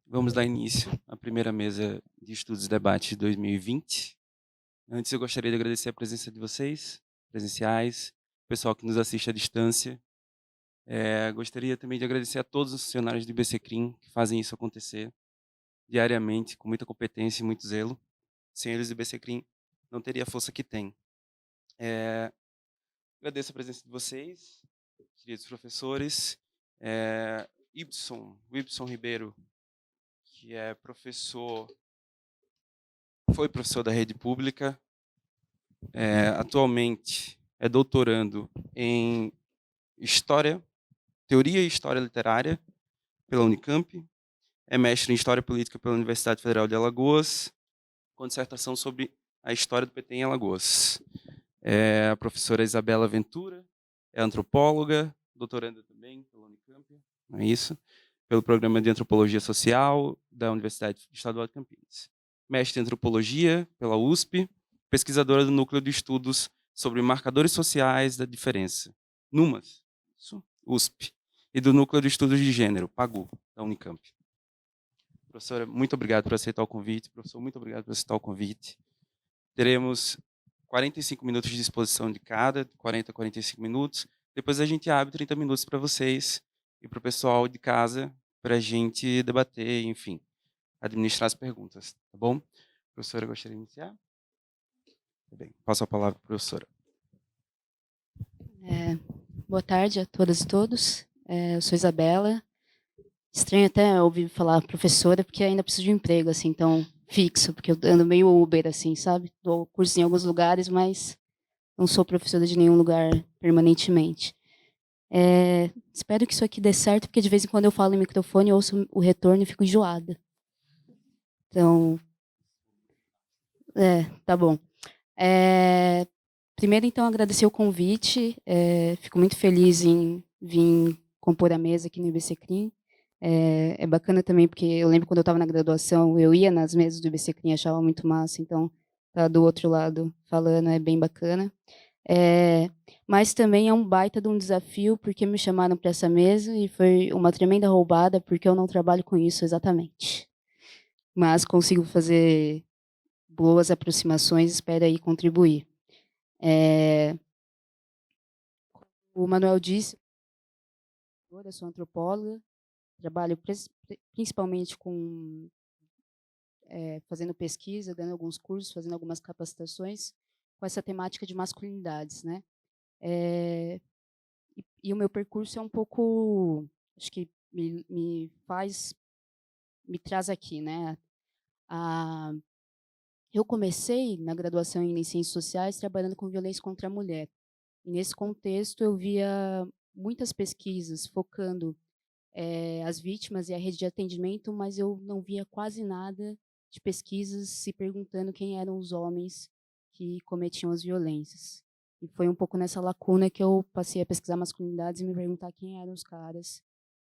Vamos dar início à primeira mesa de estudos e debates de 2020. Antes, eu gostaria de agradecer a presença de vocês, presenciais, pessoal que nos assiste à distância. Gostaria também de agradecer a todos os funcionários do IBCCRIM que fazem isso acontecer diariamente, com muita competência e muito zelo. Sem eles, o IBCCRIM não teria a força que tem. Agradeço a presença de vocês, queridos professores. Ibson Ribeiro, que foi professor da rede pública, atualmente é doutorando em Teoria e História Literária pela Unicamp, é mestre em História Política pela Universidade Federal de Alagoas, com dissertação sobre a história do PT em Alagoas. A professora Isabela Ventura é antropóloga, doutoranda também pela Unicamp, não é isso? Pelo Programa de Antropologia Social da Universidade Estadual de Campinas. Mestre em Antropologia pela USP, pesquisadora do Núcleo de Estudos sobre Marcadores Sociais da Diferença, NUMAS, isso? USP, e do Núcleo de Estudos de Gênero, PAGU, da Unicamp. Professora, muito obrigado por aceitar o convite. Professor, muito obrigado por aceitar o convite. Teremos 45 minutos de exposição de cada, 40 a 45 minutos. Depois a gente abre 30 minutos para vocês e para o pessoal de casa, para a gente debater, enfim, administrar as perguntas, tá bom? Professora, gostaria de iniciar? Tá bem, passo a palavra para a professora. Boa tarde a todas e todos. Eu sou Isabela. Estranho até ouvir falar professora, porque ainda preciso de um emprego, assim, então, fixo, porque eu ando meio Uber, assim, sabe? Dou curso em alguns lugares, mas não sou professora de nenhum lugar permanentemente. Espero que isso aqui dê certo, porque de vez em quando eu falo em microfone, eu ouço o retorno e fico enjoada. Então, tá bom. Primeiro, então, agradecer o convite. Fico muito feliz em vir compor a mesa aqui no IBCCRIM. É bacana também, porque eu lembro quando eu estava na graduação, eu ia nas mesas do IBCCRIM, achava muito massa, então, tá do outro lado falando é bem bacana. Mas também é um baita de um desafio, porque me chamaram para essa mesa e foi uma tremenda roubada, porque eu não trabalho com isso exatamente. Mas consigo fazer boas aproximações, espero aí contribuir. O Manuel disse, eu sou antropóloga, trabalho principalmente com fazendo pesquisa, dando alguns cursos, fazendo algumas capacitações com essa temática de masculinidades, né? E o meu percurso é um pouco, acho que me traz aqui, né? Eu comecei na graduação em Ciências Sociais trabalhando com violência contra a mulher. E nesse contexto eu via muitas pesquisas focando as vítimas e a rede de atendimento, mas eu não via quase nada de pesquisas se perguntando quem eram os homens que cometiam as violências. E foi um pouco nessa lacuna que eu passei a pesquisar masculinidades e me perguntar quem eram os caras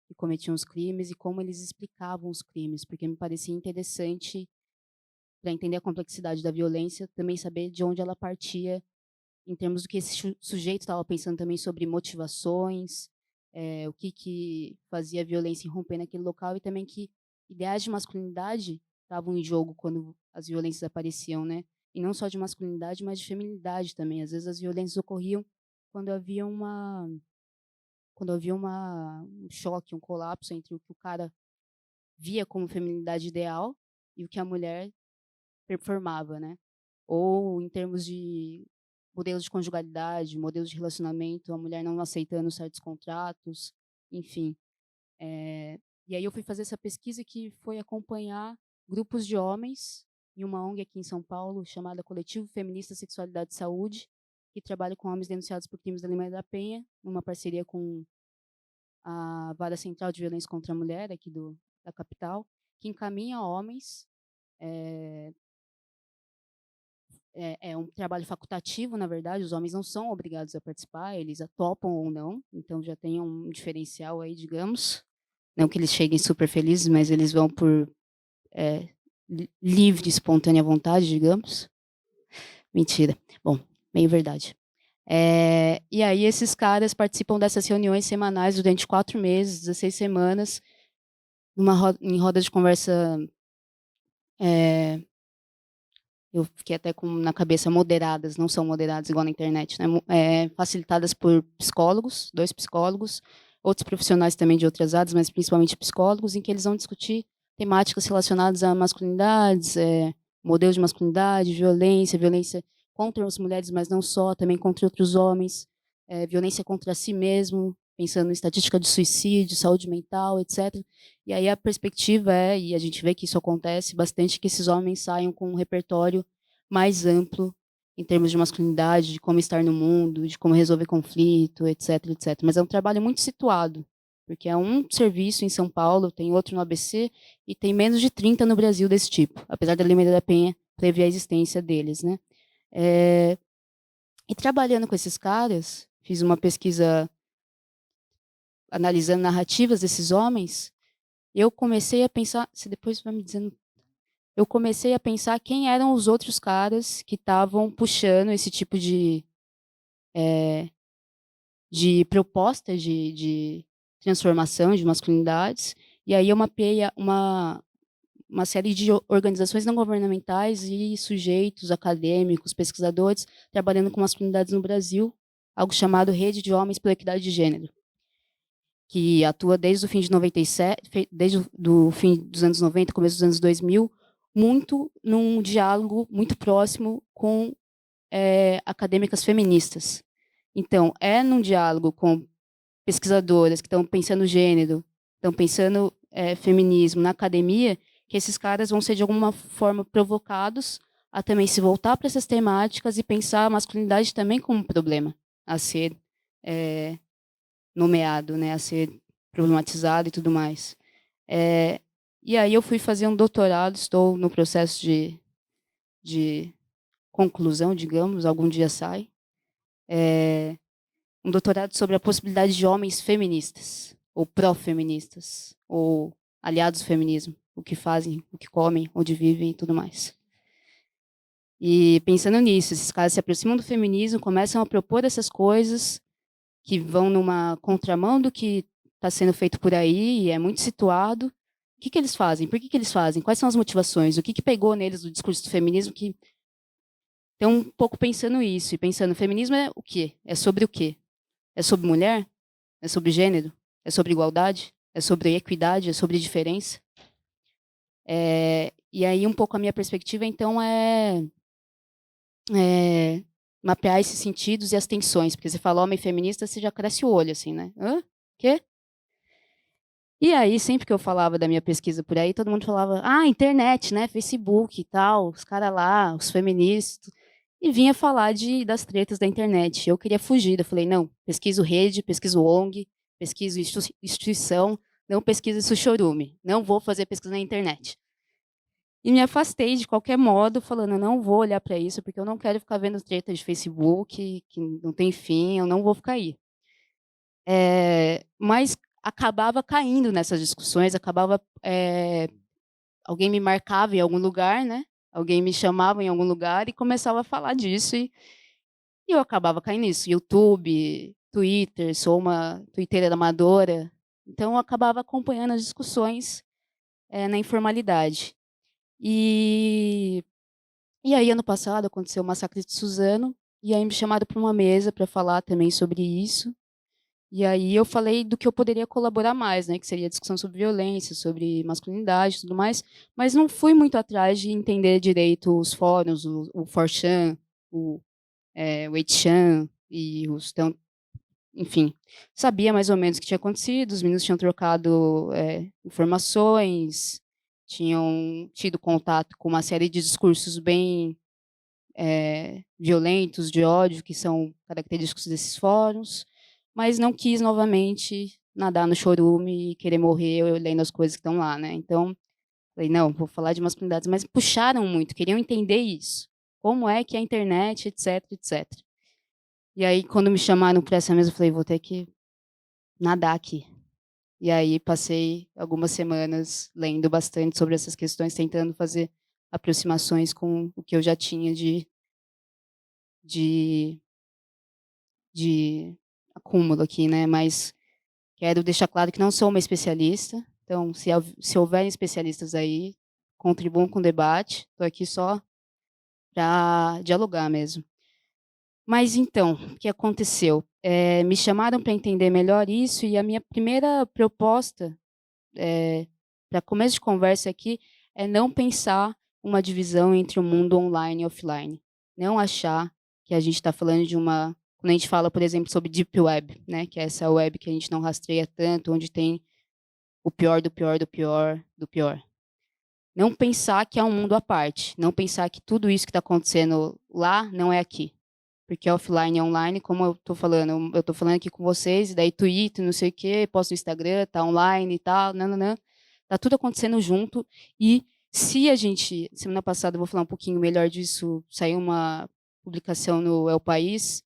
que cometiam os crimes e como eles explicavam os crimes, porque me parecia interessante para entender a complexidade da violência, também saber de onde ela partia em termos do que esse sujeito estava pensando também sobre motivações, o que fazia a violência irromper naquele local e também que ideais de masculinidade estavam em jogo quando as violências apareciam, né? E não só de masculinidade, mas de feminilidade também. Às vezes as violências ocorriam quando havia um choque, um colapso entre o que o cara via como feminilidade ideal e o que a mulher performava, né? Ou em termos de modelos de conjugalidade, modelos de relacionamento, a mulher não aceitando certos contratos, enfim. E aí eu fui fazer essa pesquisa que foi acompanhar grupos de homens em uma ONG aqui em São Paulo chamada Coletivo Feminista Sexualidade e Saúde, que trabalha com homens denunciados por crimes da Lei Maria da Penha, numa parceria com a Vara Central de Violência contra a Mulher aqui da capital, que encaminha homens Eh, é um trabalho facultativo, na verdade, os homens não são obrigados a participar, eles topam ou não, então já tem um diferencial aí, digamos. Não que eles cheguem super felizes, mas eles vão por, livre, espontânea vontade, digamos. Mentira. Bom, meio verdade. E aí esses caras participam dessas reuniões semanais durante 4 meses, 16 semanas, em roda de conversa, eh, eu fiquei até com na cabeça moderadas, não são moderadas igual na internet, né, facilitadas por psicólogos, 2 psicólogos, outros profissionais também de outras áreas, mas principalmente psicólogos, em que eles vão discutir temáticas relacionadas a masculinidades, modelos de masculinidade, violência contra as mulheres, mas não só, também contra outros homens, violência contra si mesmo, pensando em estatística de suicídio, saúde mental, etc. E aí a perspectiva e a gente vê que isso acontece bastante, que esses homens saiam com um repertório mais amplo em termos de masculinidade, de como estar no mundo, de como resolver conflito, etc, etc. Mas é um trabalho muito situado, porque é um serviço em São Paulo, tem outro no ABC e tem menos de 30 no Brasil desse tipo, apesar da Lei Maria da Penha prever a existência deles, né? E trabalhando com esses caras, fiz uma pesquisa analisando narrativas desses homens, eu comecei a pensar, você depois vai me dizendo, eu comecei a pensar quem eram os outros caras que estavam puxando esse tipo de proposta de transformação de masculinidades, e aí eu mapeei uma série de organizações não governamentais e sujeitos acadêmicos, pesquisadores, trabalhando com masculinidades no Brasil, algo chamado Rede de Homens pela Equidade de Gênero, que atua desde o fim de 97, desde o fim dos anos 90, começo dos anos 2000, muito num diálogo muito próximo com acadêmicas feministas. Então, é num diálogo com pesquisadoras que estão pensando gênero, estão pensando feminismo na academia, que esses caras vão ser de alguma forma provocados a também se voltar para essas temáticas e pensar a masculinidade também como um problema a ser nomeado, né, a ser problematizado e tudo mais. E aí eu fui fazer um doutorado, estou no processo de conclusão, digamos, algum dia sai, um doutorado sobre a possibilidade de homens feministas, ou pró-feministas, ou aliados do feminismo, o que fazem, o que comem, onde vivem e tudo mais. E pensando nisso, esses caras se aproximam do feminismo, começam a propor essas coisas que vão numa contramão do que está sendo feito por aí, e é muito situado. O que eles fazem? Por que eles fazem? Quais são as motivações? O que pegou neles do discurso do feminismo que estão um pouco pensando isso, e pensando, feminismo é o quê? É sobre o quê? É sobre mulher? É sobre gênero? É sobre igualdade? É sobre equidade? É sobre diferença? E aí um pouco a minha perspectiva, então, é mapear esses sentidos e as tensões, porque você fala homem feminista, você já cresce o olho, assim, né? Hã? Quê? E aí, sempre que eu falava da minha pesquisa por aí, todo mundo falava, internet, né, Facebook e tal, os caras lá, os feministas, e vinha falar das tretas da internet. Eu queria fugir, eu falei, não, pesquiso rede, pesquiso ONG, pesquiso instituição, não pesquiso isso chorume, não vou fazer pesquisa na internet. E me afastei de qualquer modo, falando, eu não vou olhar para isso, porque eu não quero ficar vendo treta de Facebook, que não tem fim, eu não vou ficar aí. Mas acabava caindo nessas discussões, alguém me marcava em algum lugar, né? Alguém me chamava em algum lugar e começava a falar disso e eu acabava caindo nisso. YouTube, Twitter, sou uma twitteira amadora, então eu acabava acompanhando as discussões na informalidade. E, e aí, ano passado, aconteceu o massacre de Suzano, e aí me chamaram para uma mesa para falar também sobre isso. E aí eu falei do que eu poderia colaborar mais, né, que seria a discussão sobre violência, sobre masculinidade e tudo mais, mas não fui muito atrás de entender direito os fóruns, o 4chan, o 8chan e enfim, sabia mais ou menos o que tinha acontecido, os meninos tinham trocado informações, tinham tido contato com uma série de discursos bem violentos, de ódio, que são característicos desses fóruns, mas não quis novamente nadar no chorume e querer morrer lendo as coisas que estão lá, né? Então, Falei, não, vou falar de masculinidades, mas puxaram muito, queriam entender isso. Como é que é a internet, etc, etc. E aí, quando me chamaram para essa mesa, eu falei, vou ter que nadar aqui. E aí, passei algumas semanas lendo bastante sobre essas questões, tentando fazer aproximações com o que eu já tinha de, de acúmulo aqui, né? Mas quero deixar claro que não sou uma especialista. Então, se houverem especialistas aí, contribuam com o debate. Estou aqui só para dialogar mesmo. Mas então, o que aconteceu? Me chamaram para entender melhor isso e a minha primeira proposta para começo de conversa aqui é não pensar uma divisão entre o mundo online e offline. Não achar que a gente está falando de uma. Quando a gente fala, por exemplo, sobre Deep Web, né, que é essa web que a gente não rastreia tanto, onde tem o pior do pior do pior do pior. Não pensar que é um mundo à parte. Não pensar que tudo isso que está acontecendo lá não é aqui. Porque offline e online, como eu tô falando aqui com vocês, e daí Twitter, não sei o quê, posto no Instagram, tá online e tal, não. Tá tudo acontecendo junto. E se a gente, semana passada, eu vou falar um pouquinho melhor disso, saiu uma publicação no El País,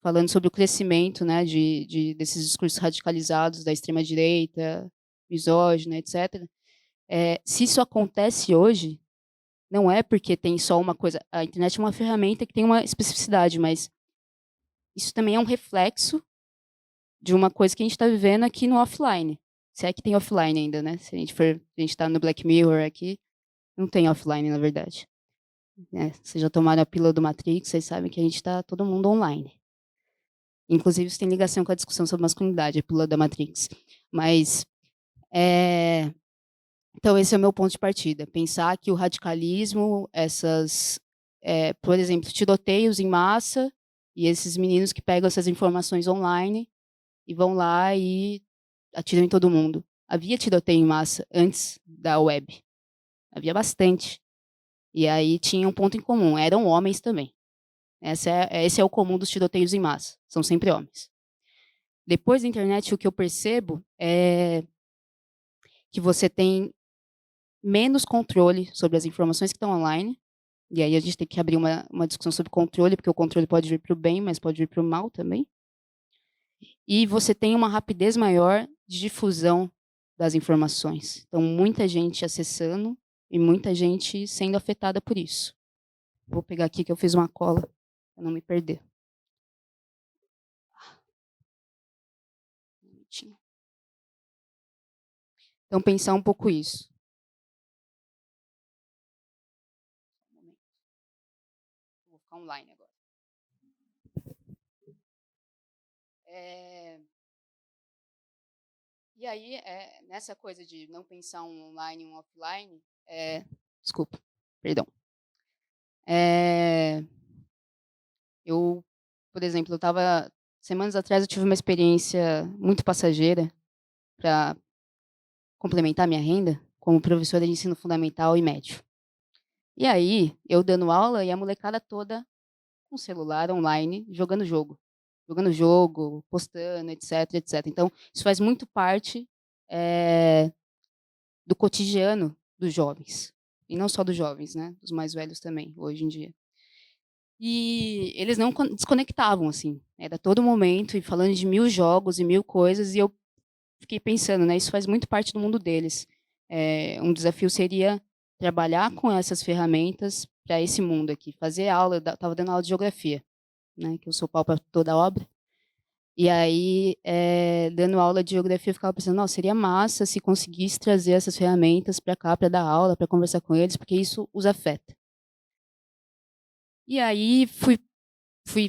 falando sobre o crescimento, né, desses discursos radicalizados da extrema-direita, misógina, etc. Se isso acontece hoje, não é porque tem só uma coisa. A internet é uma ferramenta que tem uma especificidade, mas isso também é um reflexo de uma coisa que a gente está vivendo aqui no offline. Se é que tem offline ainda, né? Se a gente for, a gente está no Black Mirror aqui, não tem offline, na verdade. Vocês já tomaram a pílula do Matrix, vocês sabem que a gente está todo mundo online. Inclusive, isso tem ligação com a discussão sobre masculinidade, a pílula da Matrix. Mas, então, esse é o meu ponto de partida. Pensar que o radicalismo, por exemplo, tiroteios em massa, e esses meninos que pegam essas informações online e vão lá e atiram em todo mundo. Havia tiroteio em massa antes da web. Havia bastante. E aí tinha um ponto em comum, eram homens também. Esse é o comum dos tiroteios em massa, são sempre homens. Depois da internet, o que eu percebo é que você tem menos controle sobre as informações que estão online. E aí a gente tem que abrir uma discussão sobre controle, porque o controle pode vir para o bem, mas pode vir para o mal também. E você tem uma rapidez maior de difusão das informações. Então, muita gente acessando e muita gente sendo afetada por isso. Vou pegar aqui que eu fiz uma cola para não me perder. Um minutinho. Então, pensar um pouco isso. Vou ficar online agora. E aí, nessa coisa de não pensar um online e um offline, desculpa, perdão. Eu, por exemplo, semanas atrás eu tive uma experiência muito passageira para complementar minha renda como professora de ensino fundamental e médio. E aí, eu dando aula e a molecada toda com celular online, jogando jogo, postando, etc, etc. Então, isso faz muito parte do cotidiano dos jovens. E não só dos jovens, né? Dos mais velhos também, hoje em dia. E eles não desconectavam, assim. Era todo momento, e falando de 1000 jogos e 1000 coisas, e eu fiquei pensando, né? Isso faz muito parte do mundo deles. Um desafio seria trabalhar com essas ferramentas para esse mundo aqui. Fazer aula, eu estava dando aula de geografia, né? Que eu sou pau para toda obra. E aí, dando aula de geografia, eu ficava pensando, nossa, seria massa se conseguisse trazer essas ferramentas para cá, para dar aula, para conversar com eles, porque isso os afeta. E aí, fui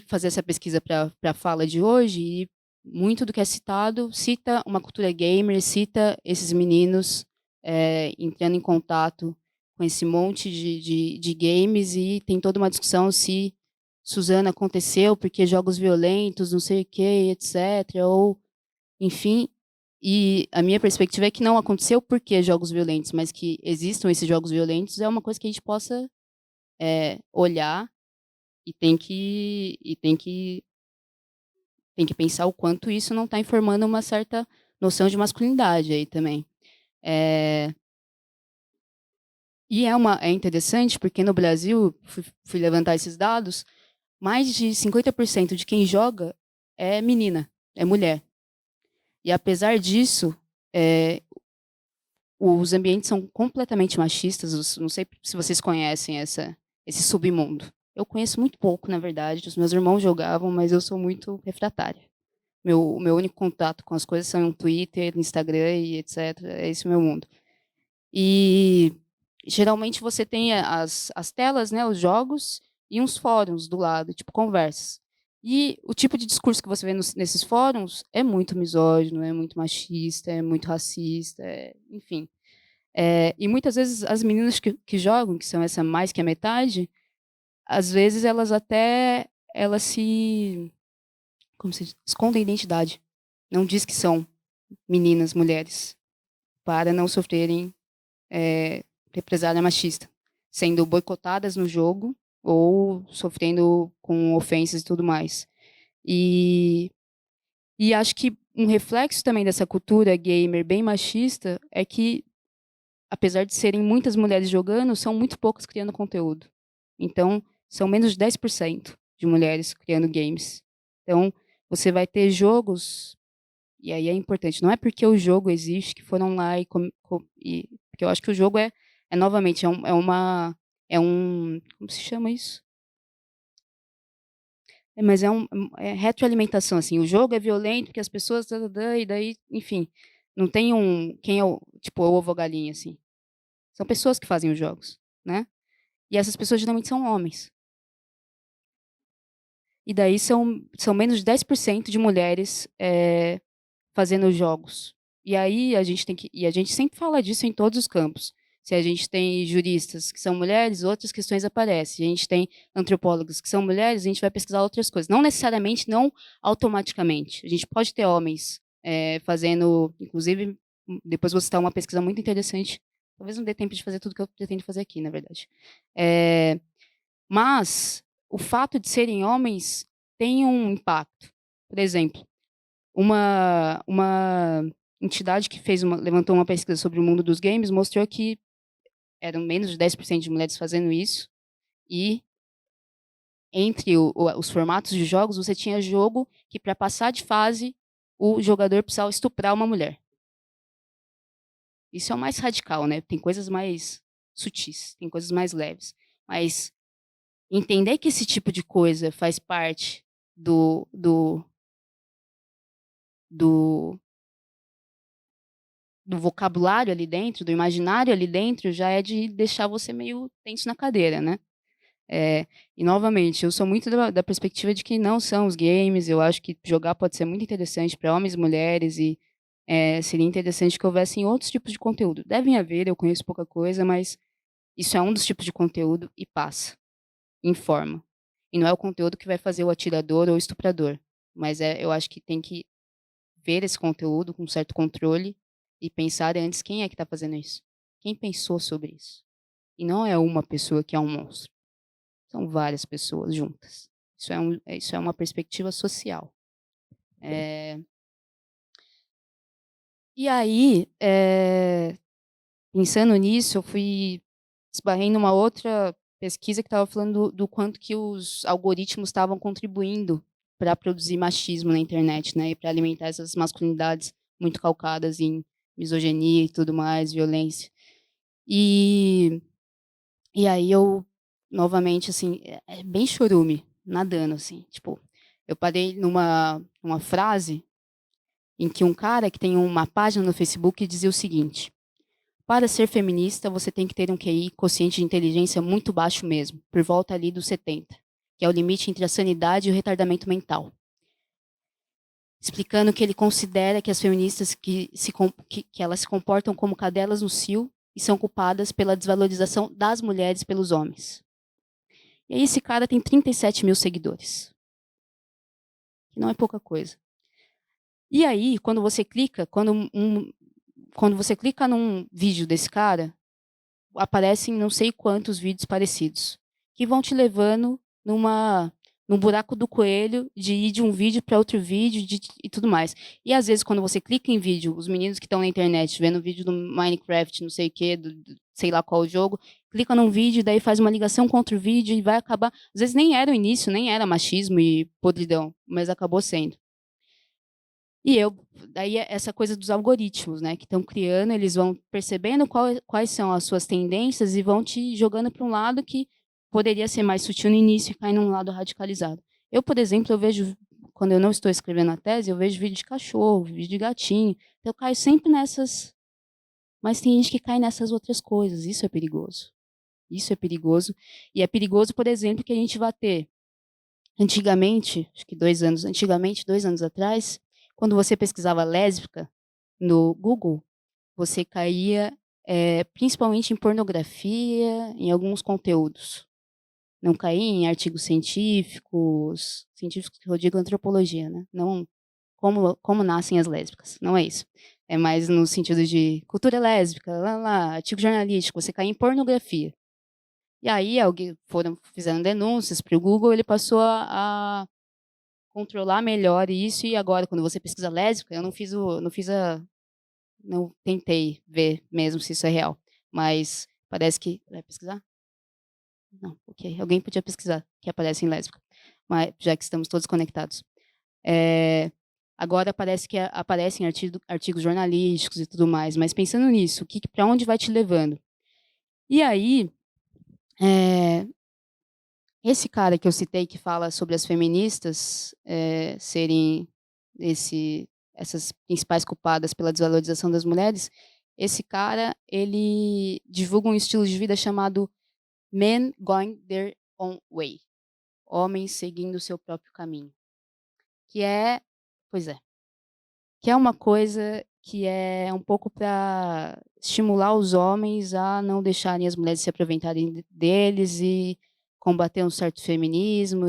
fazer essa pesquisa para a fala de hoje e muito do que é citado cita uma cultura gamer, cita esses meninos entrando em contato com esse monte de games e tem toda uma discussão se Suzana aconteceu porque jogos violentos, não sei o que, etc. Ou, enfim, e a minha perspectiva é que não aconteceu porque jogos violentos, mas que existam esses jogos violentos é uma coisa que a gente possa olhar e tem que pensar o quanto isso não está informando uma certa noção de masculinidade aí também. E é interessante porque no Brasil, fui levantar esses dados, mais de 50% de quem joga é menina, é mulher. E apesar disso, os ambientes são completamente machistas. Não sei se vocês conhecem esse submundo. Eu conheço muito pouco, na verdade. Os meus irmãos jogavam, mas eu sou muito refratária. Meu único contato com as coisas são o Twitter, Instagram e etc. É esse o meu mundo. E geralmente você tem as telas, né, os jogos e uns fóruns do lado, tipo conversas. E o tipo de discurso que você vê nesses fóruns é muito misógino, é muito machista, é muito racista, enfim. E muitas vezes as meninas que jogam, que são essa mais que a metade, às vezes elas se, como se diz, escondem a identidade. Não diz que são meninas, mulheres, para não sofrerem represália machista, sendo boicotadas no jogo ou sofrendo com ofensas e tudo mais. E, e acho que um reflexo também dessa cultura gamer bem machista é que, apesar de serem muitas mulheres jogando, são muito poucas criando conteúdo. Então, são menos de 10% de mulheres criando games. Então, você vai ter jogos, e aí é importante, não é porque o jogo existe que foram lá porque eu acho que o jogo novamente, como se chama isso? Mas é retroalimentação, assim, o jogo é violento porque as pessoas, e daí, enfim, não tem quem é tipo, o ovo ou a galinha, assim. São pessoas que fazem os jogos, né? E essas pessoas geralmente são homens. E daí são menos de 10% de mulheres fazendo jogos. E aí a gente sempre fala disso em todos os campos. Se a gente tem juristas que são mulheres, outras questões aparecem. Se a gente tem antropólogos que são mulheres, a gente vai pesquisar outras coisas. Não necessariamente, não automaticamente. A gente pode ter homens fazendo, inclusive, depois vou citar uma pesquisa muito interessante. Talvez não dê tempo de fazer tudo que eu pretendo fazer aqui, na verdade. Mas o fato de serem homens tem um impacto. Por exemplo, uma entidade que levantou uma pesquisa sobre o mundo dos games mostrou que eram menos de 10% de mulheres fazendo isso, e entre os formatos de jogos, você tinha jogo que, para passar de fase, o jogador precisava estuprar uma mulher. Isso é o mais radical, né? Tem coisas mais sutis, tem coisas mais leves. Mas entender que esse tipo de coisa faz parte do do vocabulário ali dentro, do imaginário ali dentro, já é de deixar você meio tenso na cadeira, né? E novamente, eu sou muito da perspectiva de que não são os games. Eu acho que jogar pode ser muito interessante para homens e mulheres, e seria interessante que houvessem outros tipos de conteúdo. Devem haver, eu conheço pouca coisa, mas isso é um dos tipos de conteúdo e passa, informa. E não é o conteúdo que vai fazer o atirador ou o estuprador, mas eu acho que tem que ver esse conteúdo com certo controle e pensar antes quem é que está fazendo isso. Quem pensou sobre isso? E não é uma pessoa que é um monstro. São várias pessoas juntas. Isso é uma perspectiva social. E aí, pensando nisso, eu esbarrei numa outra pesquisa que estava falando do quanto que os algoritmos estavam contribuindo para produzir machismo na internet, né, e para alimentar essas masculinidades muito calcadas em misoginia e tudo mais, violência. E aí eu, novamente, assim, é bem chorume, nadando, assim, tipo, eu parei numa frase em que um cara que tem uma página no Facebook dizia o seguinte: para ser feminista, você tem que ter um QI, quociente de inteligência, muito baixo mesmo, por volta ali dos 70, que é o limite entre a sanidade e o retardamento mental. Explicando que ele considera que as feministas que elas se comportam como cadelas no cio e são culpadas pela desvalorização das mulheres pelos homens. E aí esse cara tem 37 mil seguidores, que não é pouca coisa. E aí, quando você clica num vídeo desse cara, aparecem não sei quantos vídeos parecidos, que vão te levando num buraco do coelho de ir de um vídeo para outro vídeo e tudo mais. E às vezes, quando você clica em vídeo, os meninos que estão na internet vendo vídeo do Minecraft, não sei o quê, sei lá qual jogo, clica num vídeo, daí faz uma ligação com outro vídeo e vai acabar. Às vezes nem era o início, nem era machismo e podridão, mas acabou sendo. E daí essa coisa dos algoritmos, né, que estão criando, eles vão percebendo quais são as suas tendências e vão te jogando para um lado que poderia ser mais sutil no início e cair num lado radicalizado. Eu, por exemplo, eu vejo, quando eu não estou escrevendo a tese, eu vejo vídeo de cachorro, vídeo de gatinho, então eu caio sempre nessas, mas tem gente que cai nessas outras coisas, isso é perigoso. Isso é perigoso, e é perigoso, por exemplo, que a gente vai ter, antigamente, acho que 2 anos atrás, quando você pesquisava lésbica no Google, você caía principalmente em pornografia, em alguns conteúdos. Não caía em artigos científicos que eu digo antropologia, né? Não como nascem as lésbicas, não é isso. É mais no sentido de cultura lésbica, artigo jornalístico, você cai em pornografia. E aí fizeram denúncias para o Google, ele passou a controlar melhor isso, e agora, quando você pesquisa lésbica, eu não tentei ver mesmo se isso é real, mas parece que... Vai pesquisar? Não, ok. Alguém podia pesquisar que aparece em lésbica, mas, já que estamos todos conectados. Agora parece que aparecem artigos jornalísticos e tudo mais, mas pensando nisso, para onde vai te levando? E aí, esse cara que eu citei que fala sobre as feministas serem essas principais culpadas pela desvalorização das mulheres, esse cara, ele divulga um estilo de vida chamado Men Going Their Own Way, homens seguindo o seu próprio caminho, que é, pois é, que é uma coisa que é um pouco para estimular os homens a não deixarem as mulheres se aproveitarem deles e combater um certo feminismo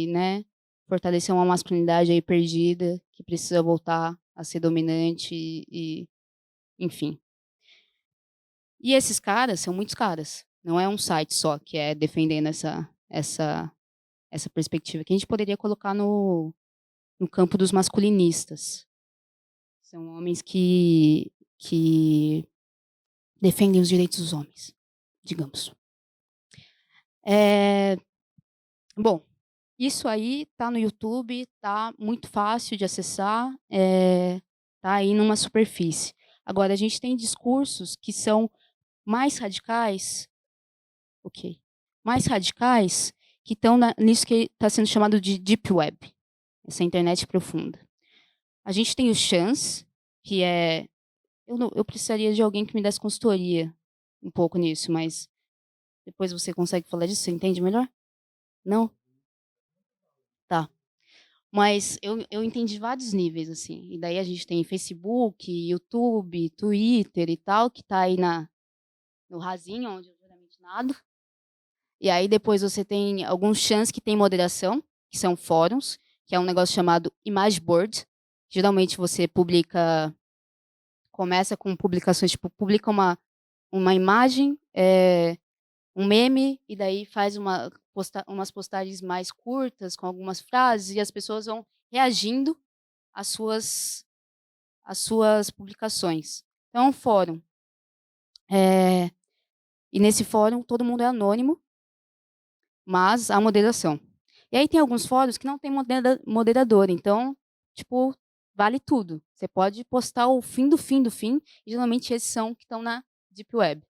né, fortalecer uma masculinidade aí perdida que precisa voltar a ser dominante enfim. E esses caras são muitos caras. Não é um site só que é defendendo essa perspectiva que a gente poderia colocar no campo dos masculinistas. São homens que defendem os direitos dos homens, digamos. Bom, isso aí tá no YouTube, tá muito fácil de acessar, tá aí numa superfície. Agora, a gente tem discursos que são mais radicais, ok, mais radicais, que estão nisso que está sendo chamado de Deep Web, essa internet profunda. A gente tem o Chance, que é... Eu precisaria de alguém que me desse consultoria um pouco nisso, mas depois você consegue falar disso, você entende melhor? Não? Tá. Mas eu entendi vários níveis, assim. E daí a gente tem Facebook, YouTube, Twitter e tal, que tá aí no rasinho, onde eu geralmente nado. E aí depois você tem alguns chans que tem moderação, que são fóruns, que é um negócio chamado Image Board. Geralmente você começa com publicações, tipo, publica uma imagem, um meme, e daí faz umas postagens mais curtas, com algumas frases, e as pessoas vão reagindo às suas publicações. Então, é um fórum. E nesse fórum, todo mundo é anônimo, mas há moderação. E aí tem alguns fóruns que não tem moderador, então, tipo, vale tudo. Você pode postar o fim do fim do fim, e geralmente esses são que estão na Deep Web,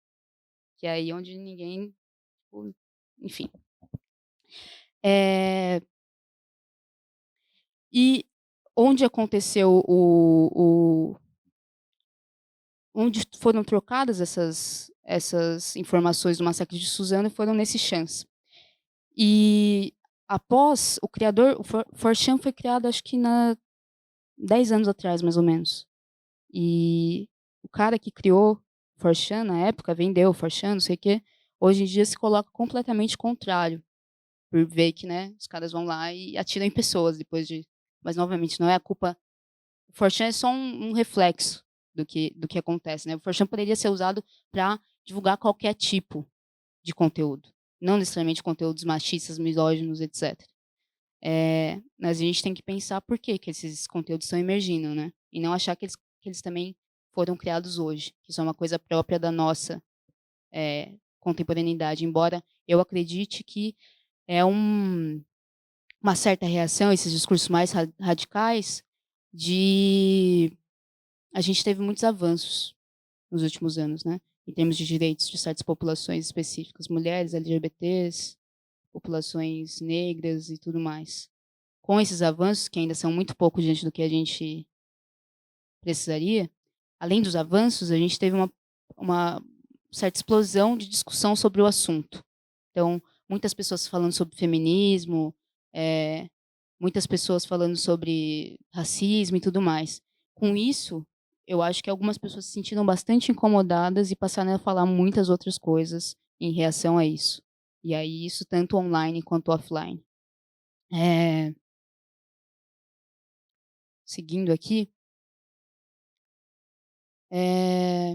que é aí onde ninguém, tipo, enfim. E onde aconteceu onde foram trocadas essas informações do massacre de Suzano foram nesse Chance. E após o criador, o 4chan foi criado acho que 10 anos atrás, mais ou menos. E o cara que criou o 4chan na época, vendeu o 4chan, não sei o quê, hoje em dia se coloca completamente contrário, por ver que, né, os caras vão lá e atiram em pessoas depois de... Mas, novamente, não é a culpa... O 4chan é só um reflexo do que acontece, né? O 4chan poderia ser usado para divulgar qualquer tipo de conteúdo, não necessariamente conteúdos machistas, misóginos, etc. Mas a gente tem que pensar por que esses conteúdos estão emergindo, né? E não achar que eles também foram criados hoje, que isso é uma coisa própria da nossa contemporaneidade, embora eu acredite que é uma certa reação, esses discursos mais radicais, de a gente teve muitos avanços nos últimos anos, né? Em termos de direitos de certas populações específicas, mulheres, LGBTs, populações negras e tudo mais. Com esses avanços, que ainda são muito pouco diante do que a gente precisaria, além dos avanços, a gente teve uma certa explosão de discussão sobre o assunto. Então, muitas pessoas falando sobre feminismo, muitas pessoas falando sobre racismo e tudo mais. Com isso, eu acho que algumas pessoas se sentiram bastante incomodadas e passaram a falar muitas outras coisas em reação a isso. E aí, isso tanto online quanto offline. Seguindo aqui, é,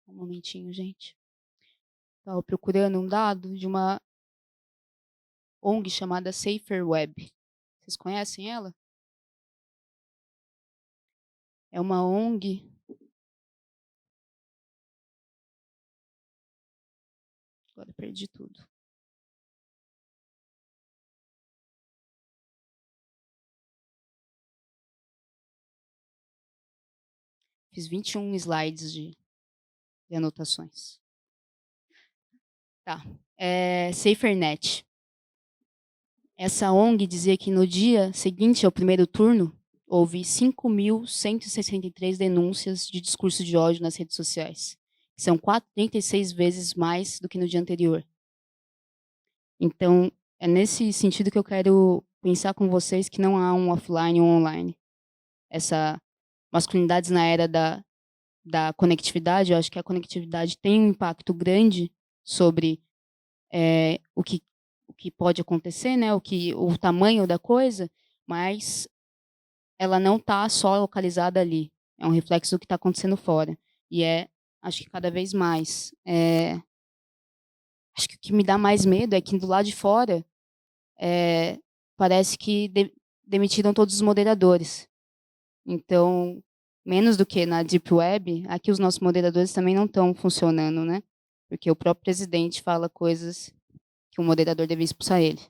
um momentinho, gente. Estava procurando um dado de uma ONG chamada Safer Web. Vocês conhecem ela? É uma ONG. Agora perdi tudo. Fiz 21 slides de anotações. Tá. SaferNet. Essa ONG dizia que no dia seguinte ao primeiro turno, houve 5.163 denúncias de discurso de ódio nas redes sociais. São 36 vezes mais do que no dia anterior. Então, é nesse sentido que eu quero pensar com vocês que não há um offline e um online. Essa masculinidades na era da conectividade, eu acho que a conectividade tem um impacto grande sobre o que pode acontecer, né? O tamanho da coisa, mas ela não está só localizada ali. É um reflexo do que está acontecendo fora. E acho que cada vez mais. Acho que o que me dá mais medo é que do lado de fora parece que demitiram todos os moderadores. Então, menos do que na Deep Web, aqui os nossos moderadores também não estão funcionando, né? Porque o próprio presidente fala coisas que o moderador deve expulsar ele.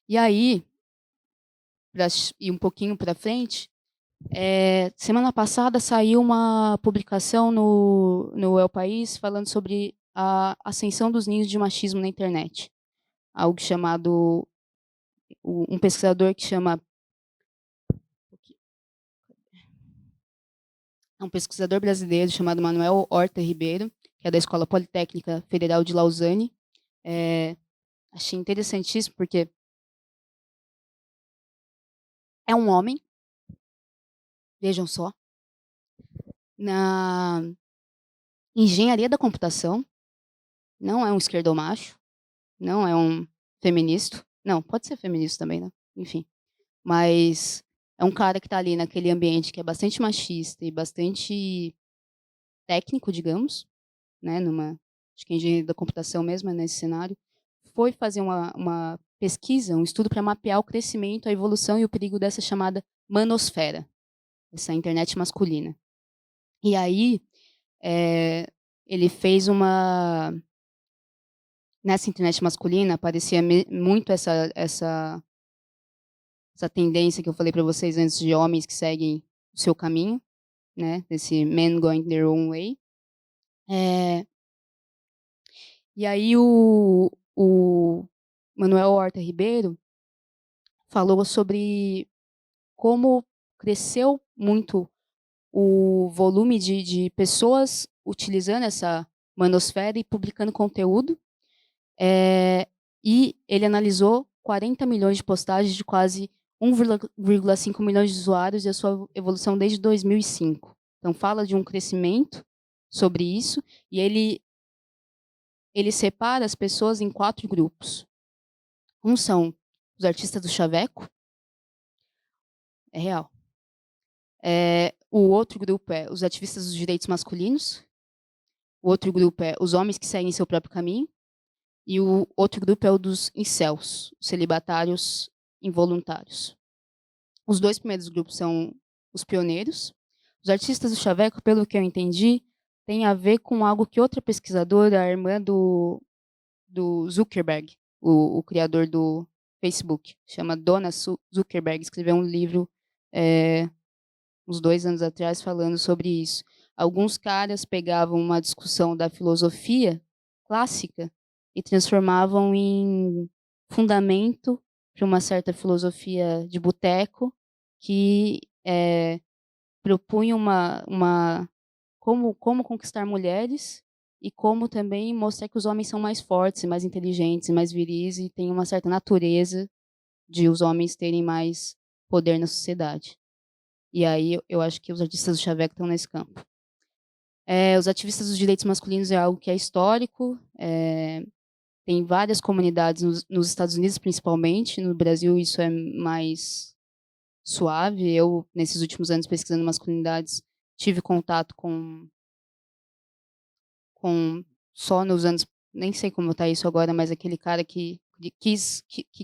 E aí, para ir um pouquinho para frente, semana passada saiu uma publicação no El País falando sobre a ascensão dos ninhos de machismo na internet. Algo chamado, um pesquisador que chama, um pesquisador brasileiro chamado Manuel Horta Ribeiro, que é da Escola Politécnica Federal de Lausanne. Achei interessantíssimo porque é um homem, vejam só, na engenharia da computação, não é um esquerdomacho, não é um feminista, não, pode ser feminista também, né? Enfim, mas é um cara que está ali naquele ambiente que é bastante machista e bastante técnico, digamos, né? Acho que engenharia da computação mesmo é nesse cenário, foi fazer uma pesquisa, um estudo para mapear o crescimento, a evolução e o perigo dessa chamada manosfera, essa internet masculina. E aí, ele fez nessa internet masculina, aparecia muito essa tendência que eu falei para vocês antes de homens que seguem o seu caminho, né? Desse men going their own way. E aí o Manuel Horta Ribeiro falou sobre como cresceu muito o volume de pessoas utilizando essa manosfera e publicando conteúdo. E ele analisou 40 milhões de postagens de quase 1,5 milhões de usuários e a sua evolução desde 2005. Então, fala de um crescimento sobre isso, e ele separa as pessoas em 4 grupos. Um são os artistas do chaveco, é real. O outro grupo é os ativistas dos direitos masculinos. O outro grupo é os homens que seguem seu próprio caminho. E o outro grupo é o dos incels, celibatários involuntários. Os 2 primeiros grupos são os pioneiros. Os artistas do chaveco, pelo que eu entendi, tem a ver com algo que outra pesquisadora, a irmã do Zuckerberg, o criador do Facebook, chama Donna Zuckerberg, escreveu um livro, uns 2 anos atrás falando sobre isso. Alguns caras pegavam uma discussão da filosofia clássica e transformavam em fundamento para uma certa filosofia de boteco que propunha como conquistar mulheres e como também mostrar que os homens são mais fortes, mais inteligentes, mais viris e tem uma certa natureza de os homens terem mais poder na sociedade. E aí eu acho que os artistas do chaveco estão nesse campo. Os ativistas dos direitos masculinos é algo que é histórico, tem várias comunidades nos Estados Unidos, principalmente. No Brasil isso é mais suave. Eu, nesses últimos anos, pesquisando masculinidades, tive contato com só nos anos, nem sei como está isso agora, mas aquele cara que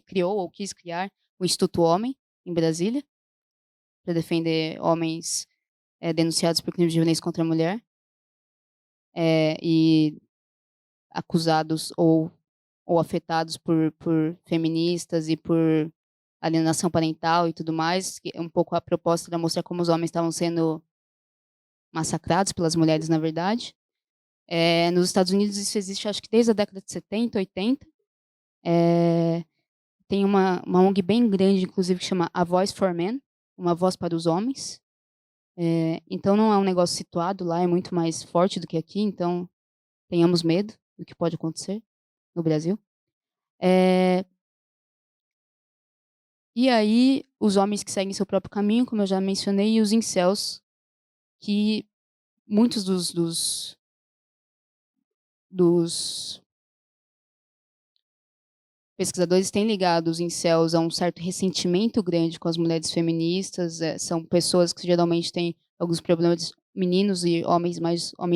criou ou quis criar o Instituto Homem, em Brasília, para defender homens denunciados por crimes de violência contra a mulher, e acusados ou afetados por feministas e por alienação parental e tudo mais, que é um pouco a proposta era mostrar como os homens estavam sendo massacrados pelas mulheres, na verdade. Nos Estados Unidos isso existe, acho que desde a década de 70, 80. Tem uma ONG bem grande, inclusive, que chama A Voice for Men, uma voz para os homens. Então não é um negócio situado lá, é muito mais forte do que aqui, então tenhamos medo do que pode acontecer no Brasil. E aí, os homens que seguem seu próprio caminho, como eu já mencionei, e os incels, que muitos dos pesquisadores têm ligado os incels a um certo ressentimento grande com as mulheres feministas. São pessoas que geralmente têm alguns problemas, meninos e homens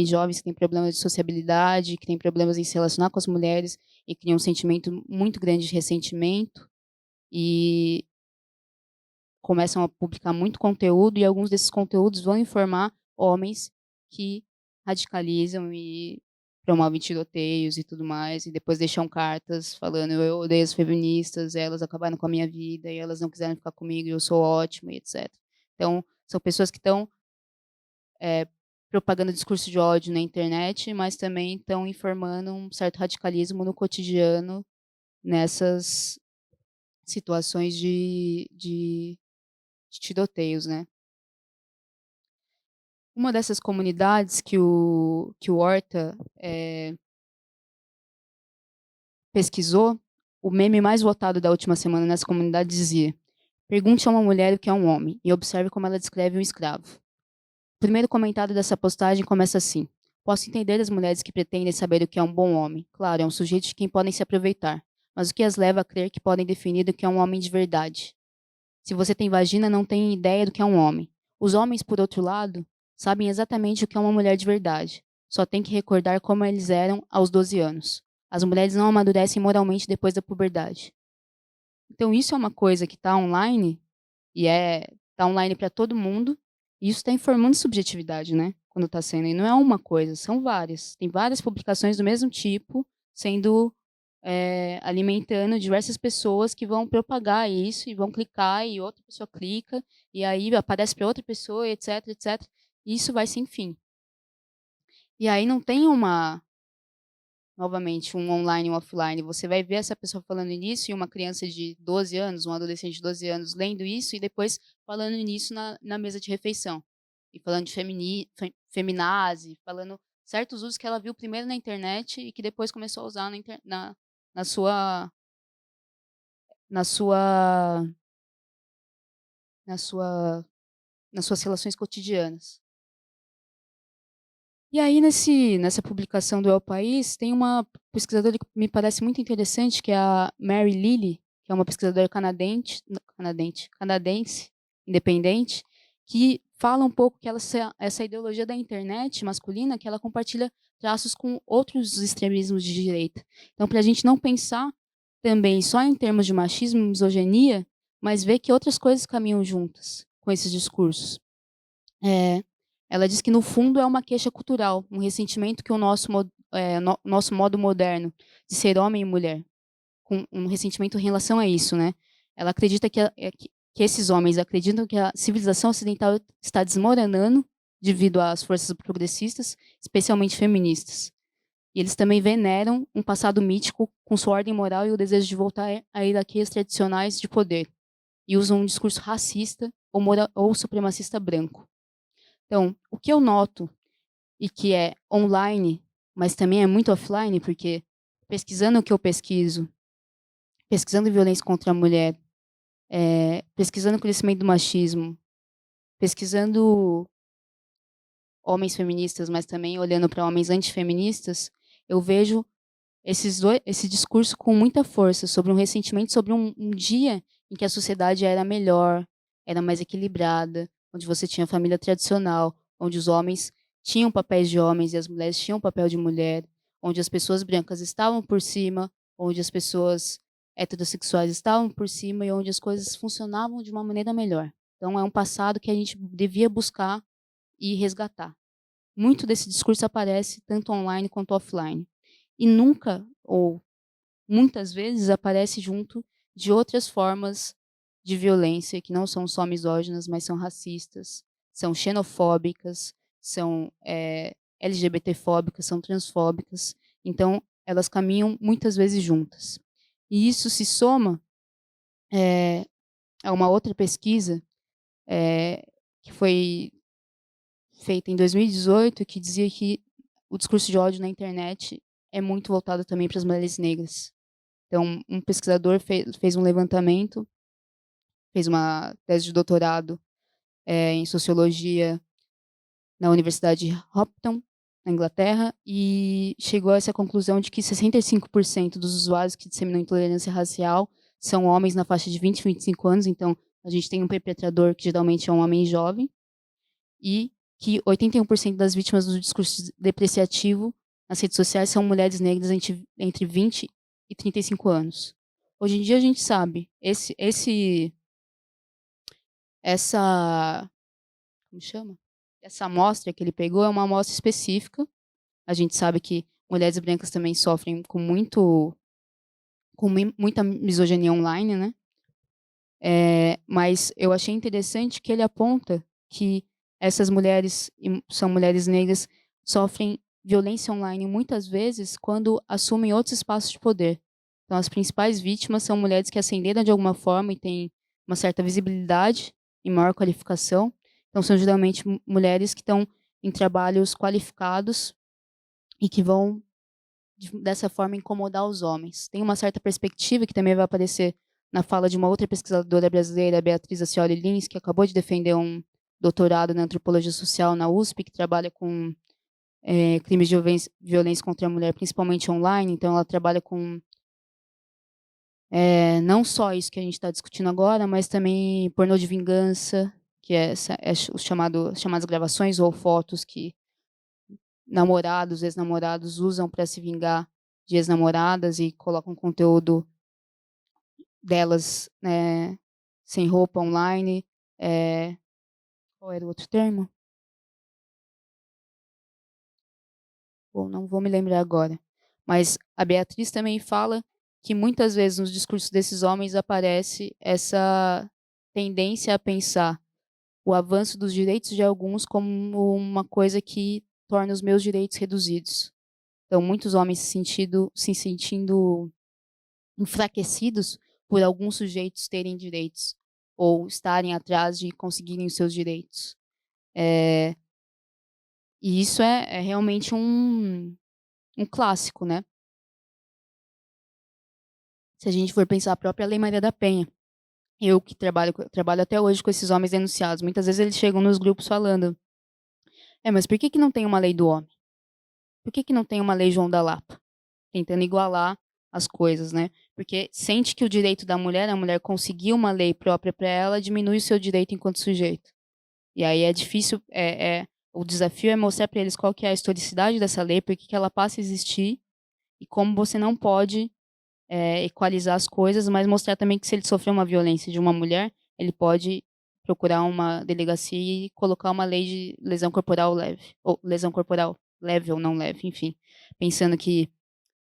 jovens que têm problemas de sociabilidade, que têm problemas em se relacionar com as mulheres e criam um sentimento muito grande de ressentimento e começam a publicar muito conteúdo, e alguns desses conteúdos vão informar homens que radicalizam e promovem tiroteios e tudo mais, e depois deixam cartas falando: eu odeio as feministas, elas acabaram com a minha vida, e elas não quiseram ficar comigo, e eu sou ótimo, e etc. Então, são pessoas que estão propagando discurso de ódio na internet, mas também estão informando um certo radicalismo no cotidiano, nessas situações de tiroteios, né? Uma dessas comunidades que o Horta pesquisou, o meme mais votado da última semana nessa comunidade dizia: pergunte a uma mulher o que é um homem e observe como ela descreve um escravo. O primeiro comentário dessa postagem começa assim: posso entender as mulheres que pretendem saber o que é um bom homem. Claro, é um sujeito de quem podem se aproveitar. Mas o que as leva a crer que podem definir o que é um homem de verdade? Se você tem vagina, não tem ideia do que é um homem. Os homens, por outro lado, sabem exatamente o que é uma mulher de verdade. Só tem que recordar como eles eram aos 12 anos. As mulheres não amadurecem moralmente depois da puberdade. Então isso é uma coisa que está online, e tá online para todo mundo, e isso está informando subjetividade, né? Quando está sendo. E não é uma coisa, são várias. Tem várias publicações do mesmo tipo sendo alimentando diversas pessoas que vão propagar isso e vão clicar e outra pessoa clica e aí aparece para outra pessoa, etc, etc. E isso vai sem fim. E aí não tem novamente, um online e um offline. Você vai ver essa pessoa falando nisso e uma criança de 12 anos, um adolescente de 12 anos lendo isso e depois falando nisso na mesa de refeição. E falando de feminazi, falando certos usos que ela viu primeiro na internet e que depois começou a usar na sua na sua na sua nas suas relações cotidianas. E aí nessa publicação do El País, tem uma pesquisadora que me parece muito interessante, que é a Mary Lilly, que é uma pesquisadora canadense, independente, que fala um pouco que essa ideologia da internet masculina, que ela compartilha traços com outros extremismos de direita. Então, para a gente não pensar também só em termos de machismo e misoginia, mas vê que outras coisas caminham juntas com esses discursos. Eh, Ela diz que no fundo é uma queixa cultural, um ressentimento que o nosso modo moderno de ser homem e mulher, com um ressentimento em relação a isso, né. Ela acredita que esses homens acreditam que a civilização ocidental está desmoronando devido às forças progressistas, especialmente feministas. E eles também veneram um passado mítico com sua ordem moral e o desejo de voltar a hierarquias tradicionais de poder, e usam um discurso racista ou supremacista branco. Então, o que eu noto, e que é online, mas também é muito offline, porque pesquisando o que eu pesquiso, pesquisando violência contra a mulher, pesquisando crescimento do machismo, pesquisando homens feministas, mas também olhando para homens antifeministas, eu vejo esse discurso com muita força sobre um ressentimento, sobre um dia em que a sociedade era melhor, era mais equilibrada, onde você tinha família tradicional, onde os homens tinham papéis de homens e as mulheres tinham papel de mulher, onde as pessoas brancas estavam por cima, onde as pessoas heterossexuais estavam por cima e onde as coisas funcionavam de uma maneira melhor. Então é um passado que a gente devia buscar e resgatar. Muito desse discurso aparece tanto online quanto offline. E nunca, ou muitas vezes, aparece junto de outras formas de violência que não são só misóginas, mas são racistas, são xenofóbicas, são LGBTfóbicas, são transfóbicas. Então, elas caminham muitas vezes juntas. E isso se soma a uma outra pesquisa que foi feita em 2018, que dizia que o discurso de ódio na internet é muito voltado também para as mulheres negras. Então, um pesquisador fez um levantamento, fez uma tese de doutorado em sociologia na Universidade de Hopton, na Inglaterra, e chegou a essa conclusão de que 65% dos usuários que disseminam intolerância racial são homens na faixa de 20 a 25 anos. Então, a gente tem um perpetrador que geralmente é um homem jovem, e que 81% das vítimas do discurso depreciativo nas redes sociais são mulheres negras entre 20 e 35 anos. Hoje em dia a gente sabe, essa, como chama? Essa amostra que ele pegou é uma amostra específica. A gente sabe que mulheres brancas também sofrem com muita misoginia online, né? Mas eu achei interessante que ele aponta que essas mulheres, são mulheres negras, sofrem violência online muitas vezes quando assumem outros espaços de poder. Então, as principais vítimas são mulheres que ascenderam de alguma forma e têm uma certa visibilidade e maior qualificação. Então, são geralmente mulheres que estão em trabalhos qualificados e que vão, dessa forma, incomodar os homens. Tem uma certa perspectiva que também vai aparecer na fala de uma outra pesquisadora brasileira, Beatriz Acioli Lins, que acabou de defender um doutorado na antropologia social na USP, que trabalha com crimes de violência contra a mulher, principalmente online. Então, ela trabalha com não só isso que a gente está discutindo agora, mas também pornô de vingança, que as chamadas gravações ou fotos que namorados, ex-namorados usam para se vingar de ex-namoradas e colocam conteúdo delas, né, sem roupa online. Qual era o outro termo? Bom, não vou me lembrar agora. Mas a Beatriz também fala que muitas vezes nos discursos desses homens aparece essa tendência a pensar o avanço dos direitos de alguns como uma coisa que torna os meus direitos reduzidos. Então, muitos homens se sentindo enfraquecidos por alguns sujeitos terem direitos ou estarem atrás de conseguirem os seus direitos. E isso é realmente um clássico, né? Se a gente for pensar a própria Lei Maria da Penha, eu que trabalho até hoje com esses homens denunciados, muitas vezes eles chegam nos grupos falando: mas por que que não tem uma lei do homem? Por que que não tem uma lei João da Lapa? Tentando igualar as coisas, né? Porque sente que o direito da mulher, a mulher conseguir uma lei própria para ela, diminui o seu direito enquanto sujeito. E aí é difícil, o desafio é mostrar para eles qual que é a historicidade dessa lei, por que que ela passa a existir e como você não pode equalizar as coisas, mas mostrar também que se ele sofreu uma violência de uma mulher, ele pode procurar uma delegacia e colocar uma lei de lesão corporal leve, ou lesão corporal leve ou não leve, enfim. Pensando que,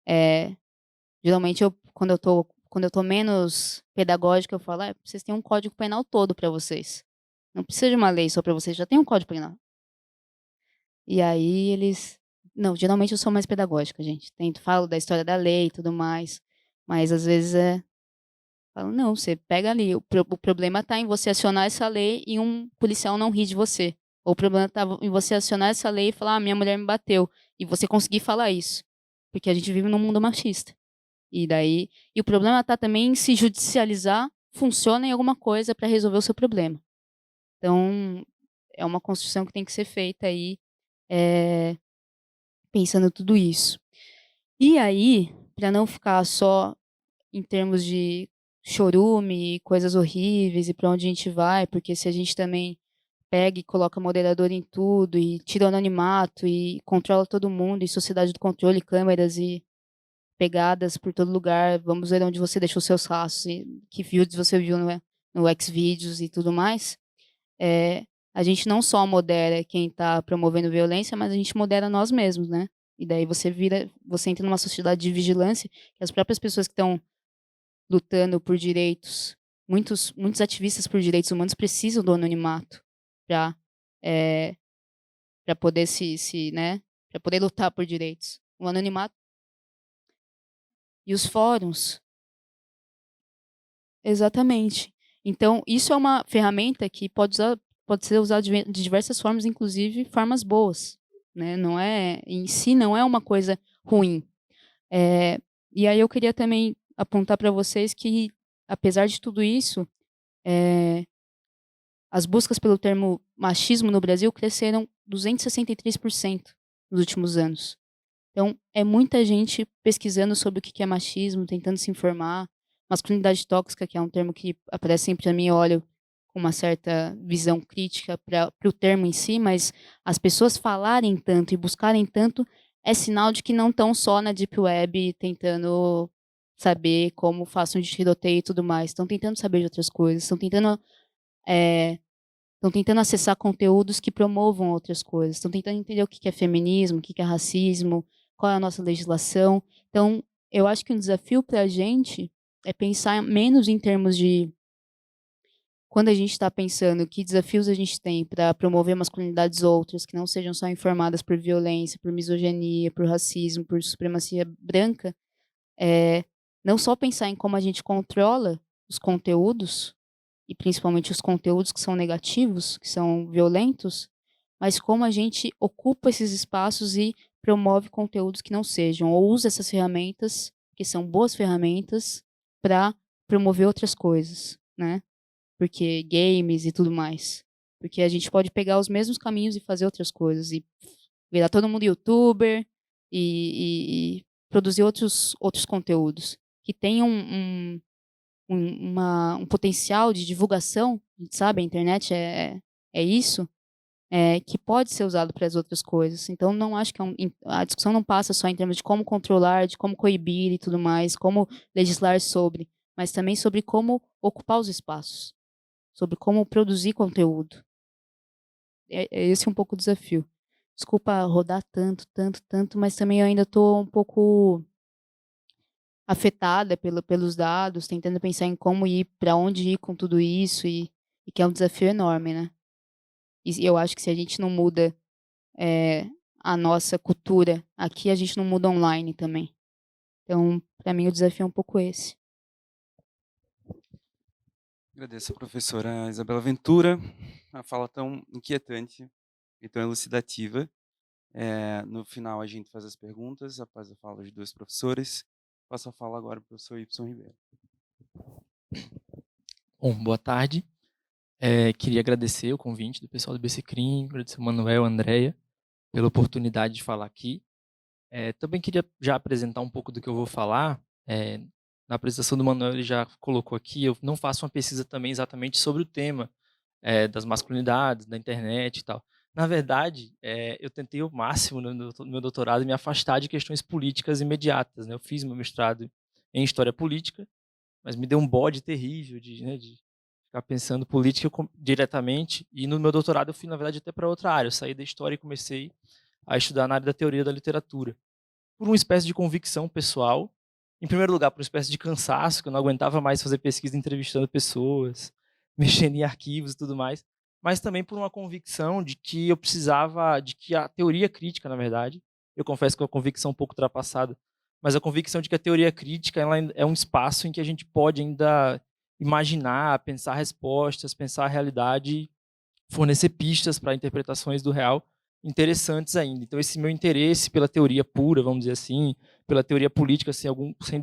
eh, geralmente quando eu tô menos pedagógica, eu falo: vocês têm um código penal todo para vocês. Não precisa de uma lei só para vocês, já tem um código penal". E aí eles não, geralmente eu sou mais pedagógica, gente. Tento falo da história da lei e tudo mais, mas às vezes falo: "Não, você pega ali, o problema tá em você acionar essa lei e um policial não rir de você. Ou o problema tá em você acionar essa lei e falar: 'Ah, minha mulher me bateu', e você conseguir falar isso". Porque a gente vive num mundo machista. E o problema tá também em se judicializar funciona em alguma coisa para resolver o seu problema. Então, é uma construção que tem que ser feita aí, eh, pensando tudo isso. E aí, para não ficar só em termos de chorume e coisas horríveis e para onde a gente vai, porque se a gente também pega e coloca moderador em tudo e tira o anonimato e controla todo mundo e sociedade do controle, câmeras e pegadas por todo lugar, vamos ver onde você deixou seus rastros e que vídeos você viu no Xvideos e tudo mais, eh, a gente não só modera quem está promovendo violência, mas a gente modera nós mesmos, né. E daí você entra numa sociedade de vigilância que as próprias pessoas que estão lutando por direitos, muitos ativistas por direitos humanos precisam do anonimato para pra poder né, para poder lutar por direitos. O anonimato e os fóruns, exatamente. Então isso é uma ferramenta que pode ser usada de diversas formas, inclusive formas boas, né, não é em si não é uma coisa ruim. Eh, e aí eu queria também apontar para vocês que, apesar de tudo isso, eh as buscas pelo termo machismo no Brasil cresceram 263% nos últimos anos. Então, é muita gente pesquisando sobre o que que é machismo, tentando se informar. Masculinidade tóxica, que é um termo que aparece sempre a mim, eu olho com uma certa visão crítica para o termo em si, mas as pessoas falarem tanto e buscarem tanto é sinal de que não estão só na deep web tentando saber como faço um tiroteio e tudo mais. Estão tentando saber de outras coisas, eh, estão tentando acessar conteúdos que promovam outras coisas, estão tentando entender o que que é feminismo, o que que é racismo, qual é a nossa legislação. Então, eu acho que um desafio para a gente é pensar menos em termos de quando a gente está pensando que desafios a gente tem para promover masculinidades outras, que não sejam só informadas por violência, por misoginia, por racismo, por supremacia branca, é não só pensar em como a gente controla os conteúdos, e principalmente os conteúdos que são negativos, que são violentos, mas como a gente ocupa esses espaços e promove conteúdos que não sejam, ou usa essas ferramentas, que são boas ferramentas, para promover outras coisas, né? Porque games e tudo mais. Porque a gente pode pegar os mesmos caminhos e fazer outras coisas, e virar todo mundo youtuber, e produzir outros conteúdos que tenham um potencial de divulgação, a gente sabe, a internet é isso, que pode ser usado para as outras coisas. Então não acho que a discussão não passa só em termos de como controlar, de como coibir e tudo mais, como legislar sobre, mas também sobre como ocupar os espaços, sobre como produzir conteúdo. É esse um pouco o desafio. Desculpa rodar tanto, tanto, tanto, mas também eu ainda estou um pouco afetada pelos dados, tentando pensar em como ir, para onde ir com tudo isso e que é um desafio enorme, né. E eu acho que se a gente não muda, eh, a nossa cultura aqui, a gente não muda online também. Então, para mim o desafio é um pouco esse. Agradeço a professora Isabela Ventura, a fala tão inquietante e tão elucidativa. No final a gente faz as perguntas, após a fala de 2 professores. Passo a fala agora para o professor Ípson Ribeiro. Bom, boa tarde. Queria agradecer o convite do pessoal do BCCrim, agradecer o Manuel, a Andréia, pela oportunidade de falar aqui. Também queria já apresentar um pouco do que eu vou falar. Na apresentação do Manuel ele já colocou aqui, eu não faço uma pesquisa também exatamente sobre o tema das masculinidades, da internet e tal. Na verdade, eu tentei o máximo no meu doutorado me afastar de questões políticas imediatas, né? Eu fiz meu mestrado em história política, mas me deu um bode terrível de ficar pensando política diretamente. E no meu doutorado eu fui, na verdade, até para outra área. Eu saí da história e comecei a estudar na área da teoria da literatura, por uma espécie de convicção pessoal. Em primeiro lugar, por uma espécie de cansaço, que eu não aguentava mais fazer pesquisa entrevistando pessoas, mexendo em arquivos e tudo mais, mas também por uma convicção de que eu precisava, de que a teoria crítica, na verdade, eu confesso que é uma convicção um pouco ultrapassada, mas a convicção de que a teoria crítica ela é um espaço em que a gente pode ainda imaginar, pensar respostas, pensar a realidade, fornecer pistas para interpretações do real interessantes ainda. Então, esse meu interesse pela teoria pura, vamos dizer assim, pela teoria política, sem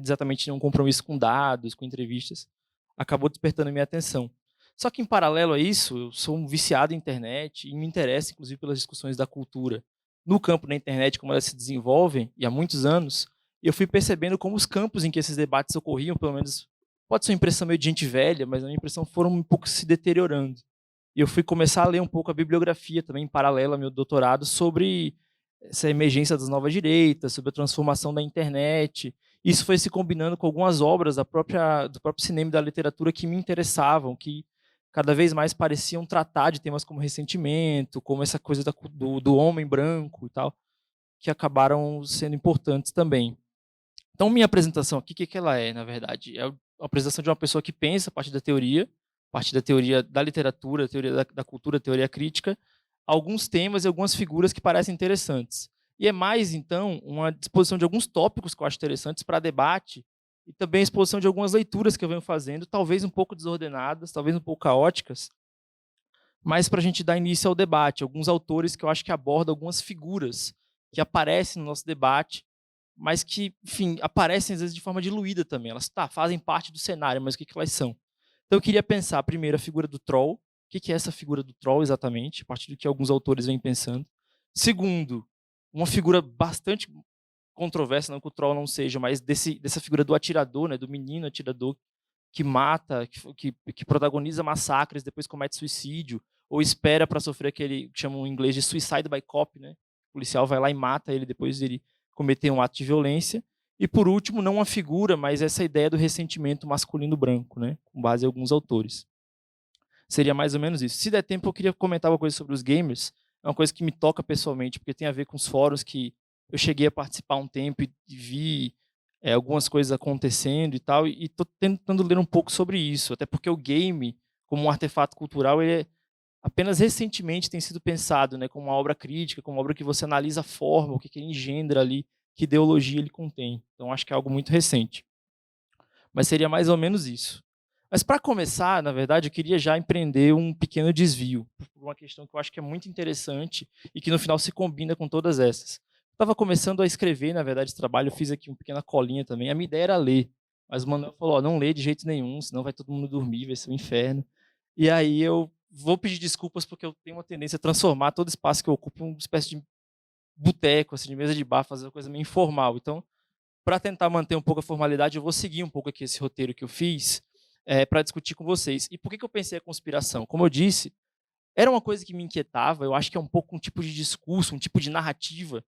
exatamente nenhum compromisso com dados, com entrevistas, acabou despertando a minha atenção. Só que, em paralelo a isso, eu sou um viciado em internet e me interesso, inclusive, pelas discussões da cultura. No campo da internet, como elas se desenvolvem, e há muitos anos, eu fui percebendo como os campos em que esses debates ocorriam, pelo menos, pode ser uma impressão meio de gente velha, mas a minha impressão foram um pouco se deteriorando. E eu fui começar a ler um pouco a bibliografia também, em paralelo ao meu doutorado, sobre essa emergência das novas direitas, sobre a transformação da internet. Isso foi se combinando com algumas obras do próprio cinema e da literatura que me interessavam, que cada vez mais pareciam tratar de temas como ressentimento, como essa coisa do homem branco e tal, que acabaram sendo importantes também. Então, minha apresentação aqui, o que ela é, na verdade? É a apresentação de uma pessoa que pensa a partir da teoria da literatura, a teoria da cultura, a teoria crítica, alguns temas e algumas figuras que parecem interessantes. E é mais, então, uma disposição de alguns tópicos que eu acho interessantes para debate e também a exposição de algumas leituras que eu venho fazendo, talvez um pouco desordenadas, talvez um pouco caóticas, mas para a gente dar início ao debate. Alguns autores que eu acho que abordam algumas figuras que aparecem no nosso debate, mas que, enfim, aparecem às vezes de forma diluída também. Elas fazem parte do cenário, mas o que elas são? Então eu queria pensar primeiro a figura do troll. O que é essa figura do troll exatamente? A partir do que alguns autores vêm pensando. Segundo, uma figura bastante controversa, não que o troll não seja, mas dessa figura do atirador, né, do menino atirador que mata, que protagoniza massacres, depois comete suicídio, ou espera para sofrer aquele que chamam em inglês de suicide by cop, né? O policial vai lá e mata ele depois dele cometer um ato de violência. E, por último, não uma figura, mas essa ideia do ressentimento masculino branco, né? Com base em alguns autores. Seria mais ou menos isso. Se der tempo, eu queria comentar uma coisa sobre os gamers. É uma coisa que me toca pessoalmente, porque tem a ver com os fóruns que eu cheguei a participar um tempo e vi algumas coisas acontecendo e tal, e estou tentando ler um pouco sobre isso, até porque o game, como um artefato cultural, ele apenas recentemente tem sido pensado, né, como uma obra crítica, como uma obra que você analisa a forma, o que ele engendra ali, que ideologia ele contém. Então, acho que é algo muito recente. Mas seria mais ou menos isso. Mas, para começar, na verdade, eu queria já empreender um pequeno desvio, por uma questão que eu acho que é muito interessante e que, no final, se combina com todas essas. Estava começando a escrever, na verdade, esse trabalho, eu fiz aqui uma pequena colinha também. A minha ideia era ler, mas o Manuel falou, não lê de jeito nenhum, senão vai todo mundo dormir, vai ser um inferno. E aí eu vou pedir desculpas porque eu tenho uma tendência a transformar todo espaço que eu ocupo em uma espécie de boteco, assim, de mesa de bar, fazer uma coisa meio informal. Então, para tentar manter um pouco a formalidade, eu vou seguir um pouco aqui esse roteiro que eu fiz para discutir com vocês. E por que eu pensei a conspiração? Como eu disse, era uma coisa que me inquietava, eu acho que é um pouco um tipo de discurso, um tipo de narrativa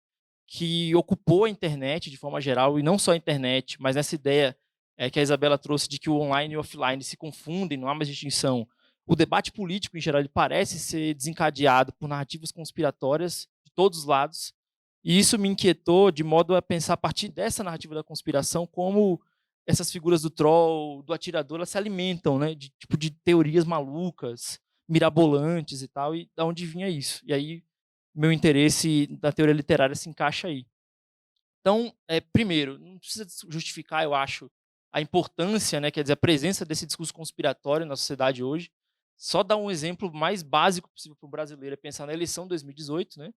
que ocupou a internet de forma geral, e não só a internet, mas essa ideia que a Isabela trouxe de que o online e o offline se confundem, não há mais distinção. O debate político, em geral, ele parece ser desencadeado por narrativas conspiratórias de todos os lados, e isso me inquietou de modo a pensar a partir dessa narrativa da conspiração como essas figuras do troll, do atirador, elas se alimentam, né, de teorias malucas, mirabolantes e tal, e da onde vinha isso. E aí meu interesse na teoria literária se encaixa aí. Então, primeiro, não precisa justificar, eu acho, a importância, né, quer dizer, a presença desse discurso conspiratório na sociedade hoje. Só dar um exemplo mais básico possível para o brasileiro é pensar na eleição de 2018, né?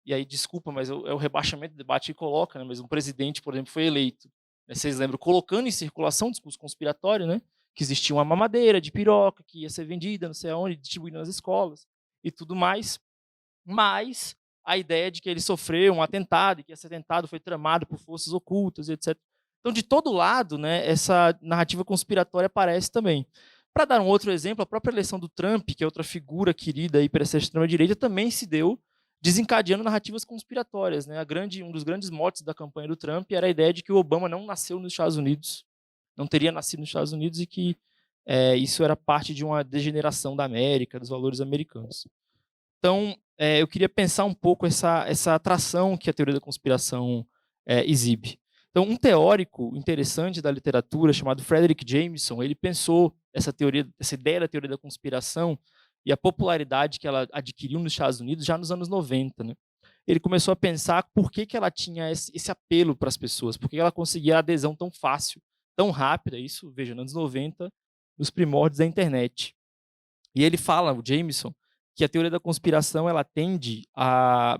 E aí, desculpa, mas é o rebaixamento do debate que coloca, né? Mas um presidente, por exemplo, foi eleito, né, vocês lembram, colocando em circulação um discurso conspiratório, né? Que existia uma mamadeira de piroca que ia ser vendida, não sei aonde, distribuída nas escolas e tudo mais. Mas a ideia de que ele sofreu um atentado e que esse atentado foi tramado por forças ocultas, etc. Então, de todo lado, né, essa narrativa conspiratória aparece também. Para dar um outro exemplo, a própria eleição do Trump, que é outra figura querida aí para essa extrema-direita, também se deu desencadeando narrativas conspiratórias, né? Um dos grandes motes da campanha do Trump era a ideia de que o Obama não nasceu nos Estados Unidos, não teria nascido nos Estados Unidos e que isso era parte de uma degeneração da América, dos valores americanos. Então, eu queria pensar um pouco essa atração que a teoria da conspiração exibe. Então, um teórico interessante da literatura, chamado Frederick Jameson, ele pensou essa ideia da teoria da conspiração e a popularidade que ela adquiriu nos Estados Unidos já nos anos 90. Né? Ele começou a pensar por que ela tinha esse apelo para as pessoas, por que ela conseguia a adesão tão fácil, tão rápida, isso, veja, nos anos 90, nos primórdios da internet. E ele fala, o Jameson, que a teoria da conspiração ela tende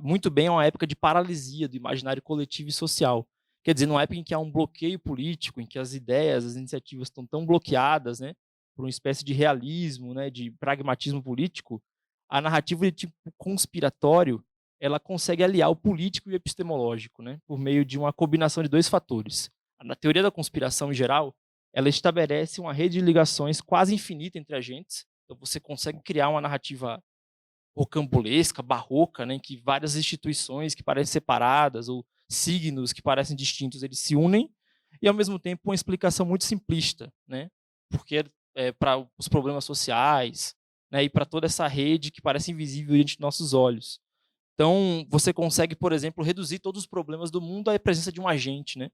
muito bem a uma época de paralisia do imaginário coletivo e social. Quer dizer, numa época em que há um bloqueio político, em que as ideias, as iniciativas estão tão bloqueadas, né, por uma espécie de realismo, né, de pragmatismo político, a narrativa de tipo conspiratório ela consegue aliar o político e o epistemológico, né, por meio de uma combinação de dois fatores. Na teoria da conspiração, em geral, ela estabelece uma rede de ligações quase infinita entre agentes. Então, você consegue criar uma narrativa rocambolesca, barroca, né, em que várias instituições que parecem separadas ou signos que parecem distintos, eles se unem, e ao mesmo tempo uma explicação muito simplista, né, porque para os problemas sociais, né, e para toda essa rede que parece invisível diante de nossos olhos. Então, você consegue, por exemplo, reduzir todos os problemas do mundo à presença de um agente, né?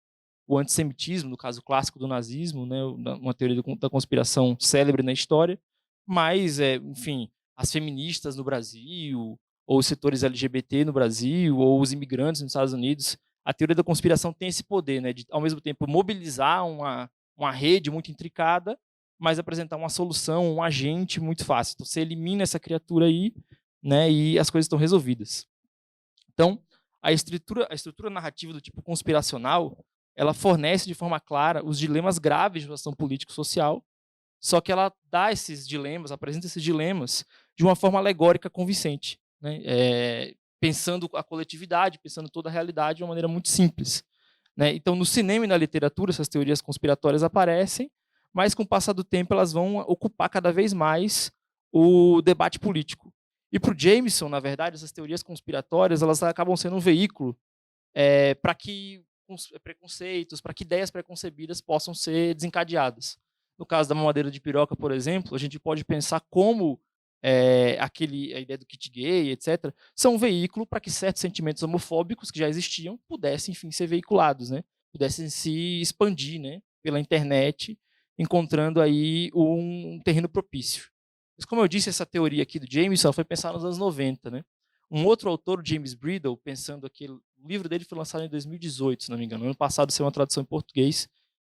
O antissemitismo, no caso clássico do nazismo, né, uma teoria da conspiração célebre na história, mas, enfim, as feministas no Brasil, ou os setores LGBT no Brasil, ou os imigrantes nos Estados Unidos, a teoria da conspiração tem esse poder, né, de, ao mesmo tempo, mobilizar uma rede muito intricada, mas apresentar uma solução, um agente muito fácil. Então, você elimina essa criatura aí, né, e as coisas estão resolvidas. Então, a estrutura narrativa do tipo conspiracional, ela fornece de forma clara os dilemas graves de ação político-social, só que ela dá esses dilemas, apresenta esses dilemas de uma forma alegórica convincente, né? Pensando a coletividade, pensando toda a realidade de uma maneira muito simples. Né? Então, no cinema e na literatura, essas teorias conspiratórias aparecem, mas com o passar do tempo elas vão ocupar cada vez mais o debate político. E para o Jameson, na verdade, essas teorias conspiratórias elas acabam sendo um veículo para que preconceitos, para que ideias preconcebidas possam ser desencadeadas. No caso da mamadeira de piroca, por exemplo, a gente pode pensar como a ideia do kit gay, etc., são um veículo para que certos sentimentos homofóbicos que já existiam pudessem, enfim, ser veiculados, né? Pudessem se expandir, né? Pela internet, encontrando aí um terreno propício. Mas, como eu disse, essa teoria aqui do Jameson foi pensada nos anos 90, né? Um outro autor, o James Bridle, pensando aqui, o livro dele foi lançado em 2018, se não me engano. No ano passado saiu uma tradução em português.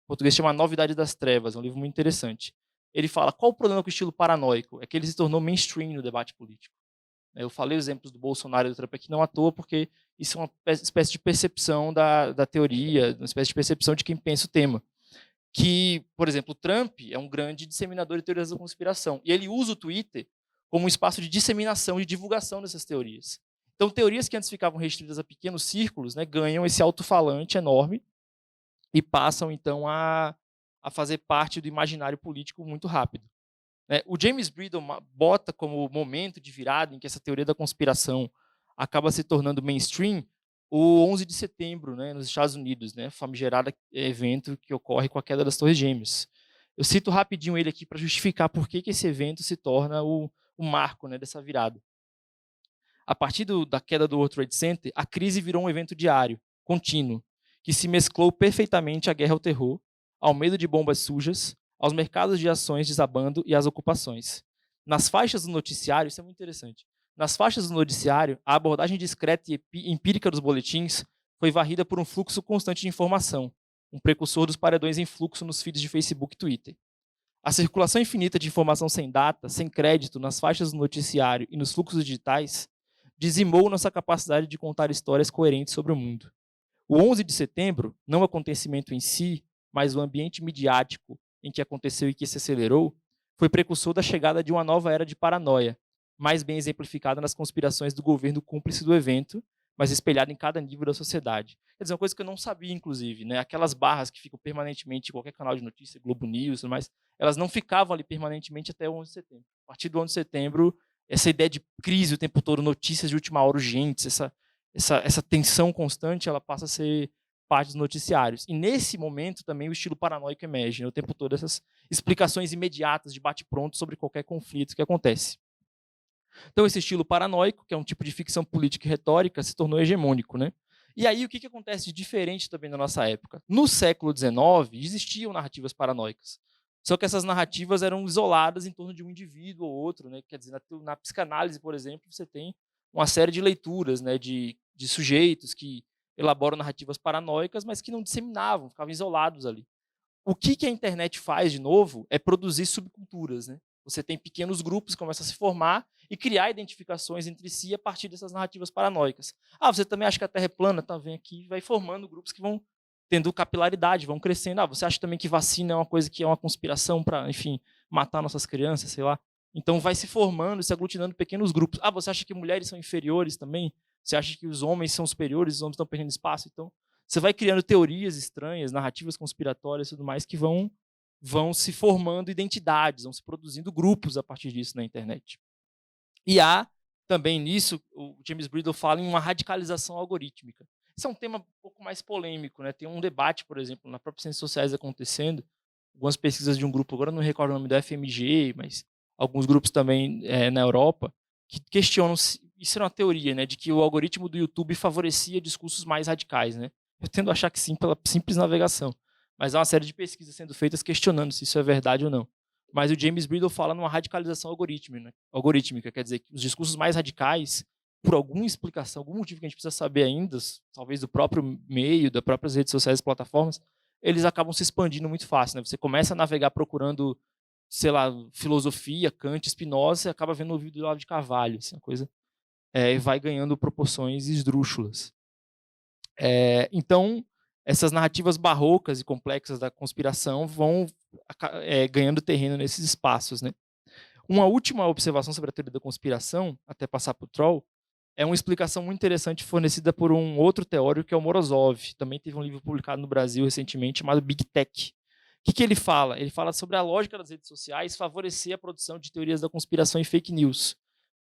Em português chama Novidade das Trevas, é um livro muito interessante. Ele fala, qual o problema com o estilo paranoico? É que ele se tornou mainstream no debate político. Eu falei os exemplos do Bolsonaro e do Trump aqui não à toa, porque isso é uma espécie de percepção da teoria, uma espécie de percepção de quem pensa o tema. Que, por exemplo, o Trump é um grande disseminador de teorias da conspiração. E ele usa o Twitter como um espaço de disseminação, de divulgação dessas teorias. Então, teorias que antes ficavam restritas a pequenos círculos, né, ganham esse alto-falante enorme e passam, então, a fazer parte do imaginário político muito rápido. O James Bridle bota como momento de virada em que essa teoria da conspiração acaba se tornando mainstream o 11 de setembro, né, nos Estados Unidos, né, famigerado evento que ocorre com a queda das Torres Gêmeas. Eu cito rapidinho ele aqui para justificar por que esse evento se torna o marco, né, dessa virada. A partir da queda do World Trade Center, a crise virou um evento diário, contínuo, que se mesclou perfeitamente à guerra ao terror, ao medo de bombas sujas, aos mercados de ações desabando e às ocupações. Nas faixas do noticiário, isso é muito interessante, nas faixas do noticiário, a abordagem discreta e empírica dos boletins foi varrida por um fluxo constante de informação, um precursor dos paredões em fluxo nos feeds de Facebook e Twitter. A circulação infinita de informação sem data, sem crédito, nas faixas do noticiário e nos fluxos digitais, dizimou nossa capacidade de contar histórias coerentes sobre o mundo. O 11 de setembro, não o acontecimento em si, mas o ambiente midiático em que aconteceu e que se acelerou, foi precursor da chegada de uma nova era de paranoia, mais bem exemplificada nas conspirações do governo cúmplice do evento, mas espelhada em cada nível da sociedade. Quer dizer, uma coisa que eu não sabia, inclusive, né? Aquelas barras que ficam permanentemente em qualquer canal de notícia, Globo News, mas elas não ficavam ali permanentemente até o 11 de setembro. A partir do 11 de setembro, essa ideia de crise o tempo todo, notícias de última hora urgentes, essa tensão constante, ela passa a ser parte dos noticiários. E nesse momento também o estilo paranoico emerge, né? O tempo todo essas explicações imediatas de bate-pronto sobre qualquer conflito que acontece. Então esse estilo paranoico, que é um tipo de ficção política e retórica, se tornou hegemônico, né? E aí o que acontece de diferente também na nossa época? No século XIX existiam narrativas paranoicas, só que essas narrativas eram isoladas em torno de um indivíduo ou outro, né? Quer dizer, na psicanálise, por exemplo, você tem uma série de leituras, né, de sujeitos que elaboram narrativas paranoicas, mas que não disseminavam, ficavam isolados ali. O que a internet faz, de novo, é produzir subculturas, né? Você tem pequenos grupos que começam a se formar e criar identificações entre si a partir dessas narrativas paranoicas. Ah, você também acha que a Terra é plana? Tá, vem aqui, vai formando grupos que vão tendo capilaridade, vão crescendo. Ah, você acha também que vacina é uma coisa que é uma conspiração para, enfim, matar nossas crianças, sei lá. Então vai se formando, se aglutinando pequenos grupos. Ah, você acha que mulheres são inferiores também? Você acha que os homens são superiores, os homens estão perdendo espaço? Então você vai criando teorias estranhas, narrativas conspiratórias e tudo mais que vão se formando identidades, vão se produzindo grupos a partir disso na internet. E há também nisso, o James Bridle fala em uma radicalização algorítmica. Isso é um tema um pouco mais polêmico, né? Tem um debate, por exemplo, nas próprias ciências sociais acontecendo, algumas pesquisas de um grupo, agora não recordo o nome do FMG, mas alguns grupos também na Europa, que questionam, isso era uma teoria, né, de que o algoritmo do YouTube favorecia discursos mais radicais, né? Eu tendo a achar que sim, pela simples navegação. Mas há uma série de pesquisas sendo feitas questionando se isso é verdade ou não. Mas o James Bridle fala numa radicalização algorítmica, quer dizer, que os discursos mais radicais, por alguma explicação, algum motivo que a gente precisa saber ainda, talvez do próprio meio, das próprias redes sociais e plataformas, eles acabam se expandindo muito fácil, né? Você começa a navegar procurando, sei lá, filosofia, Kant, Spinoza, e acaba vendo o vídeo do Olavo de Carvalho, assim, a coisa vai ganhando proporções esdrúxulas. Então, essas narrativas barrocas e complexas da conspiração vão ganhando terreno nesses espaços, né? Uma última observação sobre a teoria da conspiração, até passar para o Troll, é uma explicação muito interessante fornecida por um outro teórico, que é o Morozov. Também teve um livro publicado no Brasil recentemente chamado Big Tech. O que ele fala? Ele fala sobre a lógica das redes sociais favorecer a produção de teorias da conspiração e fake news.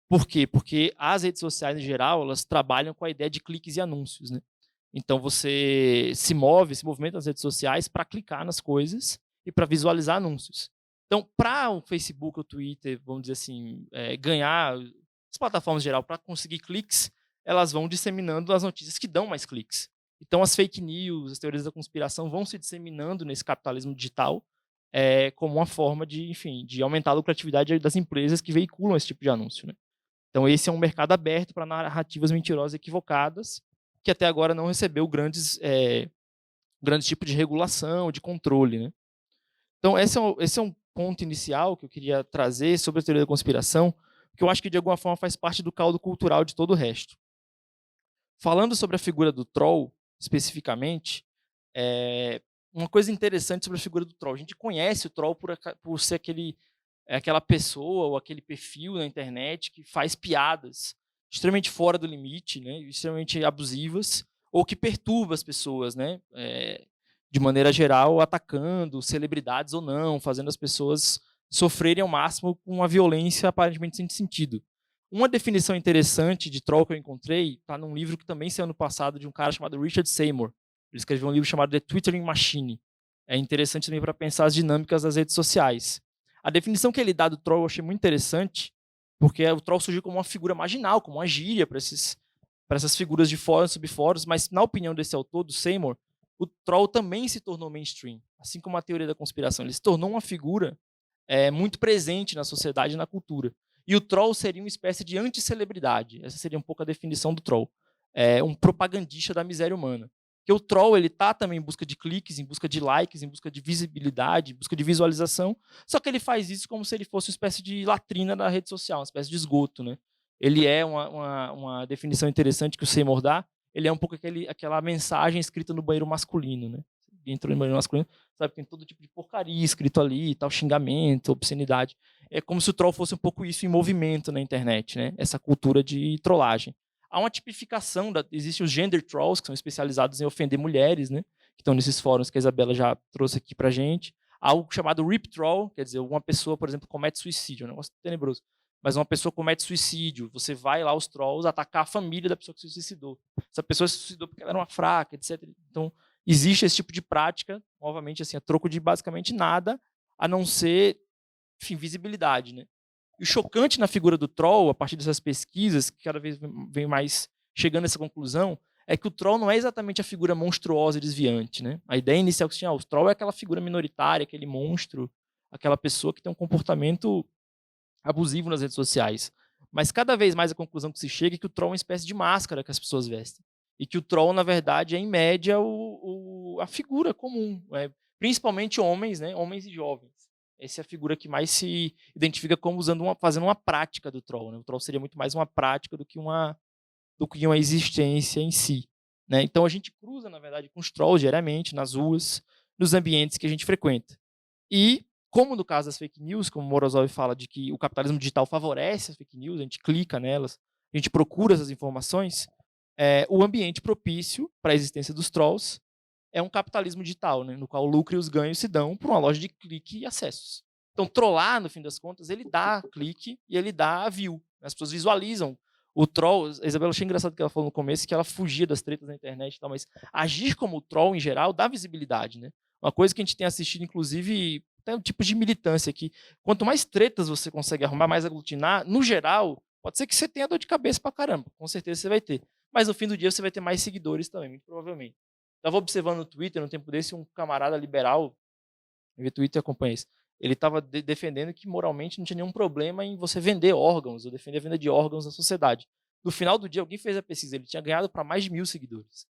Por quê? Porque as redes sociais, em geral, elas trabalham com a ideia de cliques e anúncios, né? Então você se movimenta nas redes sociais para clicar nas coisas e para visualizar anúncios. Então, para o Facebook ou o Twitter, vamos dizer assim, ganhar, as plataformas em geral, para conseguir cliques, elas vão disseminando as notícias que dão mais cliques. Então, as fake news, as teorias da conspiração vão se disseminando nesse capitalismo digital como uma forma de, enfim, de aumentar a lucratividade das empresas que veiculam esse tipo de anúncio, né? Então, esse é um mercado aberto para narrativas mentirosas equivocadas, que até agora não recebeu grandes tipos de regulação, de controle, né? Então, esse é um ponto inicial que eu queria trazer sobre a teoria da conspiração, que eu acho que, de alguma forma, faz parte do caldo cultural de todo o resto. Falando sobre a figura do troll, especificamente, uma coisa interessante sobre a figura do troll. A gente conhece o troll por ser aquela pessoa ou aquele perfil na internet que faz piadas extremamente fora do limite, né, extremamente abusivas, ou que perturba as pessoas, né, de maneira geral, atacando celebridades ou não, fazendo as pessoas sofrerem ao máximo com uma violência aparentemente sem sentido. Uma definição interessante de troll que eu encontrei está num livro que também saiu ano passado, de um cara chamado Richard Seymour. Ele escreveu um livro chamado The Twittering Machine. É interessante também para pensar as dinâmicas das redes sociais. A definição que ele dá do troll eu achei muito interessante, porque o troll surgiu como uma figura marginal, como uma gíria para essas figuras de fóruns, subfóruns, mas na opinião desse autor, do Seymour, o troll também se tornou mainstream, assim como a teoria da conspiração. Ele se tornou uma figura muito presente na sociedade e na cultura. E o troll seria uma espécie de anti-celebridade. Essa seria um pouco a definição do troll. Um propagandista da miséria humana. Porque o troll está também em busca de cliques, em busca de likes, em busca de visibilidade, em busca de visualização, só que ele faz isso como se ele fosse uma espécie de latrina da rede social, uma espécie de esgoto, né? Ele é uma definição interessante que o Seymour dá, ele é um pouco aquela mensagem escrita no banheiro masculino, né? Entrou no banheiro masculino, sabe, tem todo tipo de porcaria escrito ali, tal, xingamento, obscenidade. É como se o troll fosse um pouco isso em movimento na internet, né? Essa cultura de trollagem. Há uma tipificação, existem os gender trolls, que são especializados em ofender mulheres, né? Que estão nesses fóruns que a Isabela já trouxe aqui pra gente. Há algo chamado rip troll, quer dizer, uma pessoa, por exemplo, comete suicídio, é um negócio tenebroso. Mas uma pessoa comete suicídio, você vai lá, os trolls, atacar a família da pessoa que se suicidou. Essa pessoa se suicidou porque ela era uma fraca, etc. Então, existe esse tipo de prática, novamente, assim, a troco de basicamente nada, a não ser, enfim, visibilidade, né? E o chocante na figura do troll, a partir dessas pesquisas, que cada vez vem mais chegando a essa conclusão, é que o troll não é exatamente a figura monstruosa e desviante, né? A ideia inicial que se tinha, o troll é aquela figura minoritária, aquele monstro, aquela pessoa que tem um comportamento abusivo nas redes sociais. Mas cada vez mais a conclusão que se chega é que o troll é uma espécie de máscara que as pessoas vestem. E que o troll, na verdade, é, em média, a figura comum. Principalmente homens, né? Homens e jovens. Essa é a figura que mais se identifica como fazendo uma prática do troll. Né? O troll seria muito mais uma prática do que uma existência em si. Né? Então a gente cruza, na verdade, com os trolls diariamente, nas ruas, nos ambientes que a gente frequenta. E, como no caso das fake news, como o Morozov fala de que o capitalismo digital favorece as fake news, a gente clica nelas, a gente procura essas informações, o ambiente propício para a existência dos trolls é um capitalismo digital, né, no qual o lucro e os ganhos se dão por uma loja de clique e acessos. Então, trollar, no fim das contas, ele dá clique e ele dá view. As pessoas visualizam o troll. A Isabela, achei engraçado que ela falou no começo que ela fugia das tretas na internet e tal, mas agir como troll, em geral, dá visibilidade. Né? Uma coisa que a gente tem assistido, inclusive, tem um tipo de militância aqui. Quanto mais tretas você consegue arrumar, mais aglutinar, no geral, pode ser que você tenha dor de cabeça pra caramba, com certeza você vai ter. Mas no fim do dia você vai ter mais seguidores também, muito provavelmente. Estava observando no Twitter, no tempo desse, um camarada liberal, eu vi Twitter e acompanha isso, ele estava defendendo que moralmente não tinha nenhum problema em você vender órgãos, ou defender a venda de órgãos na sociedade. No final do dia, alguém fez a pesquisa, ele tinha ganhado para mais de 1.000 seguidores.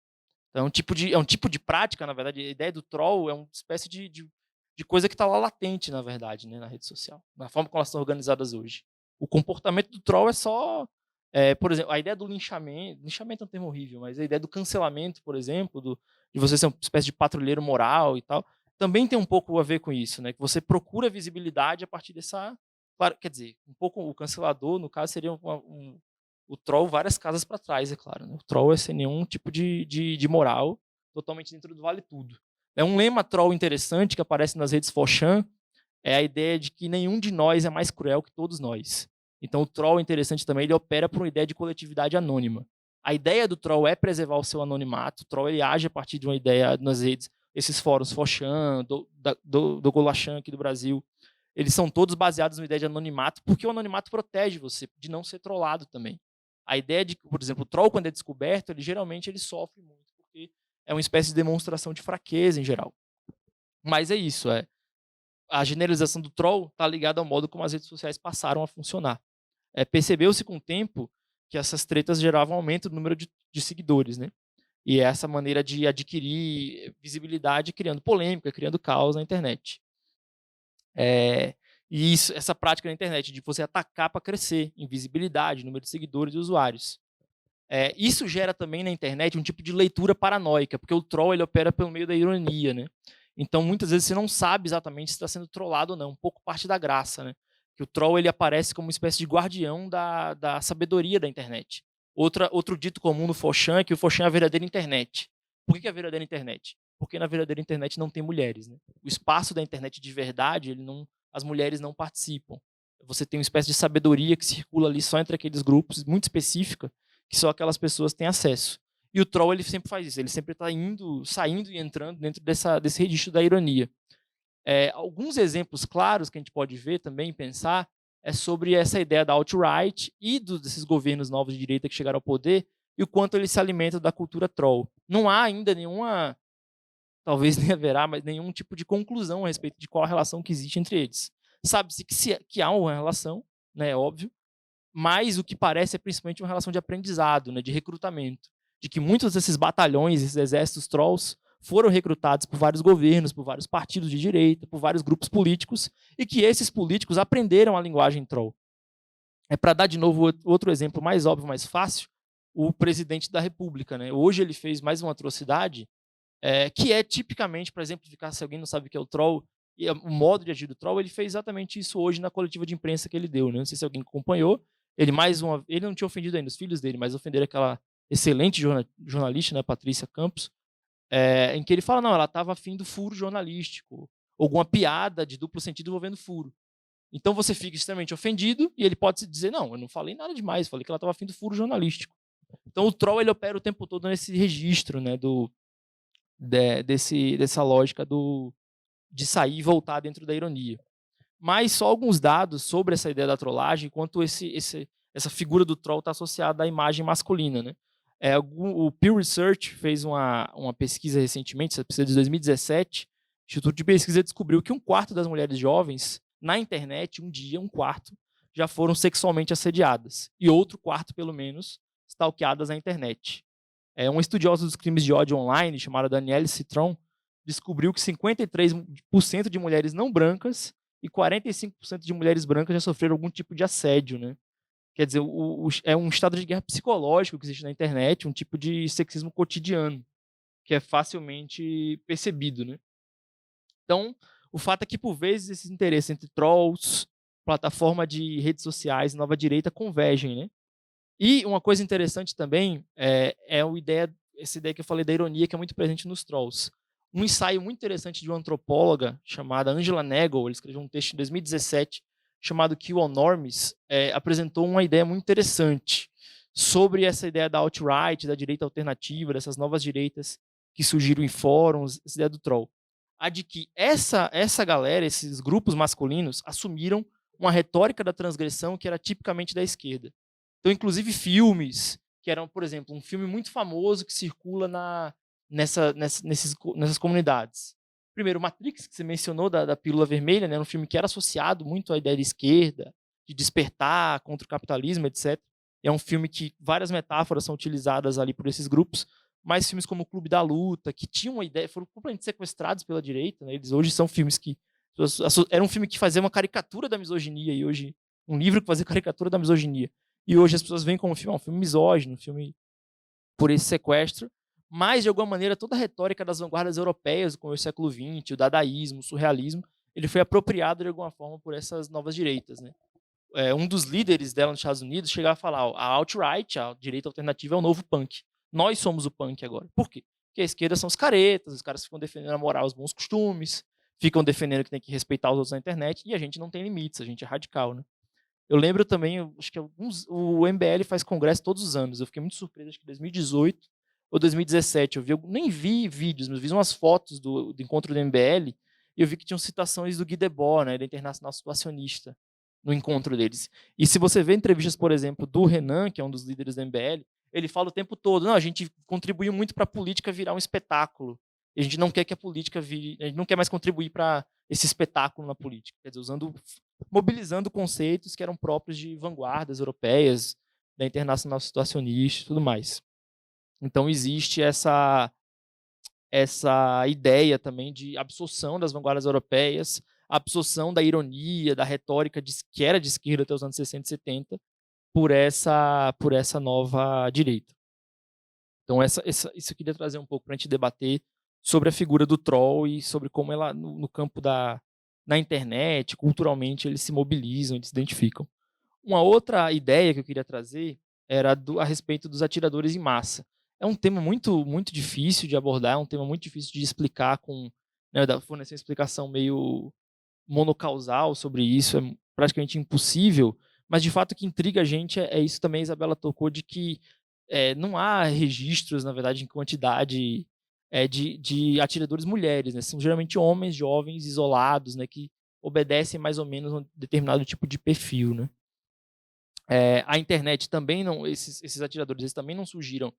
Então, é um tipo de prática, na verdade, a ideia do troll é uma espécie de coisa que está lá latente, na verdade, né, na rede social, na forma como elas estão organizadas hoje. O comportamento do troll é só... por exemplo, a ideia do linchamento é um termo horrível, mas a ideia do cancelamento, por exemplo, de você ser uma espécie de patrulheiro moral e tal, também tem um pouco a ver com isso, né? Que você procura visibilidade a partir dessa... Claro, quer dizer, um pouco o cancelador, no caso, seria o troll várias casas para trás, é claro. Né? O troll é sem nenhum tipo de moral, totalmente dentro do vale tudo. É um lema troll interessante que aparece nas redes 4chan, é a ideia de que nenhum de nós é mais cruel que todos nós. Então o troll é interessante também, ele opera por uma ideia de coletividade anônima. A ideia do troll é preservar o seu anonimato, o troll ele age a partir de uma ideia nas redes, esses fóruns 4chan, do Golachan aqui do Brasil, eles são todos baseados numa ideia de anonimato, porque o anonimato protege você de não ser trollado também. A ideia de, por exemplo, o troll quando é descoberto, ele sofre muito, porque é uma espécie de demonstração de fraqueza em geral. Mas é isso, a generalização do troll está ligada ao modo como as redes sociais passaram a funcionar. Percebeu-se com o tempo que essas tretas geravam aumento do número de seguidores, né? E essa maneira de adquirir visibilidade, criando polêmica, criando caos na internet. E essa prática na internet, de você atacar para crescer em visibilidade, número de seguidores e usuários. Isso gera também na internet um tipo de leitura paranoica, porque o troll ele opera pelo meio da ironia, né? Então, muitas vezes, você não sabe exatamente se está sendo trollado ou não. Um pouco parte da graça, né? Que o troll ele aparece como uma espécie de guardião da sabedoria da internet. Outro dito comum no 4chan é que o 4chan é a verdadeira internet. Por que é a verdadeira internet? Porque na verdadeira internet não tem mulheres. Né? O espaço da internet de verdade, as mulheres não participam. Você tem uma espécie de sabedoria que circula ali só entre aqueles grupos, muito específica, que só aquelas pessoas têm acesso. E o troll ele sempre faz isso, ele sempre está saindo e entrando dentro desse registro da ironia. Alguns exemplos claros que a gente pode ver também, pensar, é sobre essa ideia da alt-right e desses governos novos de direita que chegaram ao poder e o quanto eles se alimentam da cultura troll. Não há ainda nenhuma, talvez nem haverá, mas nenhum tipo de conclusão a respeito de qual a relação que existe entre eles. Sabe-se que há uma relação, né, é óbvio, mas o que parece é principalmente uma relação de aprendizado, né, de recrutamento, de que muitos desses batalhões, esses exércitos trolls, foram recrutados por vários governos, por vários partidos de direita, por vários grupos políticos, e que esses políticos aprenderam a linguagem troll. Para dar de novo outro exemplo mais óbvio, mais fácil, o presidente da República. Né? Hoje ele fez mais uma atrocidade, que é tipicamente, para exemplificar, se alguém não sabe o que é o troll, e o modo de agir do troll, ele fez exatamente isso hoje na coletiva de imprensa que ele deu. Né? Não sei se alguém acompanhou, ele não tinha ofendido ainda os filhos dele, mas ofenderam aquela excelente jornalista, né, Patrícia Campos, em que ele fala, não, ela estava afim do furo jornalístico, alguma piada de duplo sentido envolvendo furo. Então você fica extremamente ofendido e ele pode se dizer, não, eu não falei nada demais, falei que ela estava afim do furo jornalístico. Então o troll ele opera o tempo todo nesse registro, né, dessa lógica de sair e voltar dentro da ironia. Mas só alguns dados sobre essa ideia da trollagem, enquanto essa figura do troll está associada à imagem masculina, né? O Pew Research fez uma pesquisa recentemente, essa pesquisa de 2017, o Instituto de Pesquisa descobriu que 1/4 das mulheres jovens na internet, um dia, 1/4, já foram sexualmente assediadas. E outro quarto, pelo menos, stalkeadas na internet. Um estudioso dos crimes de ódio online, chamado Danielle Citron, descobriu que 53% de mulheres não brancas e 45% de mulheres brancas já sofreram algum tipo de assédio, né? Quer dizer, é um estado de guerra psicológico que existe na internet, um tipo de sexismo cotidiano, que é facilmente percebido, né? Então, o fato é que, por vezes, esses interesses entre trolls, plataforma de redes sociais e nova direita convergem, né? E uma coisa interessante também essa ideia que eu falei da ironia, que é muito presente nos trolls. Um ensaio muito interessante de uma antropóloga chamada Angela Nagle, ele escreveu um texto em 2017 chamado Kill All Norms, apresentou uma ideia muito interessante sobre essa ideia da alt-right, da direita alternativa, dessas novas direitas que surgiram em fóruns, essa ideia do troll. A de que essa galera, esses grupos masculinos, assumiram uma retórica da transgressão que era tipicamente da esquerda. Então, inclusive, filmes que eram, por exemplo, um filme muito famoso que circula nessas comunidades. Primeiro, Matrix, que você mencionou, da pílula vermelha, né, um filme que era associado muito à ideia de esquerda, de despertar contra o capitalismo, etc. É um filme que várias metáforas são utilizadas ali por esses grupos, mas filmes como o Clube da Luta, que tinham uma ideia, foram completamente sequestrados pela direita, né, eles hoje são filmes que... Era um filme que fazia uma caricatura da misoginia, e hoje um livro que fazia caricatura da misoginia. E hoje as pessoas veem como um filme misógino, um filme por esse sequestro, mas, de alguma maneira, toda a retórica das vanguardas europeias, como o século XX, o dadaísmo, o surrealismo, ele foi apropriado, de alguma forma, por essas novas direitas, né? Um dos líderes dela nos Estados Unidos chegava a falar: a alt-right, a direita alternativa, é o novo punk. Nós somos o punk agora. Por quê? Porque a esquerda são os caretas, os caras ficam defendendo a moral, os bons costumes, ficam defendendo que tem que respeitar os outros na internet, e a gente não tem limites, a gente é radical, né? Eu lembro também, acho que o MBL faz congresso todos os anos. Eu fiquei muito surpreso, acho que em 2018 ou 2017. Eu nem vi vídeos, mas vi umas fotos do encontro do MBL e eu vi que tinham citações do Guy Debord, né, da Internacional Situacionista, no encontro deles. E se você vê entrevistas, por exemplo, do Renan, que é um dos líderes do MBL, ele fala o tempo todo: não, a gente contribuiu muito para a política virar um espetáculo. E a gente não quer que a política vire, a gente não quer mais contribuir para esse espetáculo na política. Quer dizer, mobilizando conceitos que eram próprios de vanguardas europeias, da Internacional Situacionista e tudo mais. Então, existe essa ideia também de absorção das vanguardas europeias, absorção da ironia, da retórica que era de esquerda até os anos 60 e 70, por essa nova direita. Então, isso eu queria trazer um pouco para a gente debater sobre a figura do troll e sobre como ela, no campo na internet, culturalmente, eles se mobilizam, eles se identificam. Uma outra ideia que eu queria trazer era a respeito dos atiradores em massa. É um tema muito, muito difícil de abordar, é um tema muito difícil de explicar fornecer uma explicação meio monocausal sobre isso, é praticamente impossível, mas de fato o que intriga a gente é isso também, a Isabela tocou, de que não há registros, na verdade, em quantidade de atiradores mulheres, né? São geralmente homens jovens, isolados, né, que obedecem mais ou menos a um determinado tipo de perfil, né? A internet também não, esses atiradores eles também não surgiram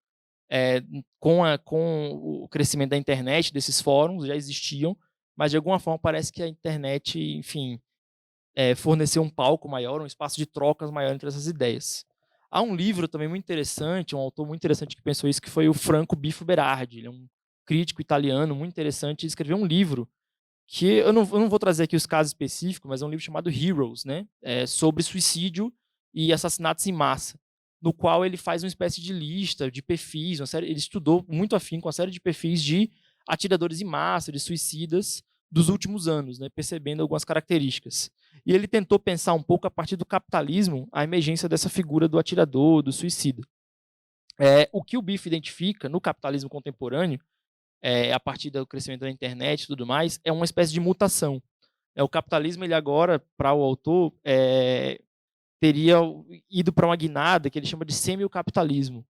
com o crescimento da internet, desses fóruns, já existiam, mas de alguma forma parece que a internet, enfim, forneceu um palco maior, um espaço de trocas maior entre essas ideias. Há um livro também muito interessante, um autor muito interessante que pensou isso, que foi o Franco Bifo Berardi. Ele é um crítico italiano muito interessante, ele escreveu um livro que eu não vou trazer aqui os casos específicos, mas é um livro chamado Heroes, né? Sobre suicídio e assassinatos em massa, no qual ele faz uma espécie de lista de perfis, ele estudou muito afim com a série de perfis de atiradores em massa, de suicidas dos últimos anos, né? Percebendo algumas características. E ele tentou pensar um pouco, a partir do capitalismo, a emergência dessa figura do atirador, do suicida. O que o Biff identifica no capitalismo contemporâneo, a partir do crescimento da internet e tudo mais, é uma espécie de mutação. O capitalismo, ele agora, para o autor, teria ido para uma guinada que ele chama de semicapitalismo,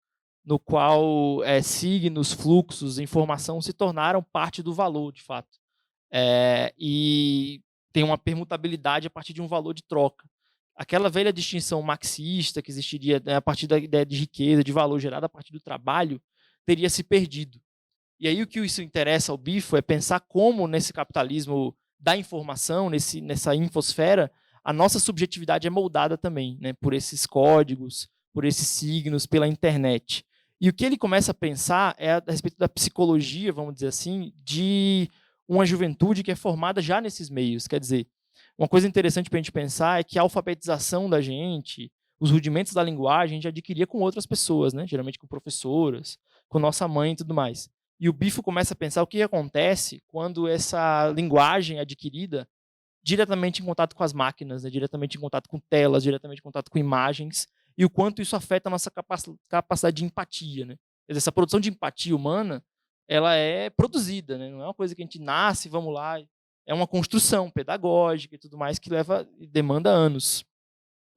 no qual signos, fluxos, informação se tornaram parte do valor, de fato. E tem uma permutabilidade a partir de um valor de troca. Aquela velha distinção marxista que existiria, né, a partir da ideia de riqueza, de valor gerado a partir do trabalho, teria se perdido. E aí o que isso interessa ao Bifo é pensar como, nesse capitalismo da informação, nessa infosfera, a nossa subjetividade é moldada também, né, por esses códigos, por esses signos, pela internet. E o que ele começa a pensar é a respeito da psicologia, vamos dizer assim, de uma juventude que é formada já nesses meios. Quer dizer, uma coisa interessante para a gente pensar é que a alfabetização da gente, os rudimentos da linguagem, a gente adquiria com outras pessoas, né? Geralmente com professoras, com nossa mãe e tudo mais. E o Bifo começa a pensar o que acontece quando essa linguagem adquirida diretamente em contato com as máquinas, né? Diretamente em contato com telas, diretamente em contato com imagens, e o quanto isso afeta a nossa capacidade de empatia, né? Quer dizer, essa produção de empatia humana, ela é produzida, né? Não é uma coisa que a gente nasce, vamos lá, é uma construção pedagógica e tudo mais que demanda anos.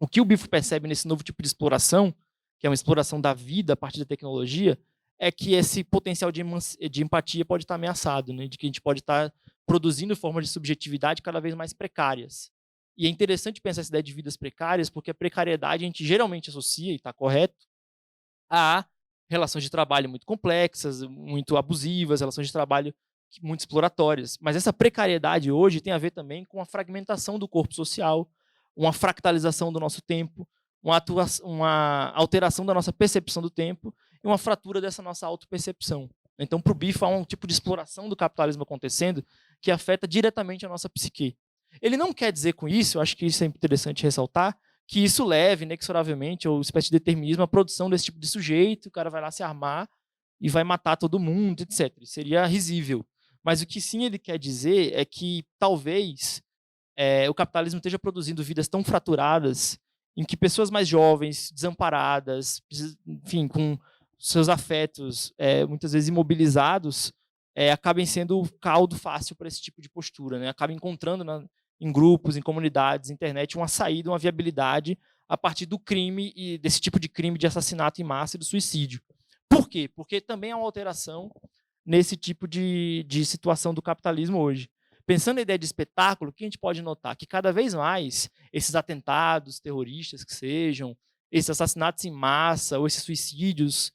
O que o Bifo percebe nesse novo tipo de exploração, que é uma exploração da vida a partir da tecnologia, é que esse potencial de empatia pode estar ameaçado, né? De que a gente pode estar produzindo formas de subjetividade cada vez mais precárias. E é interessante pensar essa ideia de vidas precárias, porque a precariedade a gente geralmente associa, e está correto, a relações de trabalho muito complexas, muito abusivas, relações de trabalho muito exploratórias. Mas essa precariedade hoje tem a ver também com a fragmentação do corpo social, uma fractalização do nosso tempo, uma alteração da nossa percepção do tempo e uma fratura dessa nossa autopercepção. Então, para o Bifo, há um tipo de exploração do capitalismo acontecendo que afeta diretamente a nossa psique. Ele não quer dizer com isso, eu acho que isso é interessante ressaltar, que isso leve, inexoravelmente, ou espécie de determinismo, à produção desse tipo de sujeito, o cara vai lá se armar e vai matar todo mundo, etc. Isso seria risível. Mas o que sim ele quer dizer é que talvez o capitalismo esteja produzindo vidas tão fraturadas em que pessoas mais jovens, desamparadas, enfim, com seus afetos muitas vezes imobilizados, acabem sendo caldo fácil para esse tipo de postura, né? Acabem encontrando em grupos, em comunidades, internet, uma saída, uma viabilidade a partir do crime e desse tipo de crime de assassinato em massa e do suicídio. Por quê? Porque também há uma alteração nesse tipo de situação do capitalismo hoje. Pensando na ideia de espetáculo, o que a gente pode notar? Que cada vez mais esses atentados terroristas que sejam, esses assassinatos em massa ou esses suicídios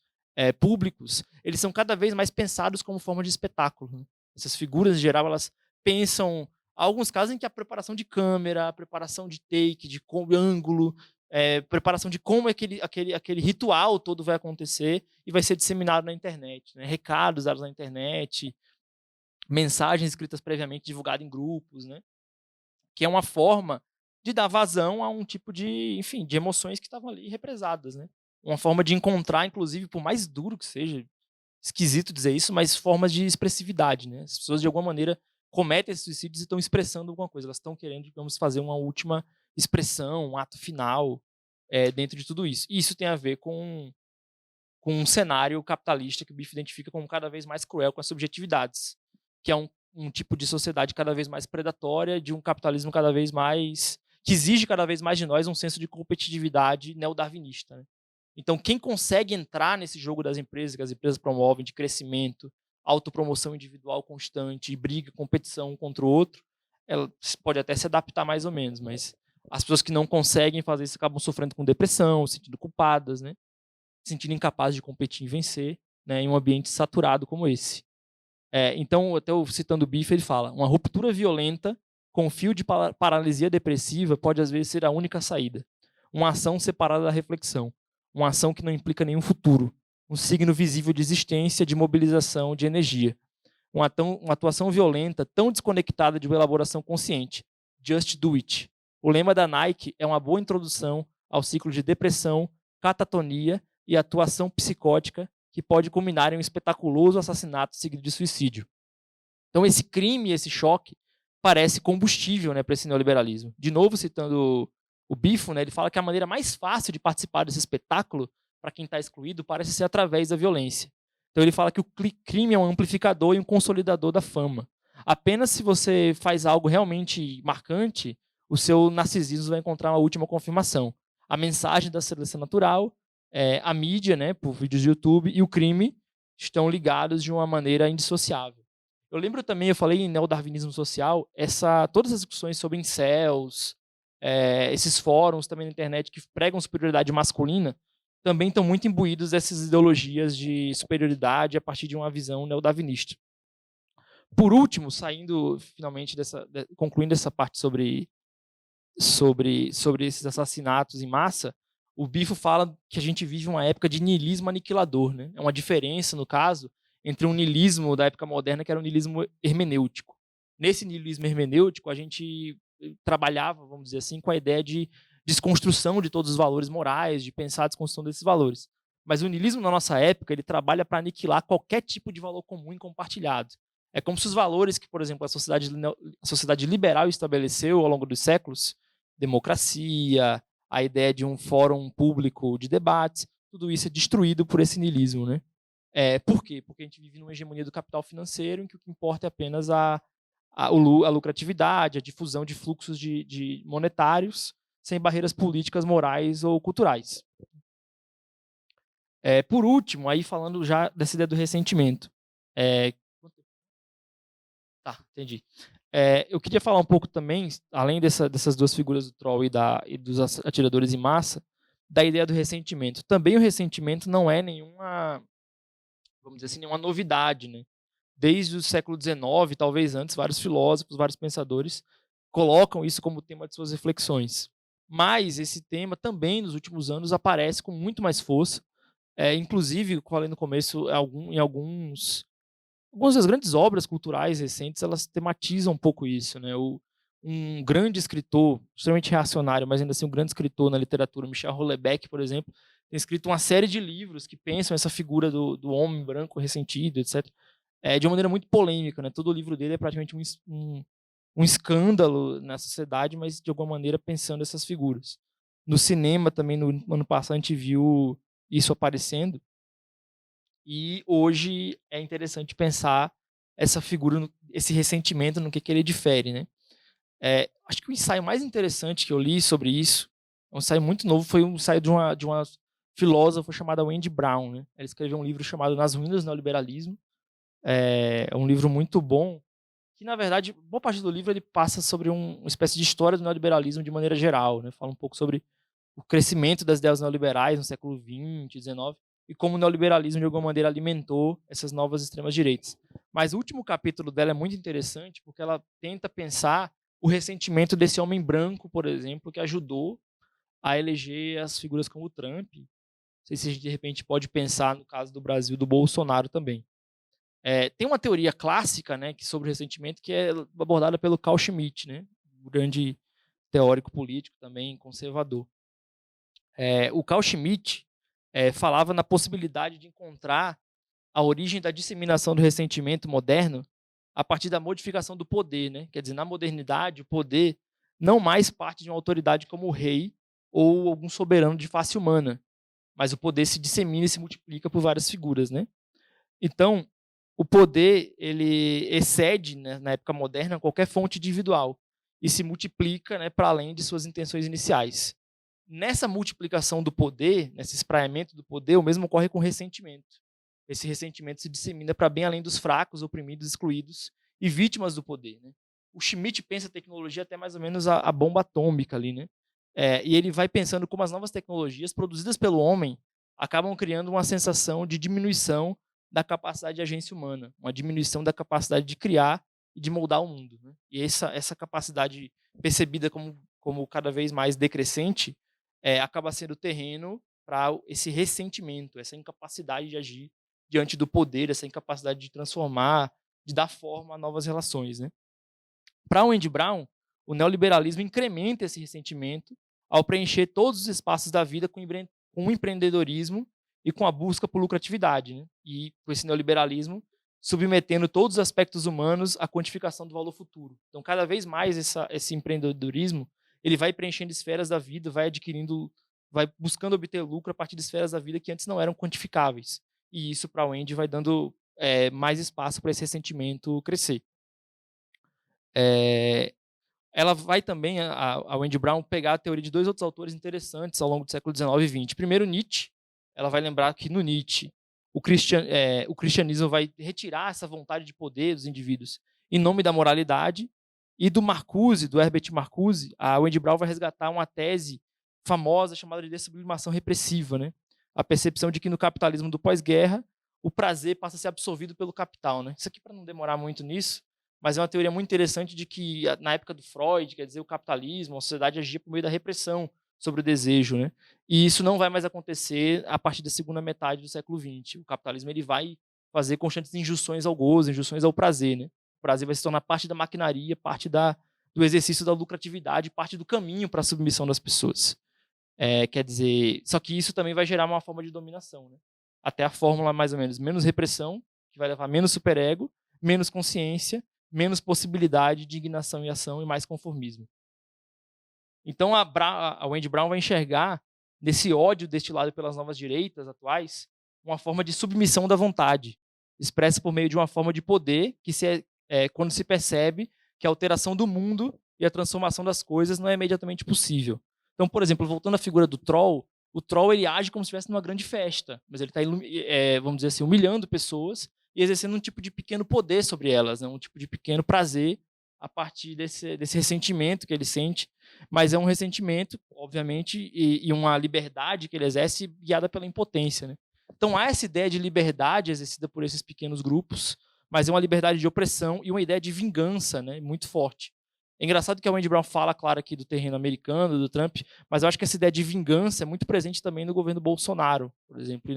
públicos, eles são cada vez mais pensados como forma de espetáculo, né? Essas figuras, em geral, elas pensam, há alguns casos em que a preparação de câmera, a preparação de take, de ângulo, preparação de como aquele ritual todo vai acontecer e vai ser disseminado na internet, né? Recados dados na internet, mensagens escritas previamente divulgadas em grupos, né? Que é uma forma de dar vazão a um tipo de, enfim, de emoções que estavam ali represadas, né? Uma forma de encontrar, inclusive, por mais duro que seja, esquisito dizer isso, mas formas de expressividade, né? As pessoas, de alguma maneira, cometem esses suicídios e estão expressando alguma coisa. Elas estão querendo, digamos, fazer uma última expressão, um ato final dentro de tudo isso. E isso tem a ver com um cenário capitalista que o Bifo identifica como cada vez mais cruel com as subjetividades, que é um tipo de sociedade cada vez mais predatória, de um capitalismo cada vez mais que exige cada vez mais de nós um senso de competitividade neodarwinista, né? Então, quem consegue entrar nesse jogo das empresas, que as empresas promovem, de crescimento, autopromoção individual constante, briga, competição um contra o outro, ela pode até se adaptar mais ou menos, mas as pessoas que não conseguem fazer isso acabam sofrendo com depressão, se sentindo culpadas, né? Se sentindo incapazes de competir e vencer, né, em um ambiente saturado como esse. Então, até citando o Bifo, ele fala: uma ruptura violenta com fio de paralisia depressiva pode às vezes ser a única saída. Uma ação separada da reflexão. Uma ação que não implica nenhum futuro. Um signo visível de existência, de mobilização, de energia. Uma atuação violenta tão desconectada de uma elaboração consciente. Just do it. O lema da Nike é uma boa introdução ao ciclo de depressão, catatonia e atuação psicótica que pode culminar em um espetaculoso assassinato seguido de suicídio. Então, esse crime, esse choque, parece combustível, né, para esse neoliberalismo. De novo, citando o Bifo, né, ele fala que a maneira mais fácil de participar desse espetáculo, para quem está excluído, parece ser através da violência. Então, ele fala que o crime é um amplificador e um consolidador da fama. Apenas se você faz algo realmente marcante, o seu narcisismo vai encontrar uma última confirmação. A mensagem da seleção natural a mídia, né, por vídeos do YouTube, e o crime estão ligados de uma maneira indissociável. Eu lembro também, eu falei em neodarwinismo social, todas as discussões sobre incels, esses fóruns também na internet que pregam superioridade masculina, também estão muito imbuídos dessas ideologias de superioridade a partir de uma visão neodarwinista. Por último, saindo finalmente concluindo essa parte sobre esses assassinatos em massa, o Bifo fala que a gente vive uma época de niilismo aniquilador, né? É uma diferença, no caso, entre um niilismo da época moderna, que era um niilismo hermenêutico. Nesse niilismo hermenêutico, a gente trabalhava, vamos dizer assim, com a ideia de desconstrução de todos os valores morais, de pensar a desconstrução desses valores. Mas o niilismo, na nossa época, ele trabalha para aniquilar qualquer tipo de valor comum e compartilhado. É como se os valores que, por exemplo, a sociedade liberal estabeleceu ao longo dos séculos, democracia, a ideia de um fórum público de debates, tudo isso é destruído por esse niilismo, né? Por quê? Porque a gente vive numa hegemonia do capital financeiro em que o que importa é apenas a lucratividade, a difusão de fluxos de monetários sem barreiras políticas, morais ou culturais. Por último, aí falando já dessa ideia do ressentimento. Tá, entendi. Eu queria falar um pouco também, além dessas duas figuras do troll e dos atiradores em massa, da ideia do ressentimento. Também o ressentimento não é nenhuma, vamos dizer assim, nenhuma novidade, né? Desde o século XIX, talvez antes, vários filósofos, vários pensadores colocam isso como tema de suas reflexões. Mas esse tema também, nos últimos anos, aparece com muito mais força. Inclusive, como falei no começo, em algumas das grandes obras culturais recentes, elas tematizam um pouco isso, né? Um grande escritor, extremamente reacionário, mas ainda assim um grande escritor na literatura, Michel Houellebecq, por exemplo, tem escrito uma série de livros que pensam essa figura do homem branco ressentido, etc., de uma maneira muito polêmica, né? Todo o livro dele é praticamente um escândalo na sociedade, mas de alguma maneira pensando essas figuras. No cinema também, no ano passado, a gente viu isso aparecendo, e hoje é interessante pensar essa figura, esse ressentimento, no que ele difere, né? Acho que o ensaio mais interessante que eu li sobre isso, um ensaio muito novo, foi um ensaio de uma filósofa chamada Wendy Brown, né? Ela escreveu um livro chamado Nas Ruínas do Neoliberalismo. É um livro muito bom, que na verdade, boa parte do livro ele passa sobre uma espécie de história do neoliberalismo de maneira geral, né? Fala um pouco sobre o crescimento das ideias neoliberais no século XX, XIX, e como o neoliberalismo, de alguma maneira, alimentou essas novas extremas-direitas. Mas o último capítulo dela é muito interessante, porque ela tenta pensar o ressentimento desse homem branco, por exemplo, que ajudou a eleger as figuras como o Trump. Não sei se a gente, de repente, pode pensar, no caso do Brasil, do Bolsonaro também. Tem uma teoria clássica, né, sobre o ressentimento, que é abordada pelo Carl Schmitt, né, um grande teórico político também, conservador. O Carl Schmitt falava na possibilidade de encontrar a origem da disseminação do ressentimento moderno a partir da modificação do poder, né? Quer dizer, na modernidade, o poder não mais parte de uma autoridade como o rei ou algum soberano de face humana, mas o poder se dissemina e se multiplica por várias figuras, né? Então, o poder ele excede, né, na época moderna, qualquer fonte individual e se multiplica, né, para além de suas intenções iniciais. Nessa multiplicação do poder, nesse espraiamento do poder, o mesmo ocorre com o ressentimento. Esse ressentimento se dissemina para bem além dos fracos, oprimidos, excluídos e vítimas do poder, né? O Schmitt pensa a tecnologia até mais ou menos a bomba atômica ali, né? E ele vai pensando como as novas tecnologias produzidas pelo homem acabam criando uma sensação de diminuição da capacidade de agência humana, uma diminuição da capacidade de criar e de moldar o mundo, né? E essa capacidade percebida como cada vez mais decrescente acaba sendo terreno para esse ressentimento, essa incapacidade de agir diante do poder, essa incapacidade de transformar, de dar forma a novas relações, né? Para o Andy Brown, o neoliberalismo incrementa esse ressentimento ao preencher todos os espaços da vida com o empreendedorismo e com a busca por lucratividade, né? E com esse neoliberalismo submetendo todos os aspectos humanos à quantificação do valor futuro. Então, cada vez mais esse empreendedorismo ele vai preenchendo esferas da vida, vai buscando obter lucro a partir de esferas da vida que antes não eram quantificáveis. E isso, para o Wendy, vai dando mais espaço para esse ressentimento crescer. Ela vai também, a Wendy Brown, pegar a teoria de dois outros autores interessantes ao longo do século XIX e XX. Primeiro, Nietzsche, ela vai lembrar que no Nietzsche o cristianismo vai retirar essa vontade de poder dos indivíduos em nome da moralidade, e do Marcuse, do Herbert Marcuse, a Wendy Brown vai resgatar uma tese famosa chamada de dessublimação repressiva, né? A percepção de que no capitalismo do pós-guerra o prazer passa a ser absorvido pelo capital, né? Isso aqui, para não demorar muito nisso, mas é uma teoria muito interessante de que, na época do Freud, quer dizer, o capitalismo, a sociedade agia por meio da repressão sobre o desejo, né? E isso não vai mais acontecer a partir da segunda metade do século XX. O capitalismo ele vai fazer constantes injunções ao gozo, injunções ao prazer, né? O prazer vai se tornar parte da maquinaria, parte do exercício da lucratividade, parte do caminho para a submissão das pessoas. Quer dizer, só que isso também vai gerar uma forma de dominação, né? Até a fórmula, mais ou menos, menos repressão, que vai levar menos superego, menos consciência, menos possibilidade de indignação e ação e mais conformismo. Então a Wendy Brown vai enxergar nesse ódio destilado pelas novas direitas atuais uma forma de submissão da vontade, expressa por meio de uma forma de poder que quando se percebe que a alteração do mundo e a transformação das coisas não é imediatamente possível. Então, por exemplo, voltando à figura do troll, o troll ele age como se estivesse numa grande festa, mas ele está, vamos dizer assim, humilhando pessoas e exercendo um tipo de pequeno poder sobre elas, né? Um tipo de pequeno prazer a partir desse ressentimento que ele sente, mas é um ressentimento, obviamente, e uma liberdade que ele exerce guiada pela impotência, né? Então há essa ideia de liberdade exercida por esses pequenos grupos, mas é uma liberdade de opressão e uma ideia de vingança, né, muito forte. É engraçado que a Wendy Brown fala, claro, aqui do terreno americano, do Trump, mas eu acho que essa ideia de vingança é muito presente também no governo Bolsonaro, por exemplo, e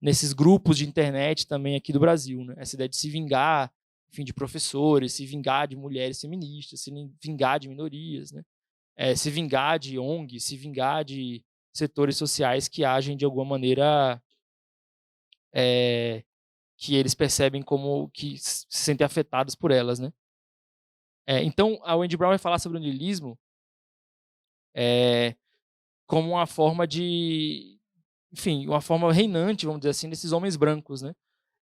nesses grupos de internet também aqui do Brasil, né? Essa ideia de se vingar, enfim, de professores, se vingar de mulheres feministas, se vingar de minorias, né? Se vingar de ONG, se vingar de setores sociais que agem de alguma maneira que eles percebem como que se sentem afetados por elas, né? Então, a Wendy Brown vai falar sobre o niilismo como uma forma de, enfim, uma forma reinante, vamos dizer assim, desses homens brancos, né?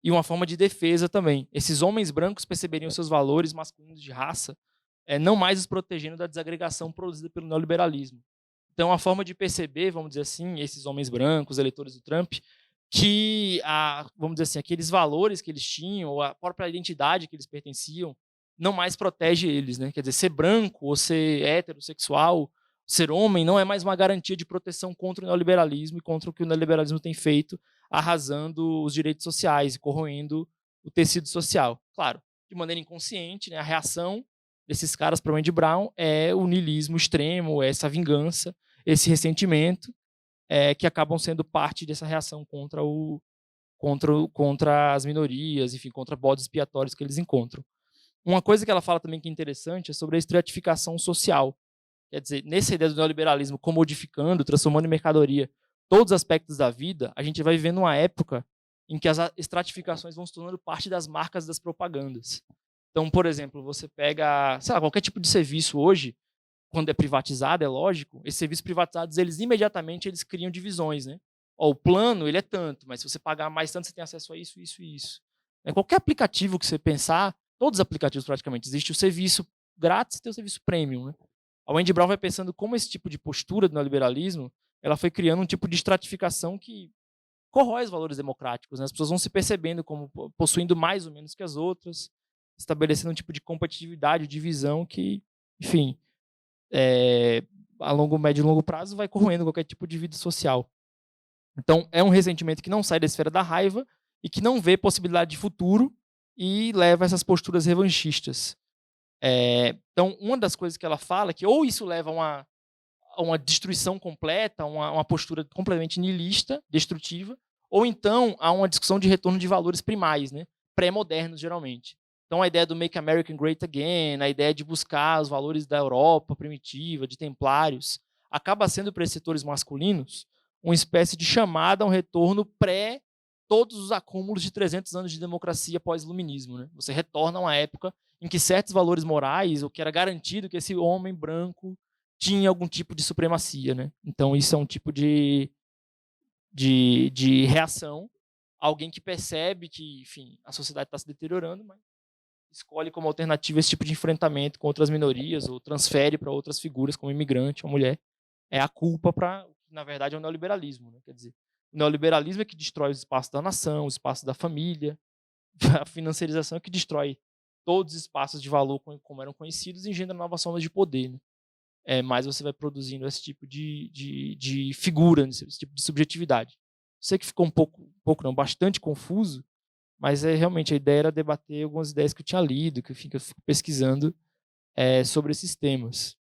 E uma forma de defesa também. Esses homens brancos perceberiam seus valores masculinos de raça, não mais os protegendo da desagregação produzida pelo neoliberalismo. Então, a forma de perceber, vamos dizer assim, esses homens brancos, eleitores do Trump, que, vamos dizer assim, aqueles valores que eles tinham, ou a própria identidade que eles pertenciam, não mais protege eles, né? Quer dizer, ser branco ou ser heterossexual, ser homem, não é mais uma garantia de proteção contra o neoliberalismo e contra o que o neoliberalismo tem feito, arrasando os direitos sociais e corroendo o tecido social. Claro, de maneira inconsciente, né? A reação desses caras para o Wendy Brown é o niilismo extremo, é essa vingança, esse ressentimento, que acabam sendo parte dessa reação contra as minorias, enfim, contra bodes expiatórios que eles encontram. Uma coisa que ela fala também que é interessante é sobre a estratificação social. Quer dizer, nessa ideia do neoliberalismo comodificando, transformando em mercadoria todos os aspectos da vida, a gente vai vivendo uma época em que as estratificações vão se tornando parte das marcas das propagandas. Então, por exemplo, você pega, sei lá, qualquer tipo de serviço hoje, quando é privatizado, é lógico, esses serviços privatizados, imediatamente eles criam divisões, né? O plano, ele é tanto, mas se você pagar mais tanto, você tem acesso a isso, isso e isso. Qualquer aplicativo que você pensar, todos os aplicativos praticamente, existe o serviço grátis e tem o serviço premium, né? A Wendy Brown vai pensando como esse tipo de postura do neoliberalismo, ela foi criando um tipo de estratificação que corrói os valores democráticos, né? As pessoas vão se percebendo como possuindo mais ou menos que as outras, estabelecendo um tipo de competitividade, divisão que, enfim, a longo, médio e longo prazo vai corroendo qualquer tipo de vida social. Então, é um ressentimento que não sai da esfera da raiva e que não vê possibilidade de futuro e leva a essas posturas revanchistas. Então, uma das coisas que ela fala é que ou isso leva a uma destruição completa, uma postura completamente niilista, destrutiva, ou então a uma discussão de retorno de valores primais, né? Pré-modernos, geralmente. Então, a ideia do Make America Great Again, a ideia de buscar os valores da Europa primitiva, de templários, acaba sendo, para esses setores masculinos, uma espécie de chamada a um retorno pré todos os acúmulos de 300 anos de democracia pós-iluminismo, né? Você retorna a uma época em que certos valores morais, o que era garantido que esse homem branco tinha algum tipo de supremacia, né? Então, isso é um tipo de reação. Alguém que percebe que, enfim, a sociedade está se deteriorando, mas escolhe como alternativa esse tipo de enfrentamento com outras minorias ou transfere para outras figuras, como imigrante, uma mulher. É a culpa para, na verdade, é o neoliberalismo, né? Quer dizer, O neoliberalismo é que destrói o espaço da nação, o espaço da família. A financiarização é que destrói todos os espaços de valor como eram conhecidos e engendra novas formas de poder, né? Mas você vai produzindo esse tipo de figura, esse tipo de subjetividade. Sei que ficou não, bastante confuso, mas realmente a ideia era debater algumas ideias que eu tinha lido, que eu fico pesquisando sobre esses temas.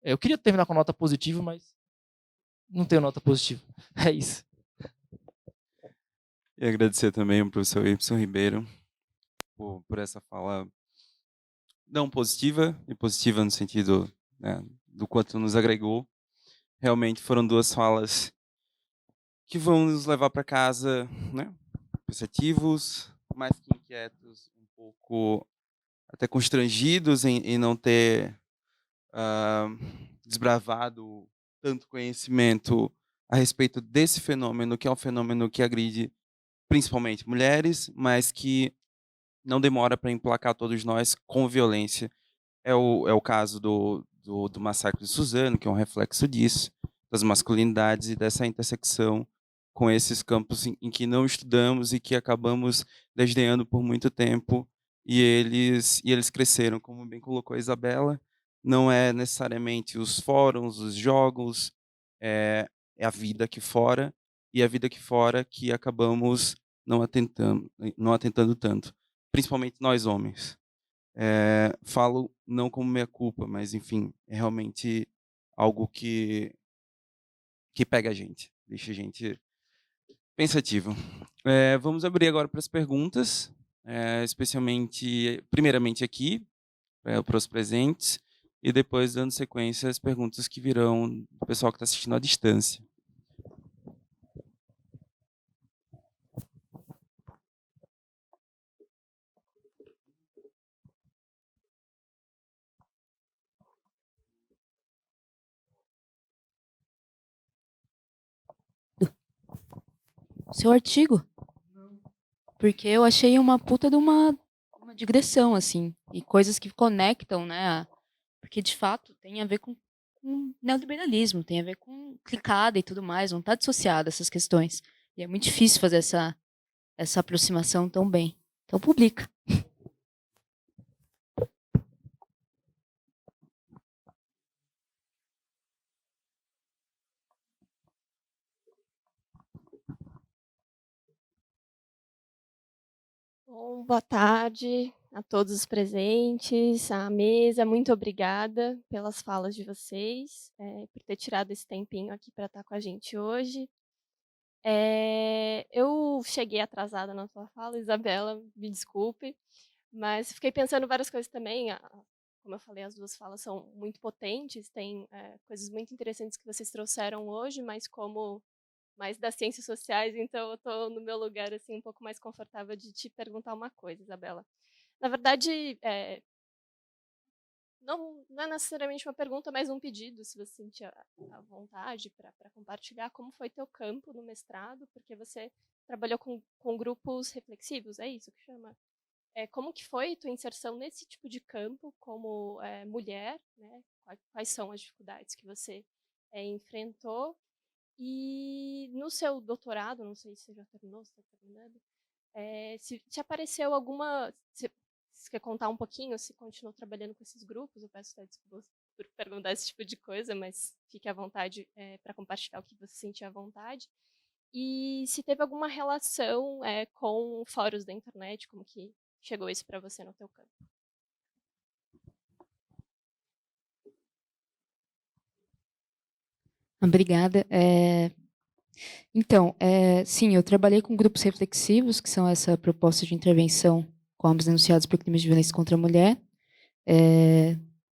Eu queria terminar com nota positiva, mas não tenho nota positiva. É isso. E agradecer também ao professor Y Ribeiro por essa fala não positiva, e positiva no sentido, né, do quanto nos agregou. Realmente foram duas falas que vão nos levar para casa, né, pensativos, mais que inquietos, um pouco até constrangidos em não ter desbravado tanto conhecimento a respeito desse fenômeno, que é um fenômeno que agride principalmente mulheres, mas que não demora para emplacar todos nós com violência. É o caso do massacre de Suzano, que é um reflexo disso, das masculinidades e dessa intersecção com esses campos em que não estudamos e que acabamos desdenhando por muito tempo, e eles cresceram, como bem colocou a Isabela. Não é necessariamente os fóruns, os jogos, é a vida aqui fora, e a vida aqui fora que acabamos não atentando tanto, principalmente nós homens. Falo não como minha culpa, mas enfim, é realmente algo que pega a gente, deixa a gente pensativo. Vamos abrir agora para as perguntas, especialmente, primeiramente aqui, para os presentes, e depois dando sequência às perguntas que virão do pessoal que está assistindo à distância. Seu artigo? Porque eu achei uma puta de uma digressão, assim, e coisas que conectam, né? Porque, de fato, tem a ver com neoliberalismo, tem a ver com clicada e tudo mais, não está dissociada essas questões. E é muito difícil fazer essa aproximação tão bem. Então, publica. Bom, boa tarde a todos os presentes, à mesa. Muito obrigada pelas falas de vocês, por ter tirado esse tempinho aqui para estar com a gente hoje. Eu cheguei atrasada na sua fala, Isabela, me desculpe, mas fiquei pensando várias coisas também. Como eu falei, as duas falas são muito potentes, tem coisas muito interessantes que vocês trouxeram hoje, mas como mais das ciências sociais, então eu estou no meu lugar assim um pouco mais confortável de te perguntar uma coisa, Isabela. Na verdade, não é necessariamente uma pergunta, mas um pedido, se você sentir a vontade para compartilhar como foi teu campo no mestrado, porque você trabalhou com grupos reflexivos, é isso que chama? Como que foi tua inserção nesse tipo de campo como mulher, né? Quais são as dificuldades que você enfrentou? E no seu doutorado, não sei se você já terminou, se está terminando, se apareceu alguma. Se quer contar um pouquinho, se continuou trabalhando com esses grupos, eu peço até desculpas por perguntar esse tipo de coisa, mas fique à vontade para compartilhar o que você sentir à vontade. E se teve alguma relação com fóruns da internet, como que chegou isso para você no teu campo? Obrigada. Então, sim, eu trabalhei com grupos reflexivos, que são essa proposta de intervenção com homens denunciados por crimes de violência contra a mulher.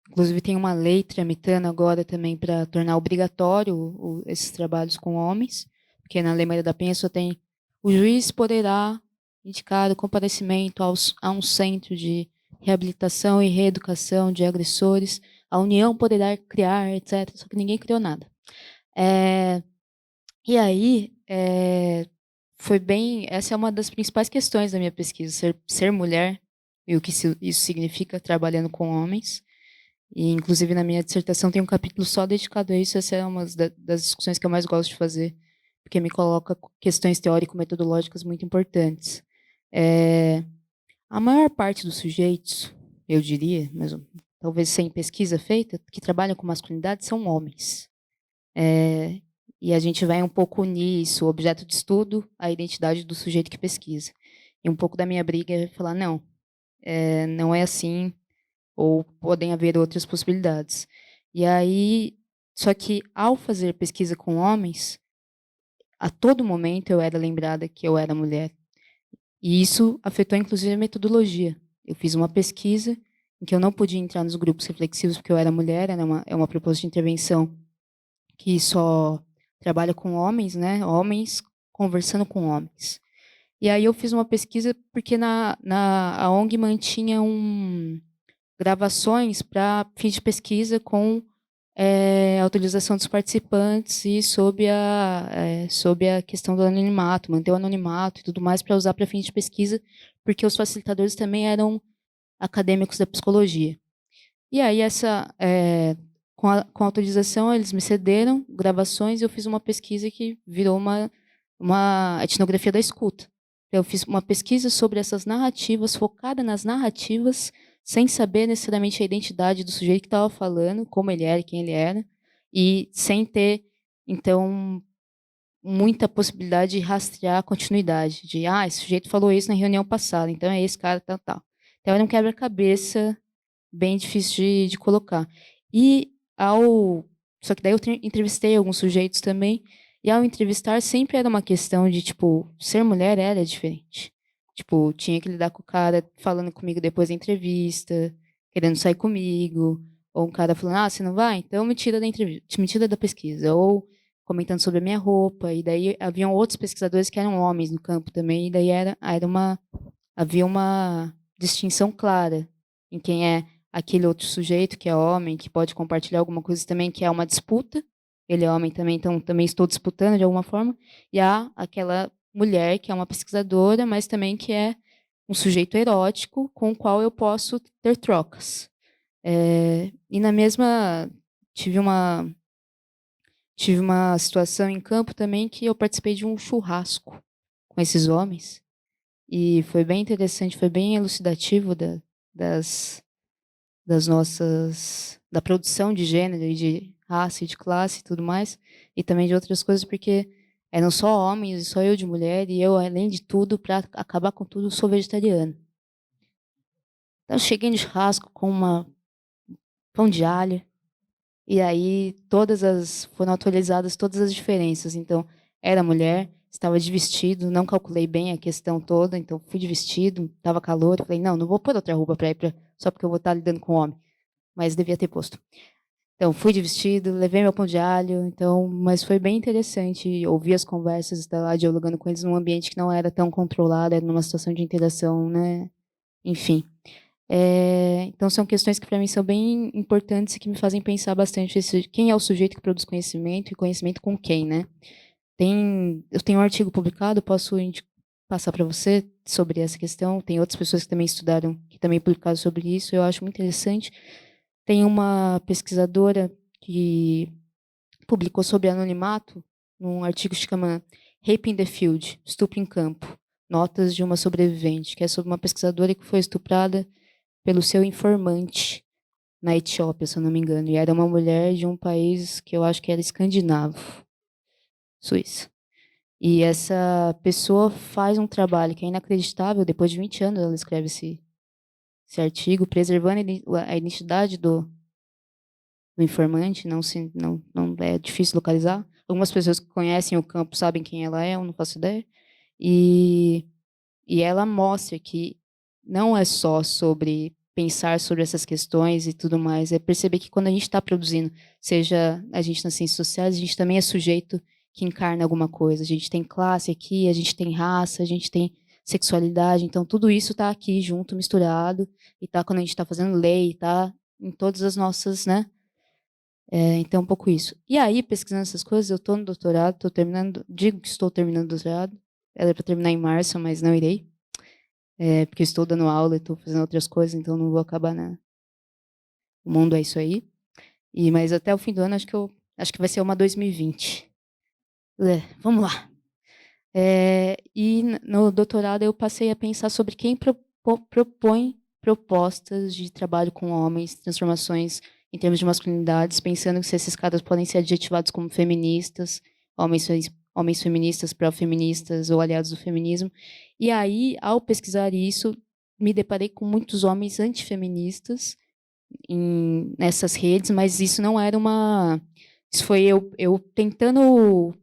Inclusive, tem uma lei tramitando agora também para tornar obrigatório esses trabalhos com homens, porque na Lei Maria da Penha só tem o juiz poderá indicar o comparecimento a um centro de reabilitação e reeducação de agressores, a União poderá criar, etc. Só que ninguém criou nada. E aí, foi bem. Essa é uma das principais questões da minha pesquisa, ser mulher e o que isso significa trabalhando com homens. E, inclusive, na minha dissertação tem um capítulo só dedicado a isso. Essa é uma das discussões que eu mais gosto de fazer, porque me coloca questões teórico-metodológicas muito importantes. A maior parte dos sujeitos, eu diria, mas talvez sem pesquisa feita, que trabalham com masculinidade são homens. E a gente vai um pouco unir isso, o objeto de estudo, a identidade do sujeito que pesquisa. E um pouco da minha briga é falar, não, não é assim, ou podem haver outras possibilidades. E aí, só que ao fazer pesquisa com homens, a todo momento eu era lembrada que eu era mulher. E isso afetou, inclusive, a metodologia. Eu fiz uma pesquisa em que eu não podia entrar nos grupos reflexivos porque eu era mulher, é uma proposta de intervenção que só trabalha com homens, né? Homens conversando com homens. E aí eu fiz uma pesquisa porque a ONG mantinha gravações para fins de pesquisa com autorização dos participantes e sob a questão do anonimato, manter o anonimato e tudo mais para usar para fins de pesquisa, porque os facilitadores também eram acadêmicos da psicologia. E aí, com a autorização, eles me cederam gravações e eu fiz uma pesquisa que virou uma etnografia da escuta. Eu fiz uma pesquisa sobre essas narrativas, focada nas narrativas, sem saber necessariamente a identidade do sujeito que estava falando, como ele era, quem ele era, e sem ter, então, muita possibilidade de rastrear a continuidade, de, esse sujeito falou isso na reunião passada, então é esse cara, tal, tal. Então, era um quebra-cabeça bem difícil de colocar. Só que daí eu entrevistei alguns sujeitos também, e ao entrevistar sempre era uma questão de, tipo, ser mulher era diferente. Tipo, tinha que lidar com o cara falando comigo depois da entrevista, querendo sair comigo, ou um cara falando, você não vai? Então me tira da entrevista, me tira da pesquisa, ou comentando sobre a minha roupa, e daí haviam outros pesquisadores que eram homens no campo também, e daí havia uma distinção clara em quem é aquele outro sujeito que é homem, que pode compartilhar alguma coisa também, que é uma disputa. Ele é homem também, então também estou disputando de alguma forma. E há aquela mulher que é uma pesquisadora, mas também que é um sujeito erótico com o qual eu posso ter trocas. E na mesma tive uma situação em campo também que eu participei de um churrasco com esses homens e foi bem interessante, foi bem elucidativo da produção de gênero e de raça e de classe e tudo mais, e também de outras coisas, porque eram só homens e só eu de mulher, e eu, além de tudo, para acabar com tudo, sou vegetariana. Então, cheguei no churrasco com pão de alho, e aí foram atualizadas todas as diferenças. Então, era mulher, estava de vestido, não calculei bem a questão toda, então fui de vestido, estava calor, falei, não vou pôr outra roupa para ir só porque eu vou estar lidando com homem, mas devia ter posto. Então, fui de vestido, levei meu pão de alho, mas foi bem interessante ouvir as conversas, estar lá dialogando com eles num ambiente que não era tão controlado, era numa situação de interação, né? Enfim. Então, são questões que para mim são bem importantes e que me fazem pensar bastante quem é o sujeito que produz conhecimento e conhecimento com quem, né? Eu tenho um artigo publicado, posso passar para você sobre essa questão. Tem outras pessoas que também estudaram, que também publicaram sobre isso. Eu acho muito interessante. Tem uma pesquisadora que publicou sobre anonimato, num artigo que se chama Rape in the Field, Estupro em Campo, Notas de uma Sobrevivente, que é sobre uma pesquisadora que foi estuprada pelo seu informante na Etiópia, se eu não me engano. E era uma mulher de um país que eu acho que era escandinavo, Suíça. E essa pessoa faz um trabalho que é inacreditável, depois de 20 anos ela escreve esse artigo, preservando a identidade do informante, não é difícil localizar. Algumas pessoas que conhecem o campo sabem quem ela é, eu não faço ideia. E ela mostra que não é só sobre pensar sobre essas questões e tudo mais, é perceber que quando a gente está produzindo, seja a gente nas ciências sociais, a gente também é sujeito que encarna alguma coisa. A gente tem classe aqui, a gente tem raça, a gente tem sexualidade, então tudo isso está aqui junto, misturado, e tá quando a gente está fazendo lei, tá em todas as nossas, né? Então, um pouco isso. E aí, pesquisando essas coisas, eu estou no doutorado, digo que estou terminando o doutorado, era para terminar em março, mas não irei, porque eu estou dando aula e estou fazendo outras coisas, então não vou acabar o mundo é isso aí. Mas até o fim do ano, acho que vai ser uma 2020. Vamos lá. E no doutorado eu passei a pensar sobre quem propõe propostas de trabalho com homens, transformações em termos de masculinidades, pensando que se esses caras podem ser adjetivados como feministas, homens feministas, pró-feministas ou aliados do feminismo. E aí, ao pesquisar isso, me deparei com muitos homens antifeministas nessas redes, mas isso não era uma... Isso foi eu tentando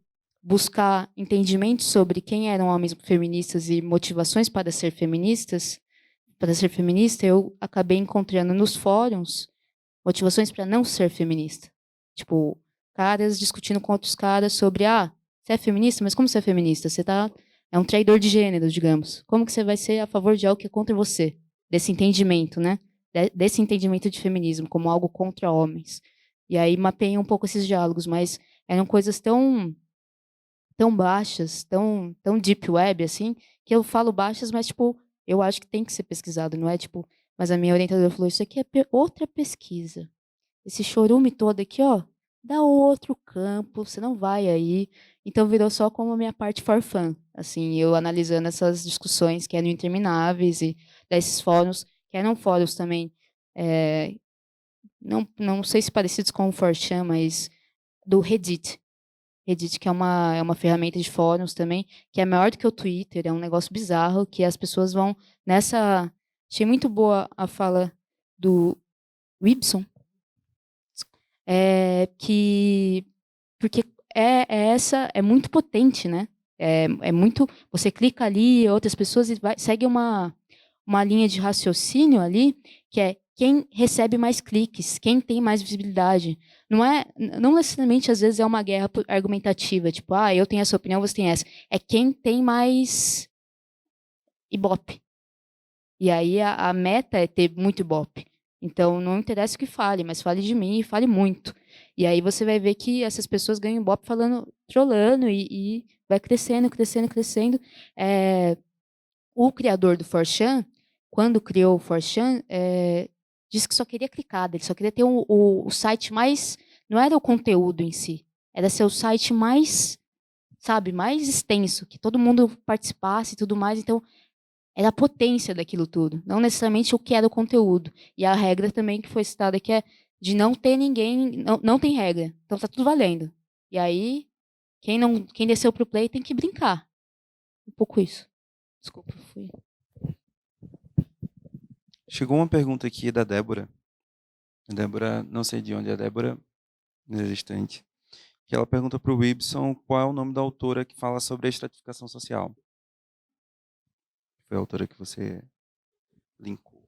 buscar entendimento sobre quem eram homens feministas e motivações para ser feministas, para ser feminista, eu acabei encontrando nos fóruns motivações para não ser feminista. Tipo, caras discutindo com outros caras sobre, você é feminista, mas como você é feminista? É um traidor de gênero, digamos. Como que você vai ser a favor de algo que é contra você? Desse entendimento, né? Desse entendimento de feminismo como algo contra homens. E aí mapeei um pouco esses diálogos, mas eram coisas tão baixas, tão deep web, assim, que eu falo baixas, mas, tipo, eu acho que tem que ser pesquisado, não é, tipo... Mas a minha orientadora falou, isso aqui é outra pesquisa. Esse chorume todo aqui, ó, dá outro campo, você não vai aí. Então, virou só como a minha parte for fun, assim, eu analisando essas discussões que eram intermináveis e desses fóruns, que eram fóruns também, não sei se parecidos com o 4chan, mas do Reddit. Reddit, que é uma ferramenta de fóruns também, que é maior do que o Twitter, é um negócio bizarro, que as pessoas vão nessa... Achei muito boa a fala do Wibson, que... Porque é muito potente, né? É muito... Você clica ali, outras pessoas, e segue uma linha de raciocínio ali, que é quem recebe mais cliques, quem tem mais visibilidade. Não necessariamente, às vezes, é uma guerra argumentativa, tipo, eu tenho essa opinião, você tem essa. É quem tem mais ibope. E aí a meta é ter muito ibope. Então, não interessa o que fale, mas fale de mim e fale muito. E aí você vai ver que essas pessoas ganham ibope falando, trolando, e vai crescendo, crescendo, crescendo. O criador do 4chan, quando criou o 4chan, disse que só queria clicar, ele só queria ter o site mais... Não era o conteúdo em si, era ser o site mais, sabe, mais extenso, que todo mundo participasse e tudo mais. Então, era a potência daquilo tudo, não necessariamente o que era o conteúdo. E a regra também que foi citada, que é de não ter ninguém... Não tem regra, então tá tudo valendo. E aí, quem desceu pro play tem que brincar. Um pouco isso. Desculpa, fui... Chegou uma pergunta aqui da Débora. A Débora, não sei de onde é a Débora, inexistente. Que ela pergunta para o Wibson qual é o nome da autora que fala sobre a estratificação social. Foi a autora que você linkou.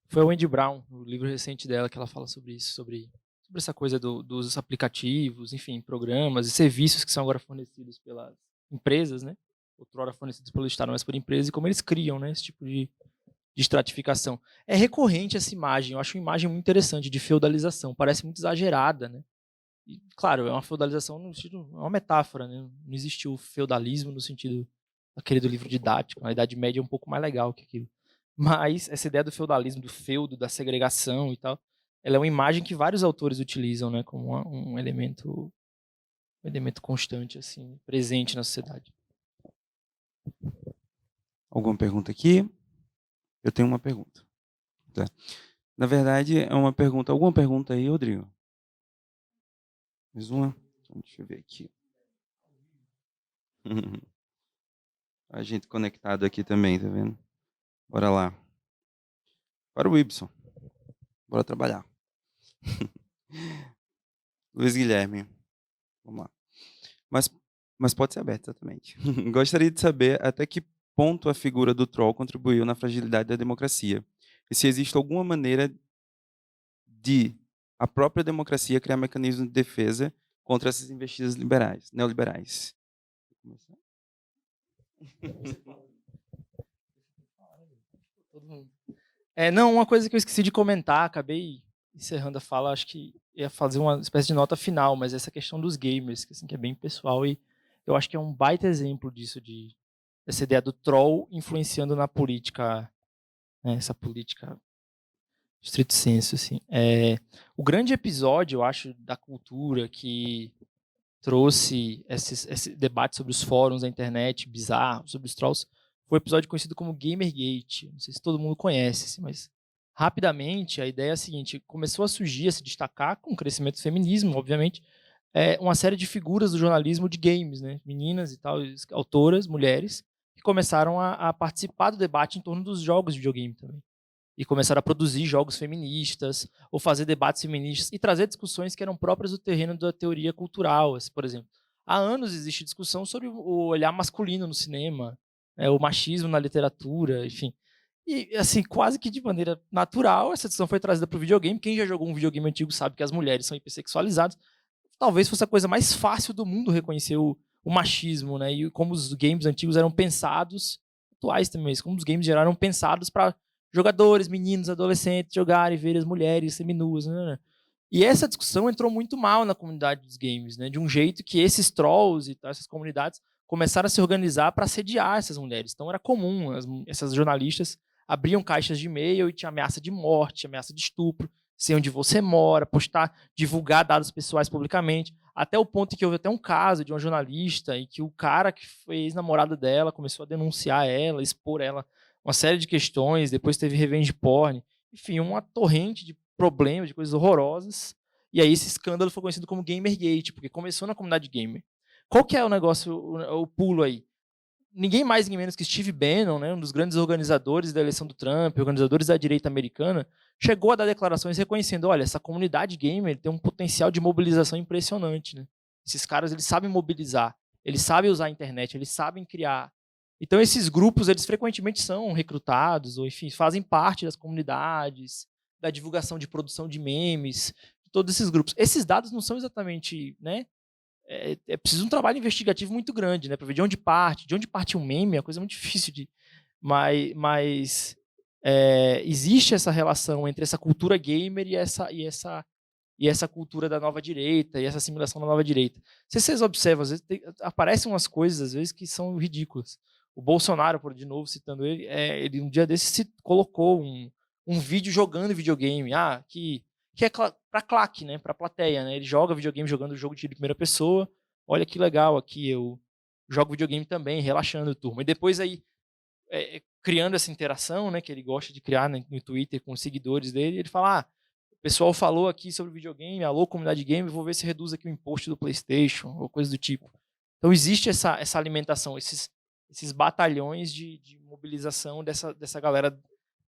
Foi a Wendy Brown, no livro recente dela, que ela fala sobre isso, sobre essa coisa dos aplicativos, enfim, programas e serviços que são agora fornecidos pelas empresas, né? Outrora fornecidos pelo Estado, mas por empresas, e como eles criam, né, esse tipo de estratificação. É recorrente essa imagem, eu acho uma imagem muito interessante de feudalização, parece muito exagerada, né? E, claro, é uma feudalização no sentido, é uma metáfora, né? Não existiu feudalismo no sentido aquele do livro didático, a Idade Média é um pouco mais legal que aquilo. Mas essa ideia do feudalismo, do feudo, da segregação e tal, ela é uma imagem que vários autores utilizam, né, como um elemento constante, assim, presente na sociedade. Alguma pergunta aqui? Eu tenho uma pergunta. Tá. Na verdade, é uma pergunta. Alguma pergunta aí, Rodrigo? Mais uma? Então, deixa eu ver aqui. A gente conectado aqui também, tá vendo? Bora lá. Para o Wibson. Bora trabalhar. Luiz Guilherme. Vamos lá. Mas pode ser aberto, exatamente. Gostaria de saber até que ponto a figura do troll contribuiu na fragilidade da democracia. E se existe alguma maneira de a própria democracia criar mecanismos de defesa contra essas investidas neoliberais. Não, uma coisa que eu esqueci de comentar, acabei encerrando a fala, acho que ia fazer uma espécie de nota final, mas essa questão dos gamers, que, assim, que é bem pessoal, e eu acho que é um baita exemplo disso, essa ideia do troll influenciando na política, né, essa política estrito senso, assim. O grande episódio, eu acho, da cultura que trouxe esse debate sobre os fóruns da internet bizarro, sobre os trolls, foi um episódio conhecido como Gamergate. Não sei se todo mundo conhece, assim, mas rapidamente a ideia é a seguinte: começou a surgir, a se destacar com o crescimento do feminismo, obviamente, uma série de figuras do jornalismo de games, né? Meninas e tal, autoras, mulheres, que começaram a participar do debate em torno dos jogos de videogame também. E começaram a produzir jogos feministas, ou fazer debates feministas, e trazer discussões que eram próprias do terreno da teoria cultural. Assim, por exemplo, há anos existe discussão sobre o olhar masculino no cinema, o machismo na literatura, enfim. E, assim, quase que de maneira natural, essa discussão foi trazida para o videogame. Quem já jogou um videogame antigo sabe que as mulheres são hipersexualizadas. Talvez fosse a coisa mais fácil do mundo reconhecer o machismo, né? E como os games antigos eram pensados, atuais também, como os games geral eram pensados para jogadores, meninos, adolescentes jogarem, ver as mulheres seminuas, né? E essa discussão entrou muito mal na comunidade dos games, né? De um jeito que esses trolls e tal, essas comunidades começaram a se organizar para assediar essas mulheres. Então era comum, essas jornalistas abriam caixas de e-mail e tinha ameaça de morte, ameaça de estupro, sei onde você mora, postar, divulgar dados pessoais publicamente, até o ponto que houve até um caso de uma jornalista em que o cara que foi ex-namorado dela começou a denunciar ela, expor ela, uma série de questões, depois teve revenge porn, enfim, uma torrente de problemas, de coisas horrorosas, e aí esse escândalo foi conhecido como Gamergate, porque começou na comunidade gamer. Qual que é o negócio, o pulo aí? Ninguém mais, ninguém menos que Steve Bannon, né, um dos grandes organizadores da eleição do Trump, organizadores da direita americana, chegou a dar declarações reconhecendo, olha, essa comunidade gamer tem um potencial de mobilização impressionante. Né? Esses caras, eles sabem mobilizar, eles sabem usar a internet, eles sabem criar. Então, esses grupos, eles frequentemente são recrutados, ou enfim, fazem parte das comunidades, da divulgação de produção de memes, de todos esses grupos. Esses dados não são exatamente, né, é preciso um trabalho investigativo muito grande, né, para ver de onde parte um meme, é uma coisa muito difícil de, mas existe essa relação entre essa cultura gamer e essa cultura da nova direita e essa assimilação da nova direita. Se vocês observam, às vezes aparecem umas coisas às vezes que são ridículas. O Bolsonaro, de novo citando ele, ele um dia desses se colocou um vídeo jogando videogame, que é para claque, né, para plateia, né? Ele joga videogame jogando o jogo de primeira pessoa. Olha que legal, aqui eu jogo videogame também, relaxando, turma. E depois aí criando essa interação, né, que ele gosta de criar no Twitter com os seguidores dele, ele fala: o pessoal falou aqui sobre videogame, alô comunidade game, vou ver se reduz aqui o imposto do PlayStation ou coisa do tipo. Então existe essa alimentação, esses batalhões de mobilização dessa galera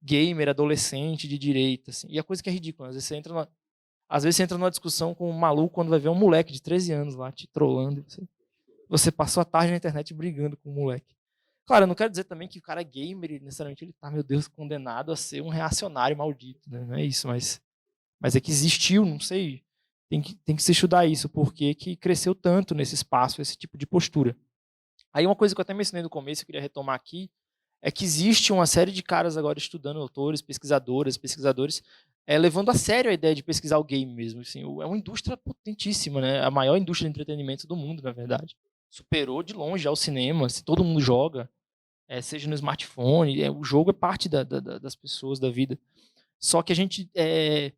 gamer, adolescente, de direita, assim. E a coisa que é ridícula, às vezes você entra numa discussão com um maluco quando vai ver um moleque de 13 anos lá te trollando, você passou a tarde na internet brigando com o moleque. Claro, eu não quero dizer também que o cara é gamer e necessariamente ele tá, meu Deus, condenado a ser um reacionário maldito, né? Não é isso, mas é que existiu, não sei, tem que se estudar isso, porque que cresceu tanto nesse espaço, esse tipo de postura. Aí uma coisa que eu até mencionei no começo, eu queria retomar aqui, é que existe uma série de caras agora estudando, autores, pesquisadores, levando a sério a ideia de pesquisar o game mesmo. Assim, é uma indústria potentíssima, né? A maior indústria de entretenimento do mundo, na verdade. Superou de longe já o cinema, se todo mundo joga, seja no smartphone, o jogo é parte das pessoas, da vida. Só que a gente é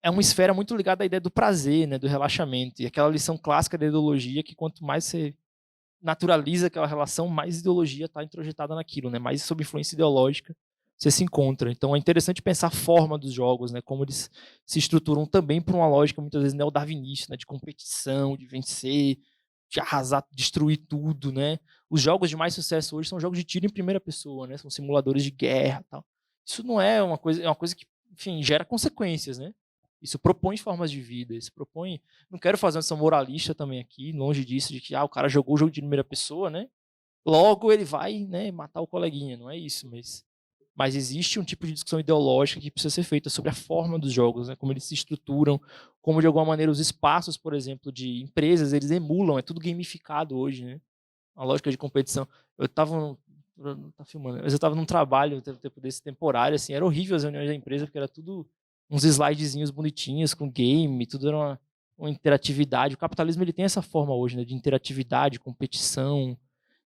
uma esfera muito ligada à ideia do prazer, né, do relaxamento, e aquela lição clássica da ideologia que quanto mais você naturaliza aquela relação, mais ideologia está introjetada naquilo, né? Mais sob influência ideológica você se encontra. Então é interessante pensar a forma dos jogos, né? Como eles se estruturam também por uma lógica muitas vezes neodarwinista, né? De competição, de vencer, de arrasar, destruir tudo, né? Os jogos de mais sucesso hoje são jogos de tiro em primeira pessoa, né? São simuladores de guerra, tal. Isso não é uma coisa que, enfim, gera consequências, né? Isso propõe formas de vida, isso propõe... Não quero fazer uma discussão moralista também aqui, longe disso, de que o cara jogou o jogo de primeira pessoa, né? Logo ele vai, né, matar o coleguinha, não é isso, mas existe um tipo de discussão ideológica que precisa ser feita sobre a forma dos jogos, né, como eles se estruturam, como de alguma maneira os espaços, por exemplo, de empresas, eles emulam, é tudo gamificado hoje, né? Uma lógica de competição. Eu estava tá filmando, mas eu estava num trabalho tempo desse temporário, assim, era horrível as reuniões da empresa, porque era tudo uns slidezinhos bonitinhos com game, tudo era uma interatividade. O capitalismo ele tem essa forma hoje, né, de interatividade, competição,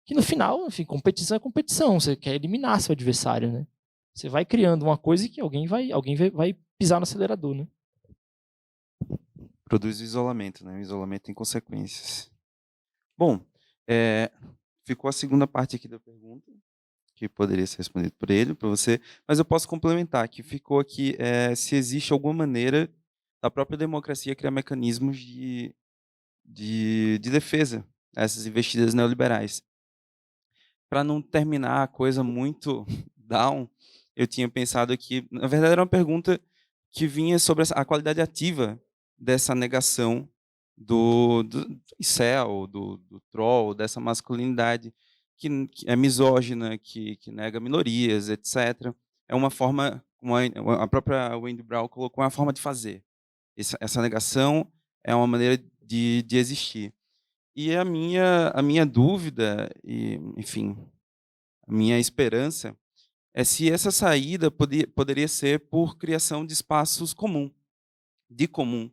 que no final, enfim, competição é competição, você quer eliminar seu adversário, né? Você vai criando uma coisa que alguém vai pisar no acelerador, né? Produz o isolamento, né? O isolamento tem consequências. Bom, ficou a segunda parte aqui da pergunta, que poderia ser respondida por ele, por você, mas eu posso complementar, que ficou aqui se existe alguma maneira da própria democracia criar mecanismos de defesa a essas investidas neoliberais. Para não terminar a coisa muito down, eu tinha pensado aqui, na verdade era uma pergunta que vinha sobre a qualidade ativa dessa negação do incel, do troll, dessa masculinidade que é misógina, que nega minorias, etc. É uma forma, como a própria Wendy Brown colocou, uma forma de fazer. Essa negação é uma maneira de existir. E a minha dúvida, e, enfim, a minha esperança é se essa saída poderia ser por criação de espaços de comum,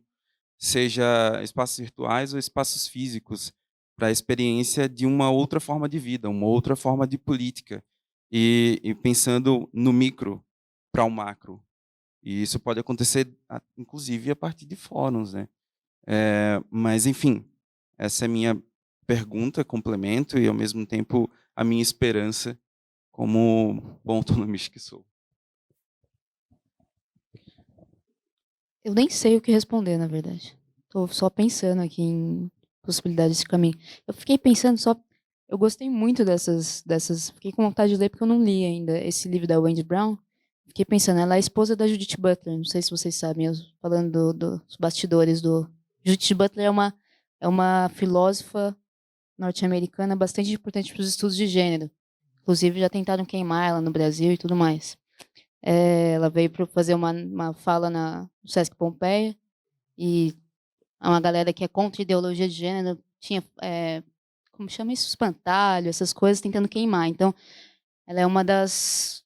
seja espaços virtuais ou espaços físicos, para a experiência de uma outra forma de vida, uma outra forma de política, e pensando no micro para o macro. E isso pode acontecer, inclusive, a partir de fóruns, né? Mas, enfim, essa é a minha pergunta, complemento, e, ao mesmo tempo, a minha esperança como bom autonomista que sou. Eu nem sei o que responder, na verdade. Tô só pensando aqui em possibilidades de caminho. Eu fiquei pensando só. Eu gostei muito dessas. Fiquei com vontade de ler porque eu não li ainda esse livro da Wendy Brown. Fiquei pensando, ela é a esposa da Judith Butler. Não sei se vocês sabem, eu falando dos bastidores do. Judith Butler é uma filósofa norte-americana bastante importante para os estudos de gênero. Inclusive, já tentaram queimar ela no Brasil e tudo mais. Ela veio para fazer uma fala no Sesc Pompeia, e uma galera que é contra a ideologia de gênero tinha, como chama isso? Espantalho, essas coisas, tentando queimar. Então, ela é uma das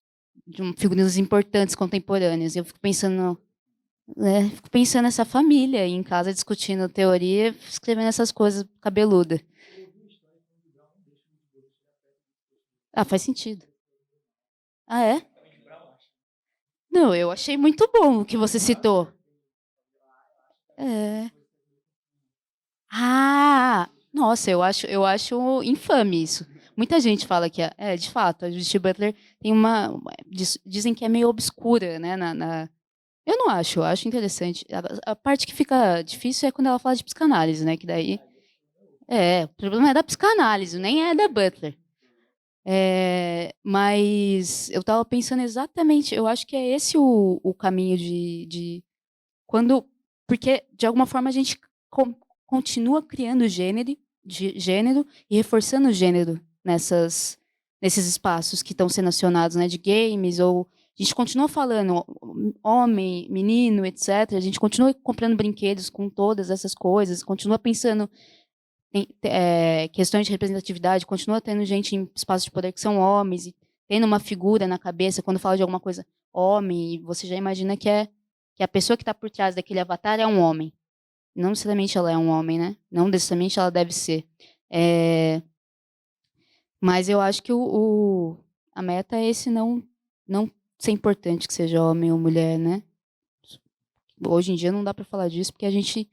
figuras importantes contemporâneas. Eu fico pensando nessa família aí em casa, discutindo teoria, escrevendo essas coisas cabeluda. Ah, faz sentido. Ah, é? Não, eu achei muito bom o que você citou. É. Ah, nossa, eu acho infame isso. Muita gente fala que de fato, a Judith Butler tem dizem que é meio obscura, né, eu não acho, eu acho interessante. A parte que fica difícil é quando ela fala de psicanálise, né, que daí o problema é da psicanálise, nem é da Butler. Mas eu estava pensando exatamente, eu acho que é esse o caminho de quando, porque de alguma forma a gente continua criando gênero e reforçando o gênero nesses espaços que estão sendo acionados, né, de games, ou a gente continua falando homem, menino, etc. A gente continua comprando brinquedos com todas essas coisas, continua pensando em questões de representatividade, continua tendo gente em espaços de poder que são homens, e tendo uma figura na cabeça, quando fala de alguma coisa homem, e você já imagina que a pessoa que está por trás daquele avatar é um homem. Não necessariamente ela é um homem, né? Não necessariamente ela deve ser. Mas eu acho que a meta é esse não ser importante que seja homem ou mulher, né? Hoje em dia não dá para falar disso porque a gente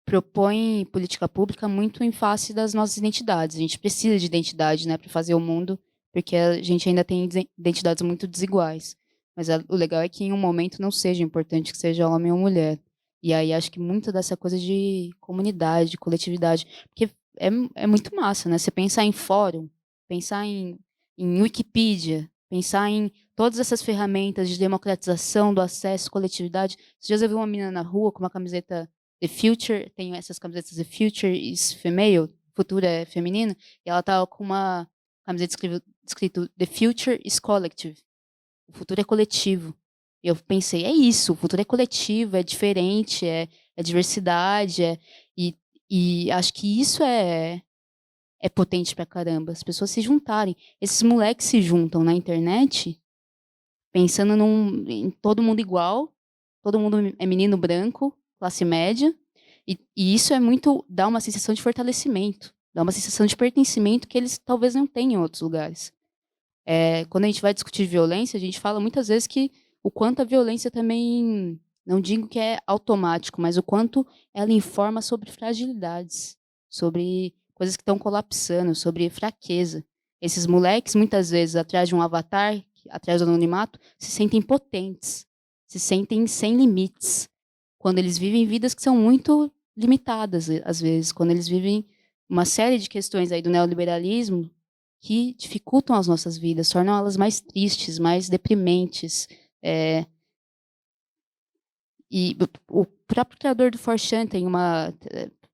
propõe política pública muito em face das nossas identidades. A gente precisa de identidade, né, para fazer o mundo, porque a gente ainda tem identidades muito desiguais. Mas o legal é que em um momento não seja importante que seja homem ou mulher. E aí acho que muito dessa coisa de comunidade, de coletividade, porque é muito massa, né? Você pensar em fórum, pensar em Wikipedia, pensar em todas essas ferramentas de democratização do acesso, coletividade. Esses dias eu vi uma menina na rua com uma camiseta The Future, tem essas camisetas The Future is Female, futuro é feminino, e ela tava com uma camiseta escrito The Future is Collective, o futuro é coletivo. E eu pensei, é isso, o futuro é coletivo, é diferente, é diversidade, e acho que isso é potente pra caramba, as pessoas se juntarem. Esses moleques se juntam na internet, pensando em todo mundo igual, todo mundo é menino branco, classe média, e isso dá uma sensação de fortalecimento, dá uma sensação de pertencimento que eles talvez não tenham em outros lugares. Quando a gente vai discutir violência, a gente fala muitas vezes que o quanto a violência também, não digo que é automático, mas o quanto ela informa sobre fragilidades, sobre coisas que estão colapsando, sobre fraqueza. Esses moleques, muitas vezes, atrás de um avatar, atrás do anonimato, se sentem potentes, se sentem sem limites, quando eles vivem vidas que são muito limitadas, às vezes, quando eles vivem uma série de questões aí do neoliberalismo que dificultam as nossas vidas, tornam elas mais tristes, mais deprimentes. E o próprio criador do 4chan tem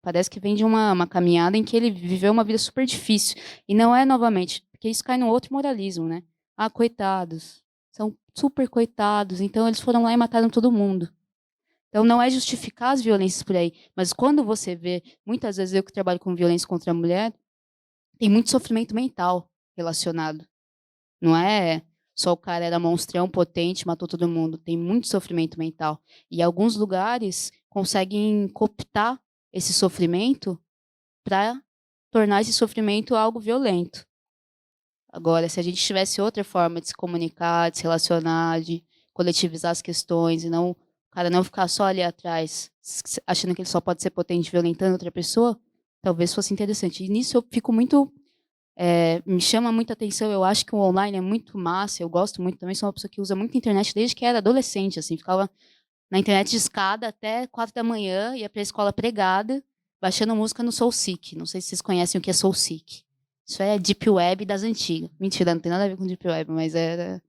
parece que vem de uma caminhada em que ele viveu uma vida super difícil. E não é, novamente, porque isso cai no outro moralismo, né? Ah, coitados, são super coitados, então eles foram lá e mataram todo mundo. Então não é justificar as violências por aí, mas quando você vê, muitas vezes eu que trabalho com violência contra a mulher, tem muito sofrimento mental relacionado. Não é só o cara era monstrão, potente, matou todo mundo. Tem muito sofrimento mental. E alguns lugares conseguem cooptar esse sofrimento para tornar esse sofrimento algo violento. Agora, se a gente tivesse outra forma de se comunicar, de se relacionar, de coletivizar as questões, e não o cara não ficar só ali atrás, achando que ele só pode ser potente violentando outra pessoa, talvez fosse interessante. E nisso eu fico muito me chama muita atenção, eu acho que o online é muito massa, eu gosto muito também, sou uma pessoa que usa muito internet desde que era adolescente, assim, ficava na internet de escada até 4 da manhã, ia pra escola pregada, baixando música no SoulSeek, não sei se vocês conhecem o que é SoulSeek. Isso é Deep Web das antigas. Mentira, não tem nada a ver com Deep Web, mas era...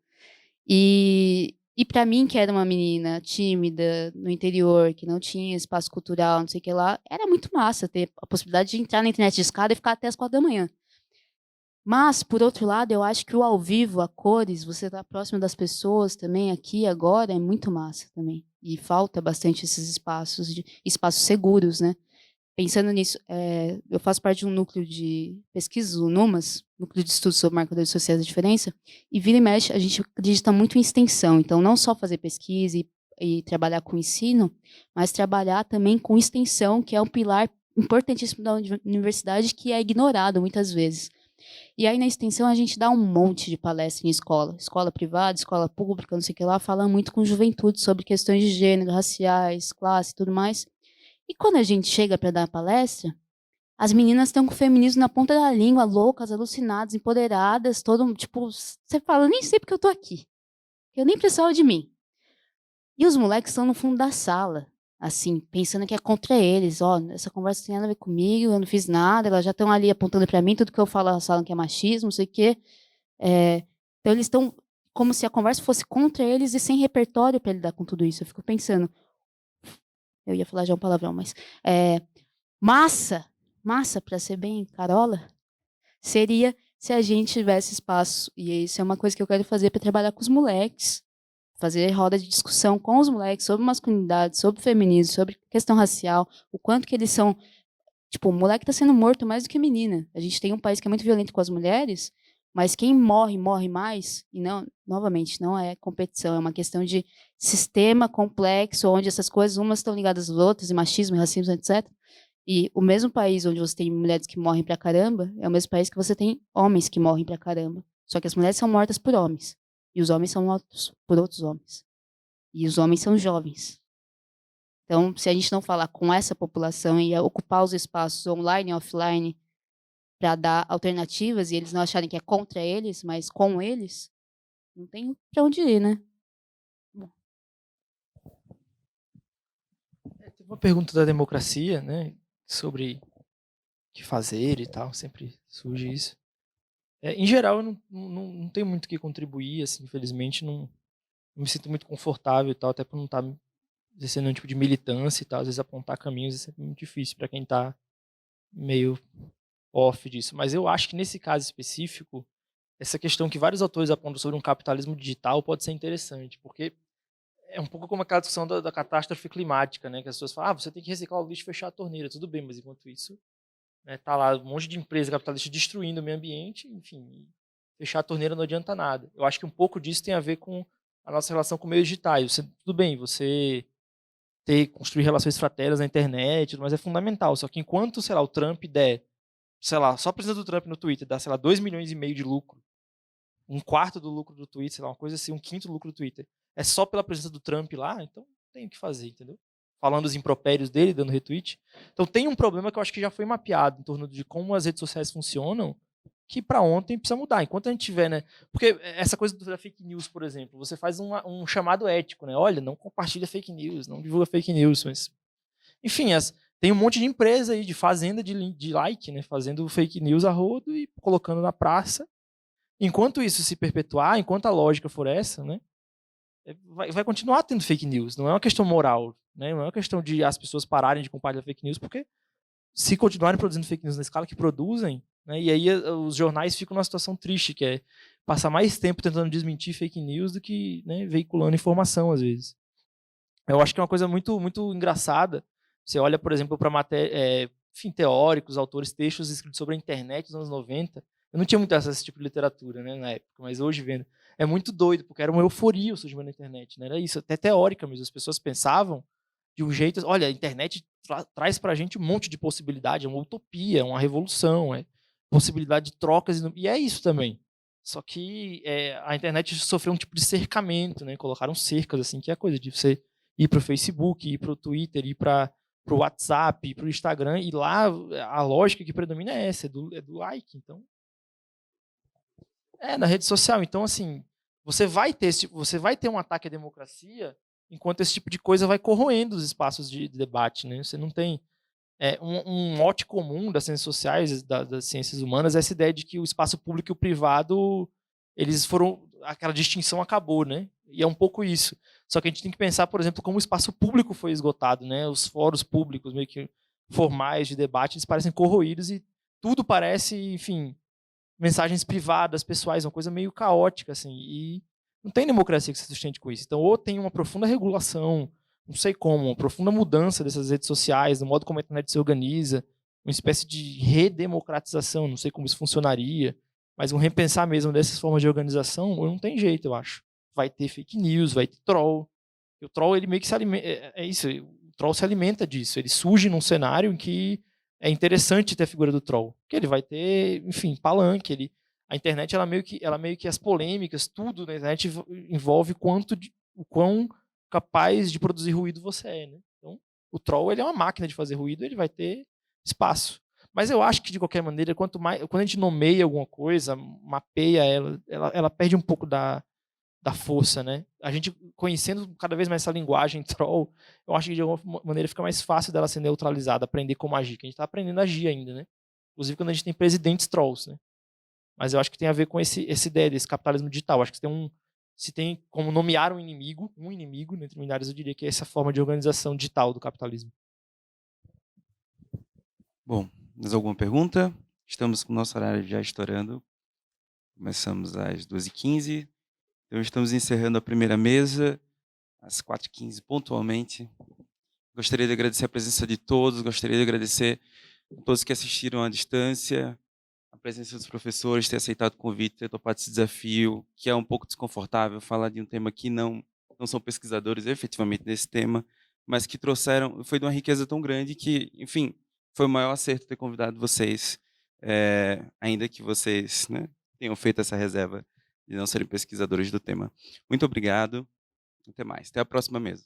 E para mim, que era uma menina tímida, no interior, que não tinha espaço cultural, não sei o que lá, era muito massa ter a possibilidade de entrar na internet de escada e ficar até as 4 da manhã. Mas, por outro lado, eu acho que o ao vivo, a cores, você estar próximo das pessoas também, aqui, agora, é muito massa também. E falta bastante esses espaços seguros, né? Pensando nisso, eu faço parte de um núcleo de pesquisa, o NUMAS, Núcleo de Estudos sobre Marcadores Sociais da Diferença, e vira e mexe, a gente acredita muito em extensão. Então, não só fazer pesquisa e trabalhar com ensino, mas trabalhar também com extensão, que é um pilar importantíssimo da universidade, que é ignorado muitas vezes. E aí, na extensão, a gente dá um monte de palestra em escola privada, escola pública, não sei o que lá, fala muito com juventude sobre questões de gênero, raciais, classe e tudo mais. E quando a gente chega para dar a palestra, as meninas estão com o feminismo na ponta da língua, loucas, alucinadas, empoderadas, todo tipo, você fala, eu nem sei porque eu tô aqui. Eu nem precisava de mim. E os moleques estão no fundo da sala, assim, pensando que é contra eles. Ó, essa conversa não tem nada a ver comigo, eu não fiz nada, elas já estão ali apontando para mim, tudo que eu falo, elas falam que é machismo, não sei o quê. Então eles estão como se a conversa fosse contra eles e sem repertório para lidar com tudo isso. Eu fico pensando, eu ia falar já um palavrão, mas massa, para ser bem carola, seria se a gente tivesse espaço, e isso é uma coisa que eu quero fazer para trabalhar com os moleques, fazer roda de discussão com os moleques sobre masculinidade, sobre feminismo, sobre questão racial, o quanto que eles são... Tipo, o moleque está sendo morto mais do que a menina. A gente tem um país que é muito violento com as mulheres, mas quem morre mais, e não, novamente, não é competição, é uma questão de sistema complexo, onde essas coisas, umas estão ligadas às outras, e machismo, e racismo, etc. E o mesmo país onde você tem mulheres que morrem pra caramba, é o mesmo país que você tem homens que morrem pra caramba. Só que as mulheres são mortas por homens. E os homens são mortos por outros homens. E os homens são jovens. Então, se a gente não falar com essa população e ocupar os espaços online e offline para dar alternativas e eles não acharem que é contra eles, mas com eles, não tem para onde ir, né? Teve uma pergunta da democracia, né, sobre o que fazer e tal, sempre surge isso. Em geral, eu não tenho muito o que contribuir, assim, infelizmente, não me sinto muito confortável e tal, até por não estar exercendo um tipo de militância e tal, às vezes apontar caminhos é sempre muito difícil para quem está meio off disso. Mas eu acho que nesse caso específico, essa questão que vários autores apontam sobre um capitalismo digital pode ser interessante, porque é um pouco como aquela discussão da catástrofe climática, né? Que as pessoas falam, você tem que reciclar o lixo e fechar a torneira. Tudo bem, mas enquanto isso, né, tá lá um monte de empresa capitalista destruindo o meio ambiente, enfim, fechar a torneira não adianta nada. Eu acho que um pouco disso tem a ver com a nossa relação com meios digitais. Tudo bem, você construir relações fraternas na internet, mas é fundamental. Só que enquanto, sei lá, o Trump der, sei lá, só a presença do Trump no Twitter dá, sei lá, 2,5 milhões de lucro, um quarto do lucro do Twitter, sei lá, uma coisa assim, um quinto do lucro do Twitter, é só pela presença do Trump lá, então tem o que fazer, entendeu? falando os impropérios dele, dando retweet. Então tem um problema que eu acho que já foi mapeado em torno de como as redes sociais funcionam, que para ontem precisa mudar. Enquanto a gente tiver, né? Porque essa coisa da fake news, por exemplo, você faz um chamado ético, né? Olha, não compartilha fake news, não divulga fake news, mas enfim, tem um monte de empresa aí, de fazenda de like, né? Fazendo fake news a rodo e colocando na praça. Enquanto isso se perpetuar, enquanto a lógica for essa, né? Vai continuar tendo fake news. Não é uma questão moral, né? Não é uma questão de as pessoas pararem de compartilhar fake news, porque se continuarem produzindo fake news na escala que produzem, né? E aí os jornais ficam numa situação triste, que é passar mais tempo tentando desmentir fake news do que, né, veiculando informação, às vezes. Eu acho que é uma coisa muito, muito engraçada. Você olha, por exemplo, para matéria, enfim, teóricos, autores, textos escritos sobre a internet nos anos 90. Eu não tinha muito acesso a esse tipo de literatura, né, na época, mas hoje vendo. É muito doido, porque era uma euforia o surgimento da internet, né? Era isso, até teórica mesmo. As pessoas pensavam de um jeito. Olha, a internet traz para a gente um monte de possibilidade, é uma utopia, é uma revolução, é possibilidade de trocas. E é isso também. Só que a internet sofreu um tipo de cercamento, né? Colocaram cercas, assim, que é a coisa de você ir para o Facebook, ir para o Twitter, ir para o WhatsApp, ir para o Instagram, e lá a lógica que predomina é essa, é do like. Então, na rede social. Então, assim, você vai ter um ataque à democracia enquanto esse tipo de coisa vai corroendo os espaços de debate, né? Você não tem um mote comum das ciências sociais, das ciências humanas, essa ideia de que o espaço público e o privado, eles foram, aquela distinção acabou, né? E é um pouco isso. Só que a gente tem que pensar, por exemplo, como o espaço público foi esgotado, né? Os fóruns públicos, meio que formais de debate, eles parecem corroídos e tudo parece, enfim, mensagens privadas, pessoais, uma coisa meio caótica, assim, e não tem democracia que se sustente com isso. Então, ou tem uma profunda regulação, não sei como, uma profunda mudança dessas redes sociais, do modo como a internet se organiza, uma espécie de redemocratização, não sei como isso funcionaria, mas um repensar mesmo dessas formas de organização, não tem jeito, eu acho. Vai ter fake news, vai ter troll. E o troll, ele meio que se alimenta, é isso, o troll se alimenta disso, ele surge num cenário em que é interessante ter a figura do troll, porque ele vai ter, enfim, palanque, a internet ela meio que as polêmicas, tudo na internet envolve o quão capaz de produzir ruído você é, né? Então, o troll, ele é uma máquina de fazer ruído, ele vai ter espaço. Mas eu acho que de qualquer maneira, quando a gente nomeia alguma coisa, mapeia ela perde um pouco da força, né? A gente conhecendo cada vez mais essa linguagem troll, eu acho que de alguma maneira fica mais fácil dela ser neutralizada, aprender como agir, que a gente está aprendendo a agir ainda, né? Inclusive quando a gente tem presidentes trolls, né? Mas eu acho que tem a ver com essa ideia desse capitalismo digital. Eu acho que se tem como nomear um inimigo, né, entre milhares, eu diria que é essa forma de organização digital do capitalismo. Bom, mais alguma pergunta? Estamos com o nosso horário já estourando. Começamos às 2h15. Então, estamos encerrando a primeira mesa, às 4h15, pontualmente. Gostaria de agradecer a presença de todos, gostaria de agradecer a todos que assistiram à distância, a presença dos professores, ter aceitado o convite, ter topado esse desafio, que é um pouco desconfortável falar de um tema que não são pesquisadores efetivamente nesse tema, mas que trouxeram, foi de uma riqueza tão grande que, enfim, foi o maior acerto ter convidado vocês, ainda que vocês, né, tenham feito essa reserva de não serem pesquisadores do tema. Muito obrigado, até mais, até a próxima mesa.